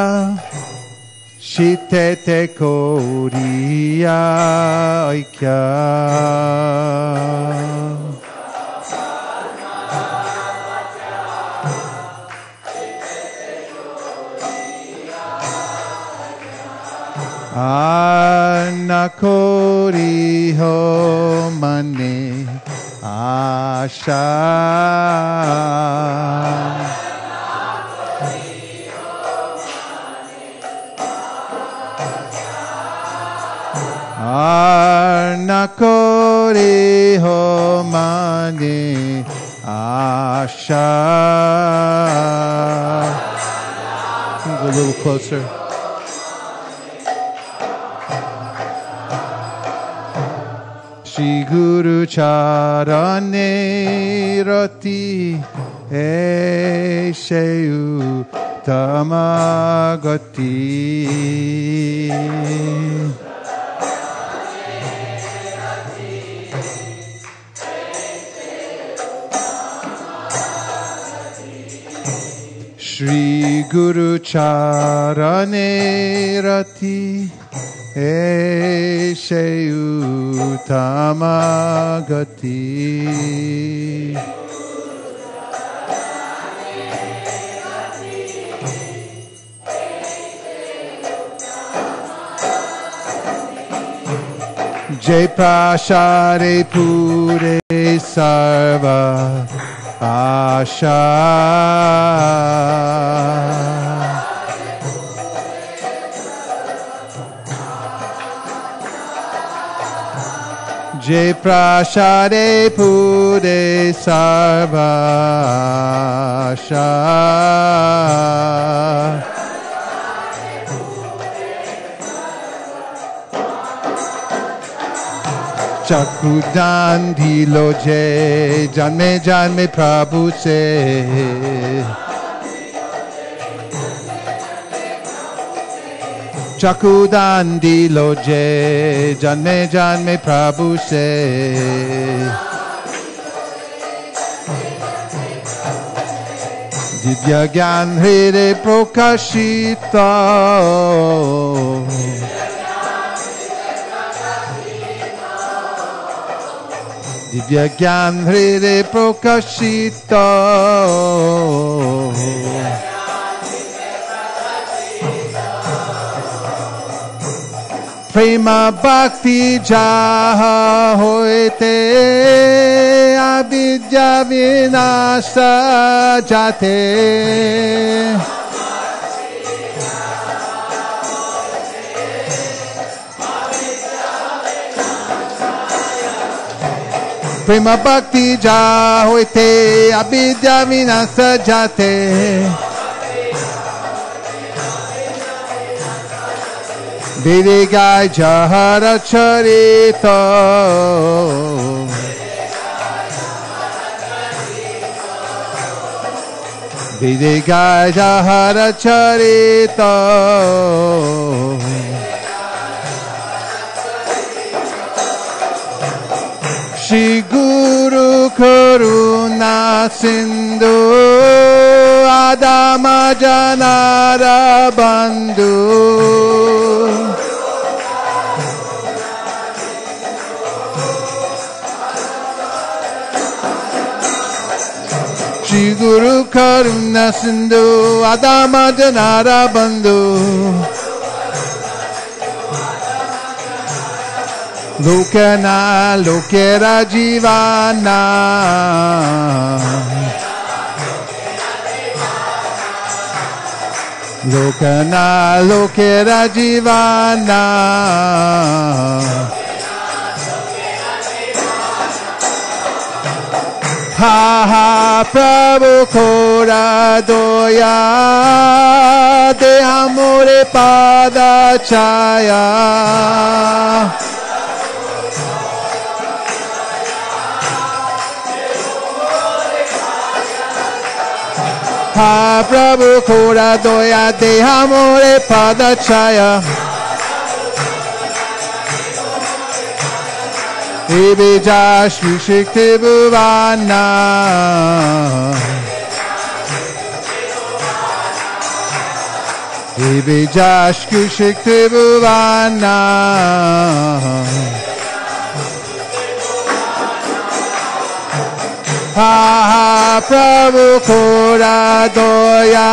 Shitete Koriya Aikya Anakori ho mane asha Anakori ho mane asha. Can you go a little closer? Shri Guru Charane Rati Esheyu Tamagati. Shri Guru Charane Rati Esheyu Tamagati. Jai Prashare Pure Sarva Asha. Jai Prashare Pure Sarva Asha. Chakudan dilo je janme janme Prabhu se. Chakudan dilo je janme janme Prabhu se. Divya gyan hre prokashita. Divya Gyan Hre Prokashita. Prema Bhakti Jaha Hoite Avidya Vinasa Jate. Prema Bhakti Ja Hoite Avidya Vinasa Jate. Vedigai Jahara Charito. Vedigai Jahara Charito. Shri Guru Karuna Sindhu Adama Janara Bandhu. Shri Guru Karuna Sindhu Adama Janara Bandhu. Lokana Lokera Jivana. Lokana Lokera Jivana. Ha ha Prabhu Kora Doya De Amore Pada Chaya. Ha Prabhu Kora Doya Deha More Pada Chaya. Ibija Shri Shikti Bhuvana. Ibija Shri Shikti Bhuvana. Ha Prabhu Kora Doya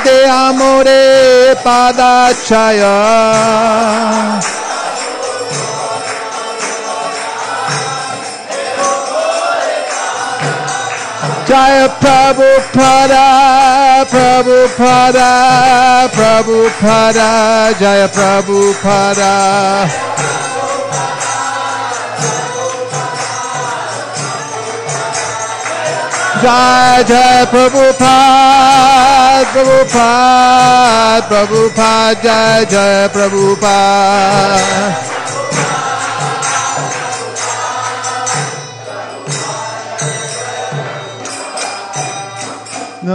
De Amore Pada Chaya. Jaya Prabhupada, Prabhupada, Prabhupada, Jaya Prabhupada. Jai Jai Prabhupada, Prabhupada, Prabhupada, Jai Jai Prabhupada.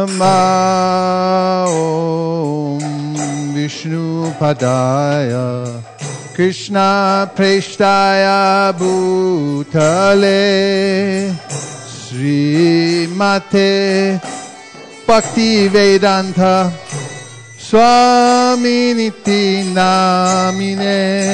Om Vishnu Padaya Krishna Preshtaya Bhutale Srimate Bhakti Vedanta Swami Niti Namine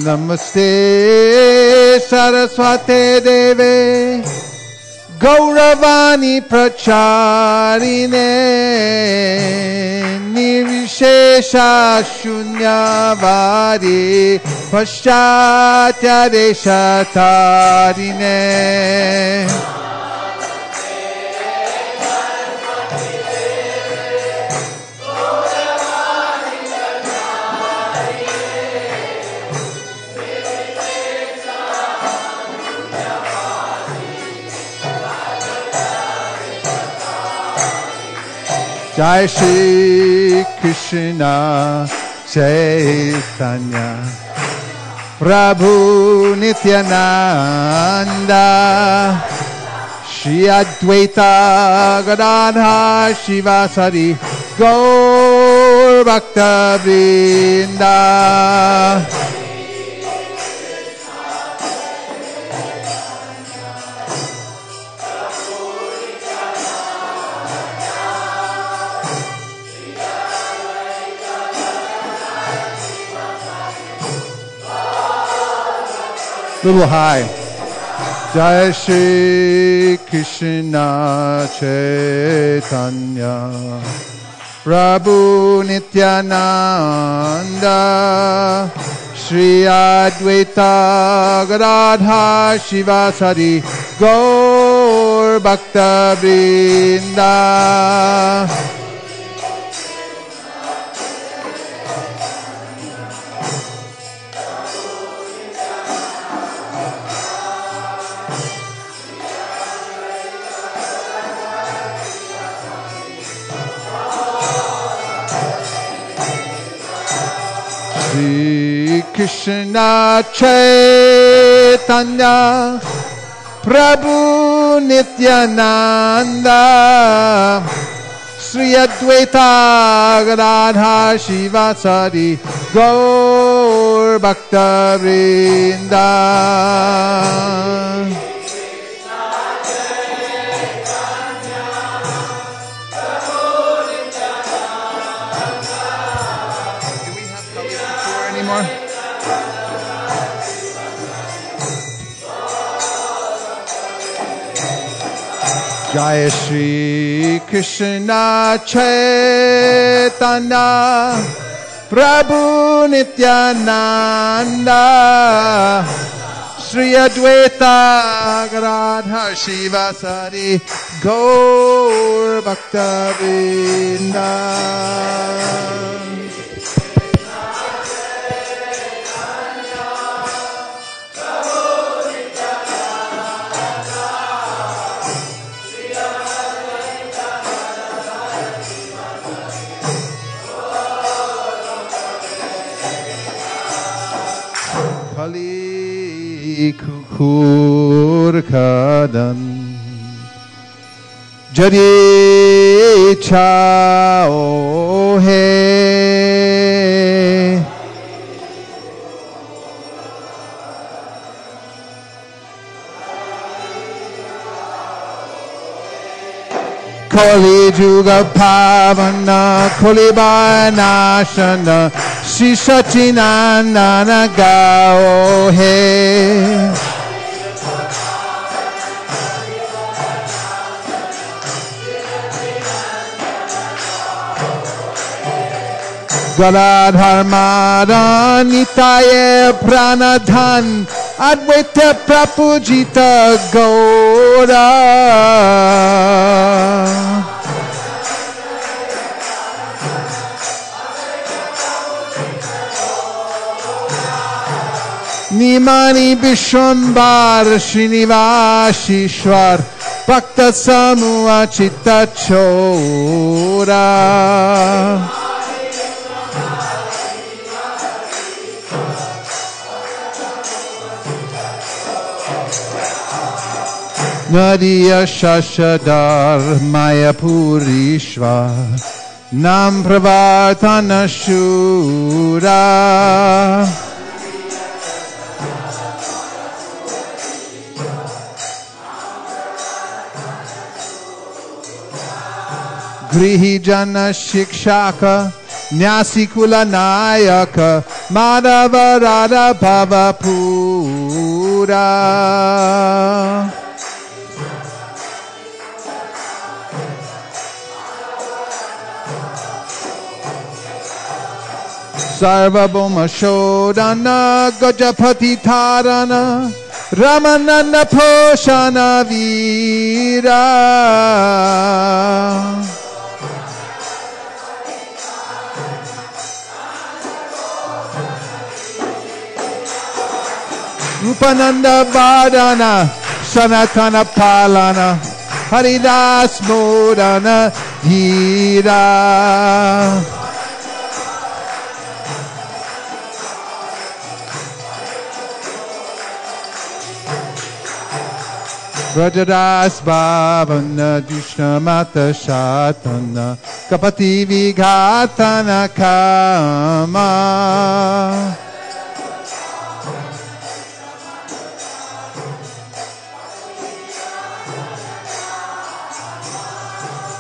Namaste Saraswate Deve Gauravani Pracharine Nirvishesha Shunyavadi Paschatya Deshatarine Jai Shri Krishna Chaitanya Prabhu Nityananda Shri Advaita Gadadhar Shivasari Gaur Bhakta Vrinda little high. Jai Shri Krishna Chaitanya Prabhu Nityananda Shri Advaita Gadadhar Shivasari Gaur Bhakta Vrinda Shri Krishna Chaitanya Prabhu Nityananda Shri Advaita Gadadhar Shivasari Gaur Bhakta Vrinda Jai Shri Krishna Chaitanya Prabhu Nityananda Shri Advaita Gadadhar Shivasari Gaur Bhakta Vrinda Kali Kukur Kadan Jadi Chao He Kali Juga Pavana Kali Banashana Shri Sachinandana Gao He Gadadhar Madan Nitaye Pranadhan Advaita Prapujita Gaura Nimani Vishwambar Srinivashishwar Bhakta Samuha Chitta Chora Nadiya Shashadar Mayapurishwar Nam Pravartana Shura Grihi Jana Shikshaka Nyasikula Nayaka Madhava Radha Bhava Pura Sarvabhauma Shodana Gajapati Tarana Ramananda Poshana Vira Rupananda Vadana Sanatana Palana Haridas Modana Hira Rajadas Bhavana Dushna Mata Shatana Kapati Vighatana Kama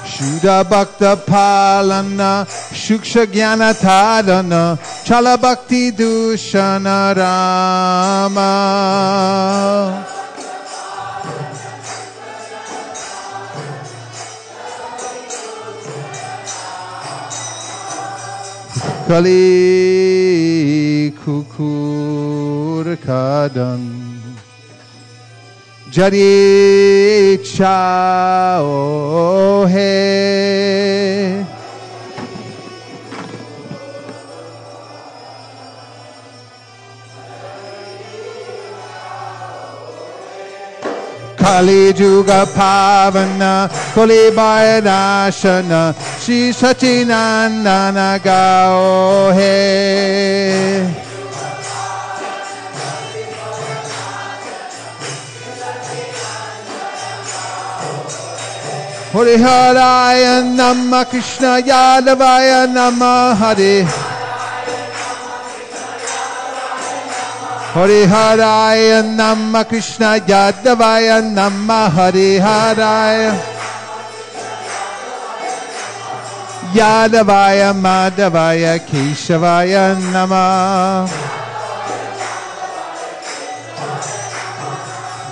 Shuddha Bhakta Palana Shuksha Jnana Tadana Chala Bhakti Dushana Rama Kali Kukur Kadan Jadi Chao He Kali Juga Pavana Kali Bayadashana Shri Sachinandana Gao He Hare Haraya Namah Krishna Yadavaya Namah Hare Hare Haraya Namah Krishna Yadavaya Namah Hare Haraya Yadavaya Madhavaya Kesavaya Namah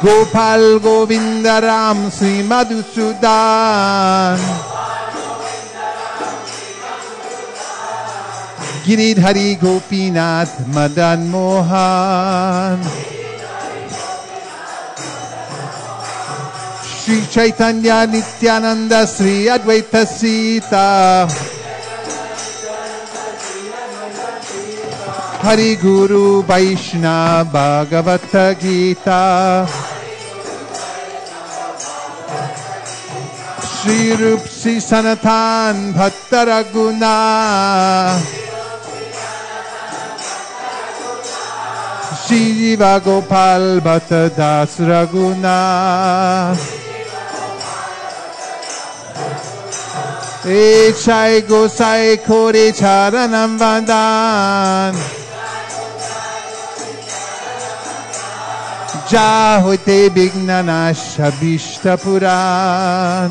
Gopal Govinda Ram Sri Madhusudan Giridhari Gopinath Madan Mohan Sri Chaitanya Nityananda Sri Advaita Sita Hari Guru Vaishnava Bhagavata Gita Sri Rup Sri Sanatan Bhatta Raguna Sri Jiva Gopal Bhatta Das Raguna Echai Gosai Kore Charanam Vandan Jahote Bignanash Abhishta Puran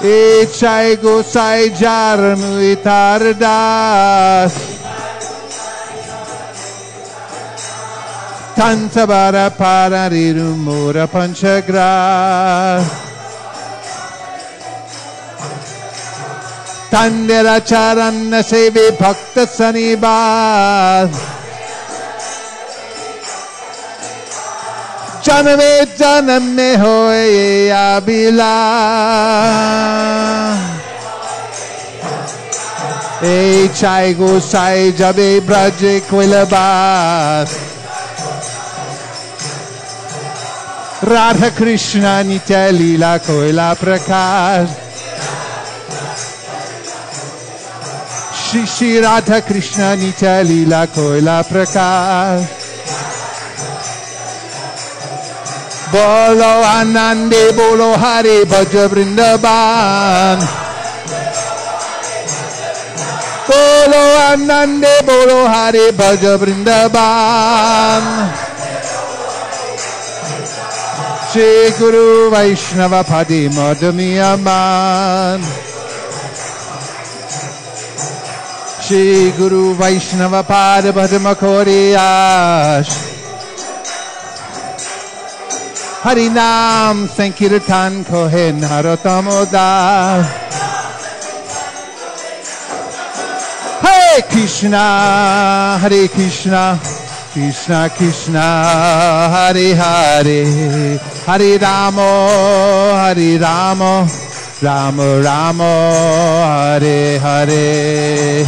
Echai Gosai Jarmu Itardas Tantabara Parariru Mura Panchagra Tandera Charana Sevi Bhakta Sanibad Janame Janame Hoye Abila Hey Nichai Gosai Jabe Braje Koilabas Radha Krishna Nitya Leela Koila Prakash Shri Shri Radha Krishna Nitya Leela Koila Prakash Bolo Anande Bolo Hare Bhaja Vrindavan Bolo Anande Bolo Hare Bhaja Vrindavan Shri Guru Vaishnava Padi Madhamiyaman Shri Guru Vaishnava Pada Padmakoriyash Harinam Sankirtan Kohen Haratamoda Hare Krishna Hare Krishna Krishna Krishna Hare Hare Hare Ramo Rama Rama Hare Hare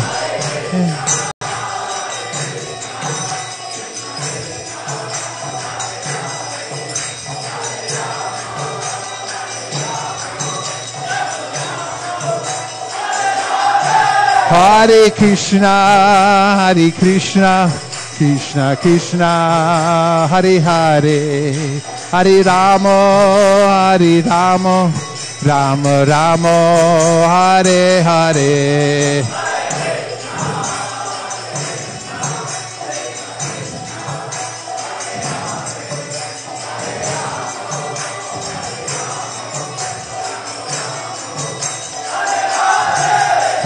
Hare Krishna Hare Krishna Krishna Krishna Hare Hare Hare Rama Rama Rama Hare Hare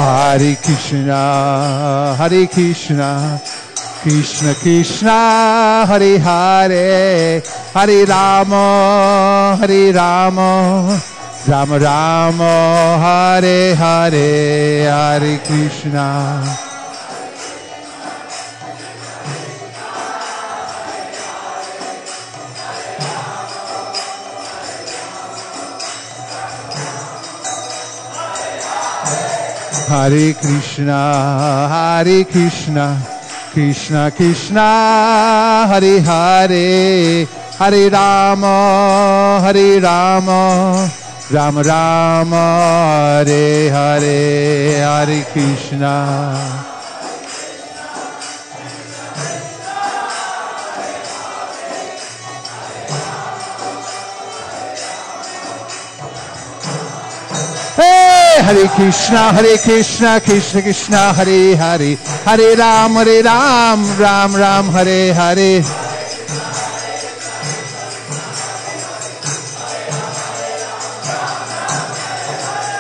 Hare Krishna Hare Krishna Krishna Krishna Hare Hare Hare Rama Rama Rama Hare Hare Hare Krishna Hare Krishna Hare Krishna Krishna Krishna Hare Hare Hare Rama Rama Rama Hare Hare Hare Krishna Hare Krishna Krishna Krishna Hare Hare Hare Ram Ram Ram Hare Hare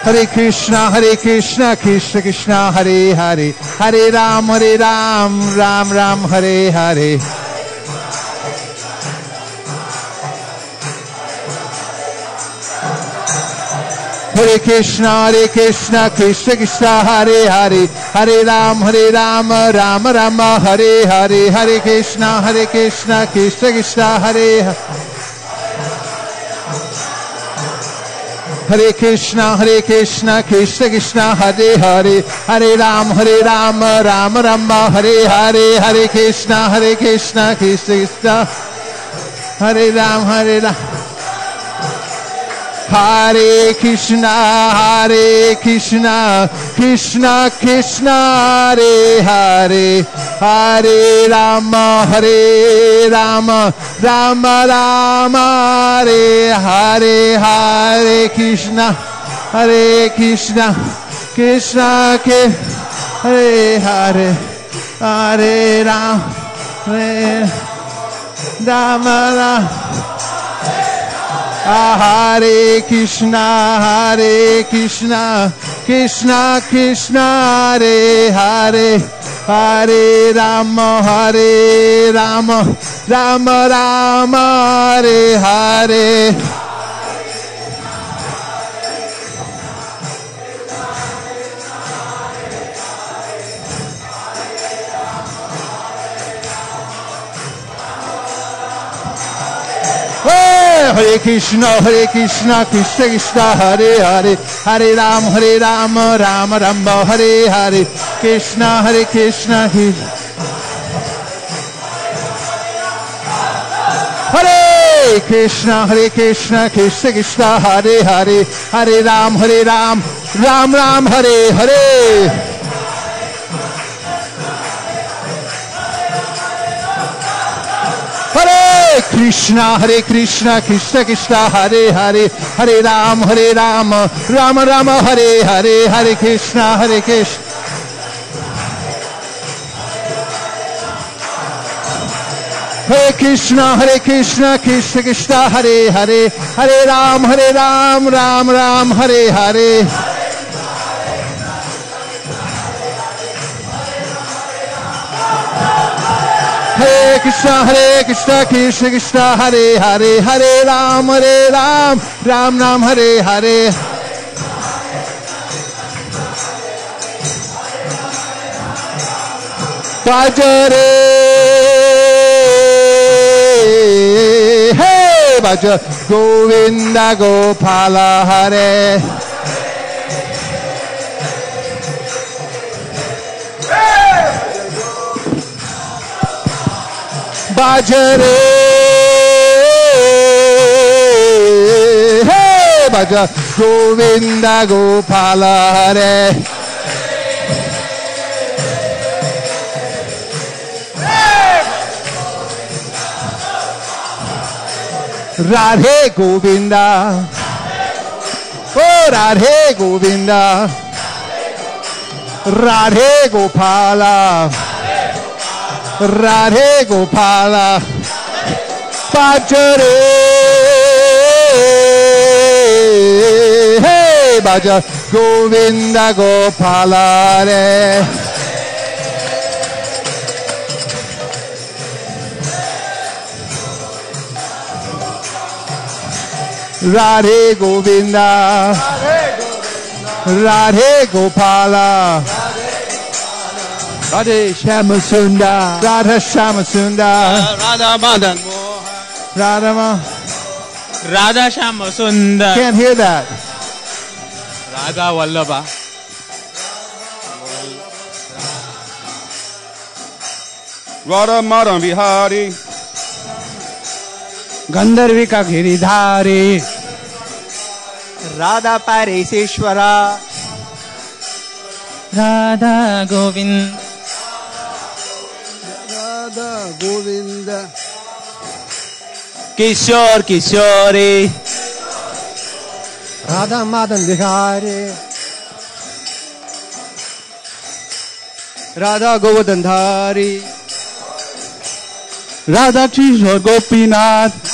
Hare Krishna Krishna Krishna Hare Hare Hare Ram Ram Ram Hare Hare Hare Krishna Krishna Krishna Hare Hare Hare Ram Ram Ram Hare Hare Hare Krishna Krishna Hare Hare Hare Krishna Krishna Hare Hare Hare Ram Ram Ram Hare Hare Hare Krishna Krishna Hare Ram Hare Krishna Krishna Krishna Hare Hare Hare Rama Rama Rama Hare Hare Hare Krishna Krishna Hare Hare Hare Rama Hare Krishna Krishna Krishna Hare Hare Hare Rama Rama Rama Hare Hare Hare Krishna, Krishna Krishna, Hare Hare, Hare Ram, Ram Ram, Hare Hare, Krishna, Krishna, Hare Krishna, Krishna Krishna, Hare Hare, Hare Ram, Ram Ram, Hare Hare. Hare Krishna, Krishna Krishna, Hare Hare, Hare Ram, Ram Ram, Hare Hare, Hare Krishna, Krishna. Hare Krishna, Krishna Krishna, Hare Hare, Hare Ram, Ram Ram, Hare Hare. Hare Krishna, Krishna Krishna, Hare Hare, Hare Ram, Ram Ram, Hare Hare. Bhajare, hey, Bhaja Govinda Gopala Hare. Bhajare, hey, Bhaja Govinda Gopala Hare. Radhe Govinda, oh Radhe Govinda, Radhe Gopala, Radhe Gopala, Bhajare, hey Bhaja Govinda Gopala Hare. Radhe Govinda, Radhe Gopala, Radhe Shamasunda, Radha Shamasunda, Radha Madan Radha Radha Shamasunda. Can't hear that. Radha Vallabha. Radha Madan Vihari. Gandharvika Giridhari. Radha Pariseshwara. Radha Govind. Radha Govinda. Kishor Kishori. Radha Madan Vihari. Radha Govardhandhari. Radha Kishor Gopinath.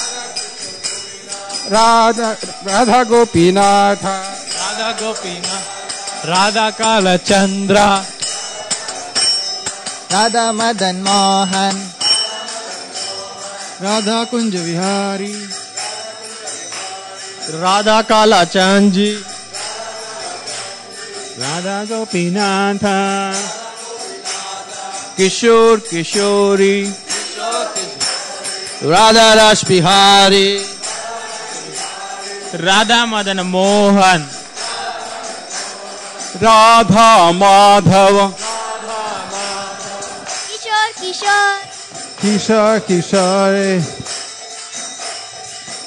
Radha Gopinath. Radha Gopinath. Radha Kala Chandra. Radha Madan Mohan. Radha Kunja Vihari. Radha Kala Chanji. Radha Gopinath. Kishor Kishori. Radha Rash Bihari. Radha Madan Mohan. Radha Madhava. Kishor Kishore,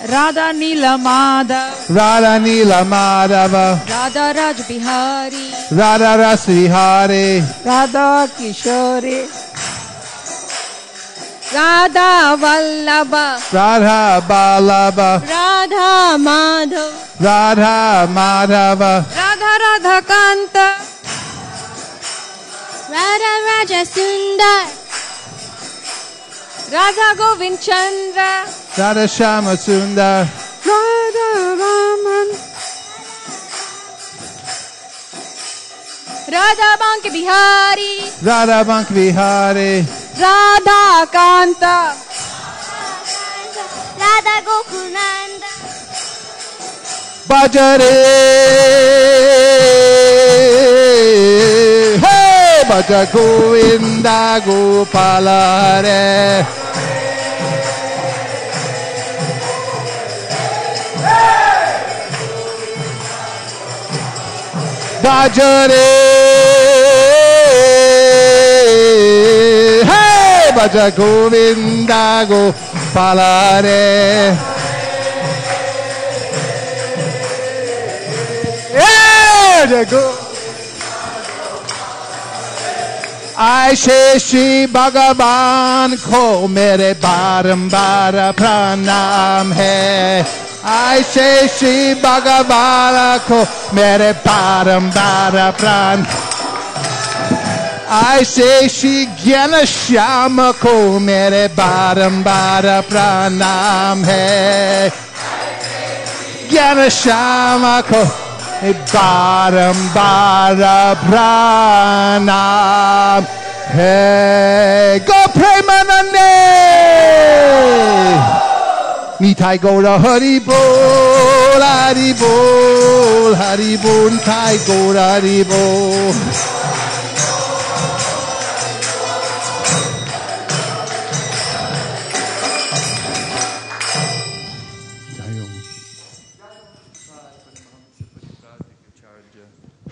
Radha Nila Madhava. Radha Nila Madhava, Radha Raj Bihari. Radha Rasvihari, Radha Kishori. Radha Vallabha. Radha Ballabha, Radha Madhava. Radha Madhava, Radha Radha Kanta. Radha Raja Sundar. Radha Govind Chandra. Radha Shama Sundar, Radha Raman. Radha Bank Bihari. Radha Bank Vihari, Radha Kanta. Radha Gokunanda. Bhajare, hey, Bhaja Govinda Gopala Hare. bhajare. Hey, bhaja Govinda Gopala Re. Hey, bhaja Govinda. ऐसे श्री भगवान को मेरे बारंबार प्रणाम है ऐसे श्री भगवान को मेरे बारंबार प्रणाम ऐसे श्री ज्ञान श्याम को मेरे बारंबार प्रणाम है ज्ञान श्याम को बारंबार प्रणाम है गो प्रेमानंदे निताई गौर हरि बोल हरि बोल हरि बोल निताई गौर हरि बोल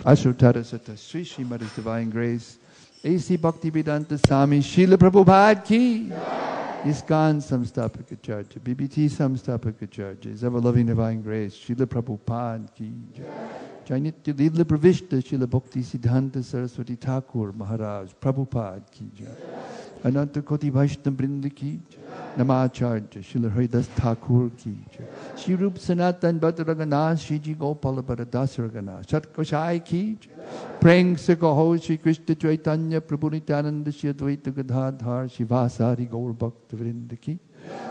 Ashotara Sata Sri Srimati's Divine Grace, A.C. Bhaktivedanta Swami Srila Prabhupada ki, ISKCON Samstapaka Charja, BBT Samstapaka Charja, His Ever-Loving Divine Grace, Srila Prabhupada ki, Jainitya Leela Pravishta Srila Bhakti Siddhanta Saraswati Thakur Maharaj, Prabhupada ki, Ananta Koti Vaishnava Brinda ki, Namacharya Srila Haridas Thakur ki, Shri Rup Sanatan Bhadraganath Shri Gopala Bharadas Raganath Satkashai ki, Prang Sikaho Shri Krishna Chaitanya Prabhu Nityananda Shri Advaita Gadadhar Shri Vasari Gaur Bhakta Vrinda ki,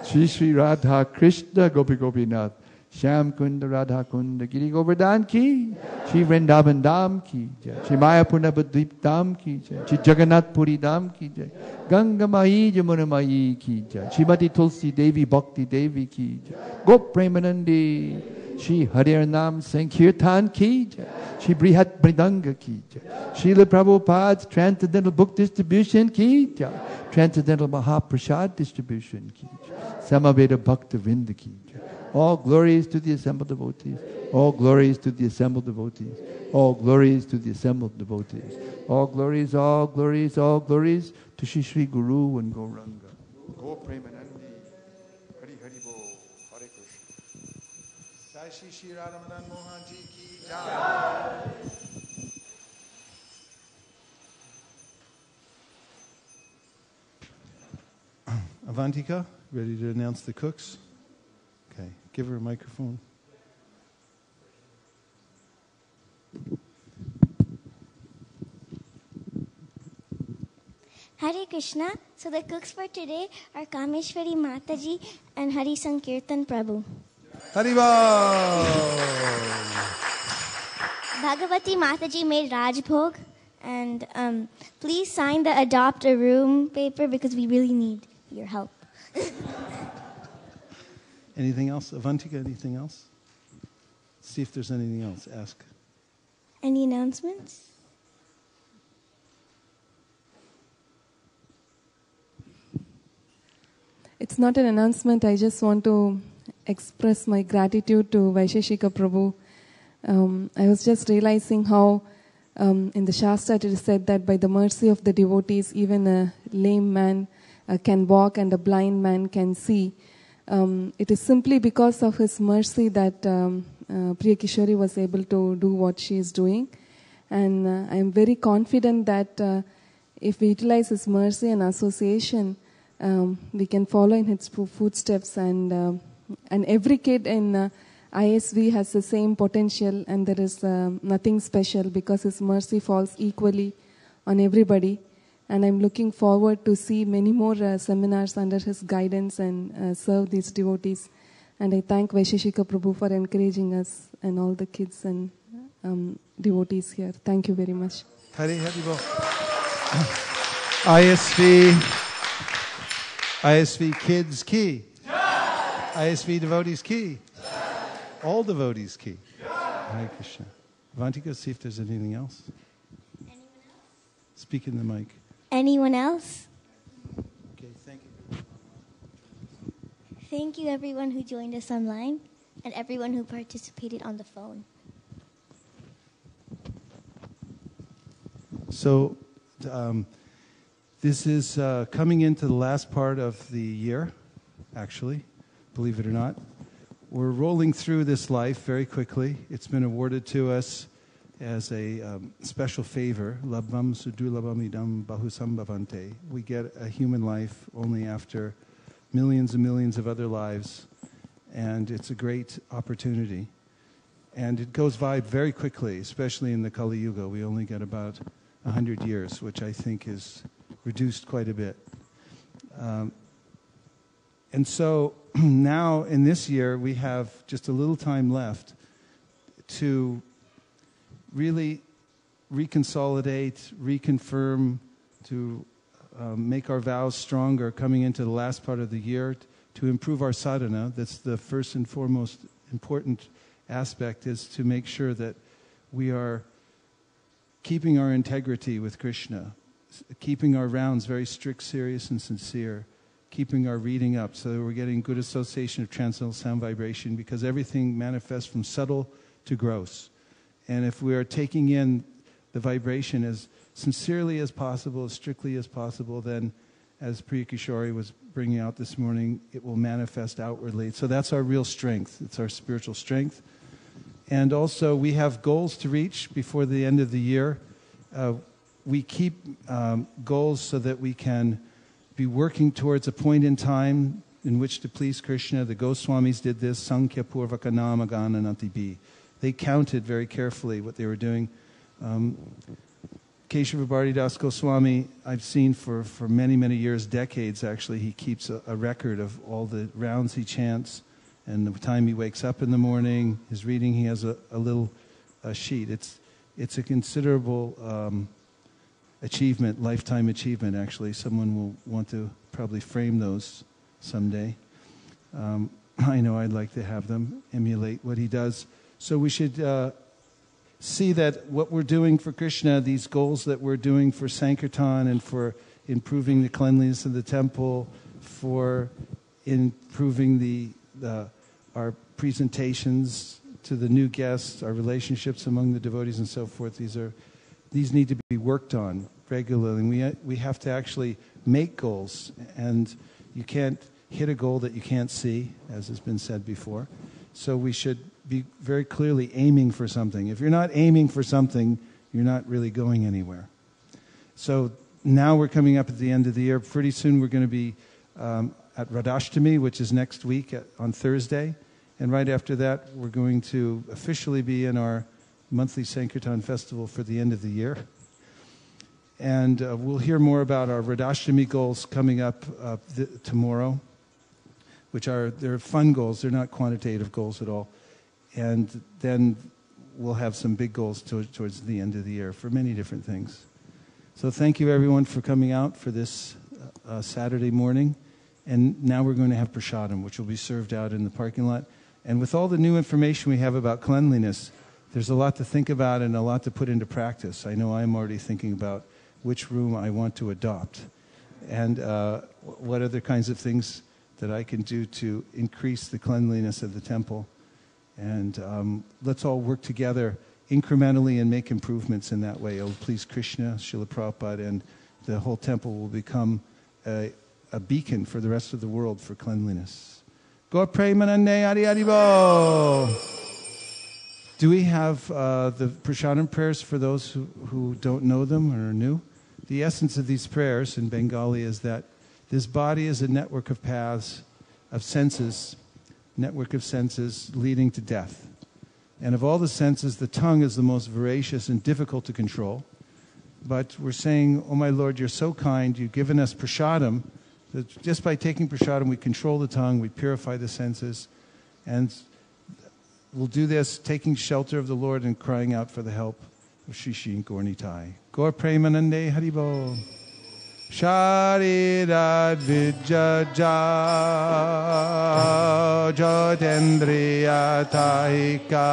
Shri Shri Radha Krishna Gopi Gopinath Shyam Kunda Radha Kunda Giri Govardhan ki, Shri Vrindavan Dham ki, Shri Mayapur Navadvip Dham ki, Shri Jagannath Puri Dham ki, Ganga Mai Jamuna Mai ki, Shrimati Tulsi Devi Bhakti Devi ki, Gop Premanandi, Shri Harir Nam Sankirtan ki, Shri Brihat Mridanga ki, Srila Prabhupada's Transcendental Book Distribution ki, Transcendental Mahaprasad Distribution ki, Samaveda Bhakta Vrinda ki. All glories to the assembled devotees. All glories to the assembled devotees. All glories to the assembled devotees. All glories, all glories, all glories to Shri Shri Guru and Gauranga. Go Premanandi. Hari Hari Bo. Hare Krishna. Jai Shri Shri Radhamadan Mohan Ji ki Jai. Avantika, ready to announce the cooks? Okay, give her a microphone. Hare Krishna. So the cooks for today are Kameshwari Mataji and Hari Sankirtan Prabhu. Haribol! Bhagavati Mataji made Rajbhog. And please sign the adopt a room paper because we really need your help. Anything else? Avantika, anything else? See if there's anything else. Ask. Any announcements? It's not an announcement. I just want to express my gratitude to Vaisesika Prabhu. I was just realizing how in the Shastra it is said that by the mercy of the devotees, even a lame man can walk and a blind man can see. It is simply because of his mercy that Priya Kishori was able to do what she is doing. And I am very confident that if we utilize his mercy and association, we can follow in his footsteps. And every kid in ISV has the same potential, and there is nothing special because his mercy falls equally on everybody. And I'm looking forward to see many more seminars under his guidance and serve these devotees. And I thank Vaisesika Prabhu for encouraging us and all the kids and devotees here. Thank you very much. Hari Hari Bol. ISV kids key. ISV devotees key. All devotees key. Hare Krishna. Avantika, see if there's anything else. Anyone else? Speak in the mic. Anyone else? Okay, thank you. Thank you everyone who joined us online and everyone who participated on the phone. So this is coming into the last part of the year, actually, believe it or not. We're rolling through this life very quickly. It's been awarded to us as a special favor. Labvam sudurlabam idam bahusambhavante. We get a human life only after millions and millions of other lives, and it's a great opportunity. And it goes by very quickly, especially in the Kali Yuga. We only get about 100 years, which I think is reduced quite a bit. And so now in this year, we have just a little time left to really reconsolidate, reconfirm, to make our vows stronger coming into the last part of the year, to improve our sadhana. That's the first and foremost important aspect, is to make sure that we are keeping our integrity with Krishna, keeping our rounds very strict, serious, and sincere, keeping our reading up so that we're getting good association of transcendental sound vibration, because everything manifests from subtle to gross. And if we are taking in the vibration as sincerely as possible, as strictly as possible, then, as Priya Kishori was bringing out this morning, it will manifest outwardly. So that's our real strength. It's our spiritual strength. And also, we have goals to reach before the end of the year. We keep goals so that we can be working towards a point in time in which to please Krishna. The Goswamis did this, Sankhya Purvaka Nama Gana Natibi. They counted very carefully what they were doing. Kesava Bharati Das Goswami, I've seen for many, many years, decades actually, he keeps a record of all the rounds he chants and the time he wakes up in the morning, his reading. He has a little sheet. It's a considerable achievement, lifetime achievement actually. Someone will want to probably frame those someday. I know I'd like to have them emulate what he does. So we should see that what we're doing for Krishna, these goals that we're doing for Sankirtan and for improving the cleanliness of the temple, for improving our presentations to the new guests, our relationships among the devotees and so forth, these need to be worked on regularly. We have to actually make goals, and you can't hit a goal that you can't see, as has been said before. So we should be very clearly aiming for something. If you're not aiming for something, you're not really going anywhere. So now we're coming up at the end of the year. Pretty soon we're going to be at Radhashtami, which is next week on Thursday. And right after that, we're going to officially be in our monthly Sankirtan festival for the end of the year. And we'll hear more about our Radhashtami goals coming up tomorrow, they're fun goals. They're not quantitative goals at all. And then we'll have some big goals towards the end of the year for many different things. So thank you, everyone, for coming out for this Saturday morning. And now we're going to have prasadam, which will be served out in the parking lot. And with all the new information we have about cleanliness, there's a lot to think about and a lot to put into practice. I know I'm already thinking about which room I want to adopt and what other kinds of things that I can do to increase the cleanliness of the temple. And let's all work together incrementally and make improvements in that way. Oh, please Krishna, Srila Prabhupada, and the whole temple will become a beacon for the rest of the world for cleanliness. Gaur Premanande Adi Adibo. Do we have the prasadam prayers for those who don't know them or are new? The essence of these prayers in Bengali is that this body is a network of paths, of senses, leading to death. And of all the senses, the tongue is the most voracious and difficult to control. But we're saying, oh my Lord, you're so kind, you've given us prasadam, that just by taking prasadam, we control the tongue, we purify the senses, and we'll do this taking shelter of the Lord and crying out for the help of Shishi and Gornitai. Gaur Premanande Haribo. Sharirat Vijaja Jodendriya Tahika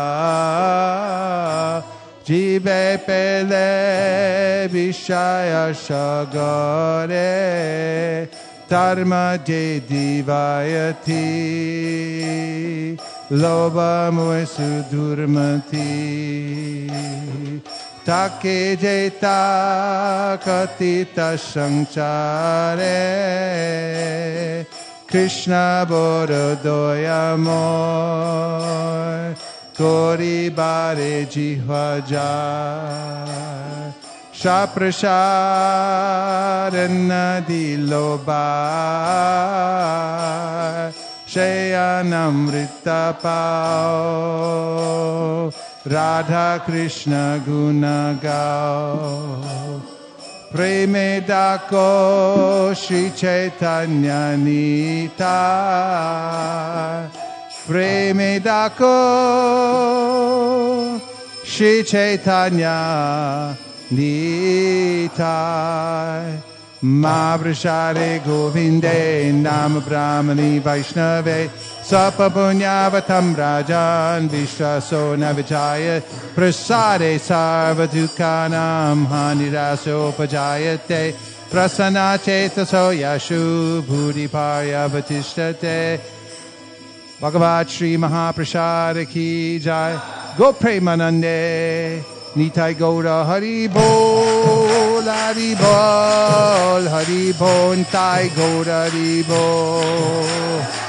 Jibe Pele Vishaya Shagare Dharma Je Divayati Loba Muesu Durmati Take jeta katita sanchare Krishna Borodoyamor Kori bare jihvajar Shaprasharana dilobar Shayanamrita pao Radha Krishna guna gao Preme dako Shri Chaitanya Nita Preme dako Shri Chaitanya Nita Mavrashare Govinde Nama Brahmani Vaishnave Sapa Punyavatam Rajan Vishwaso Navijaya Prasade Sarva Dukkanam Haniraso Pajayate Prasana Chetaso Yashu Bhudi Paryavatishtate Bhagavad Shri Mahaprasada Ki Jai Go Premanande Nitai Gaura Hari Bol Hari Bol Hari Bol Nitai Gaura Hari Bol.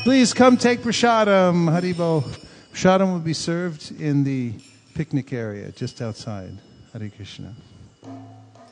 Please come take prasadam, Haribo. Prasadam will be served in the picnic area just outside. Hare Krishna.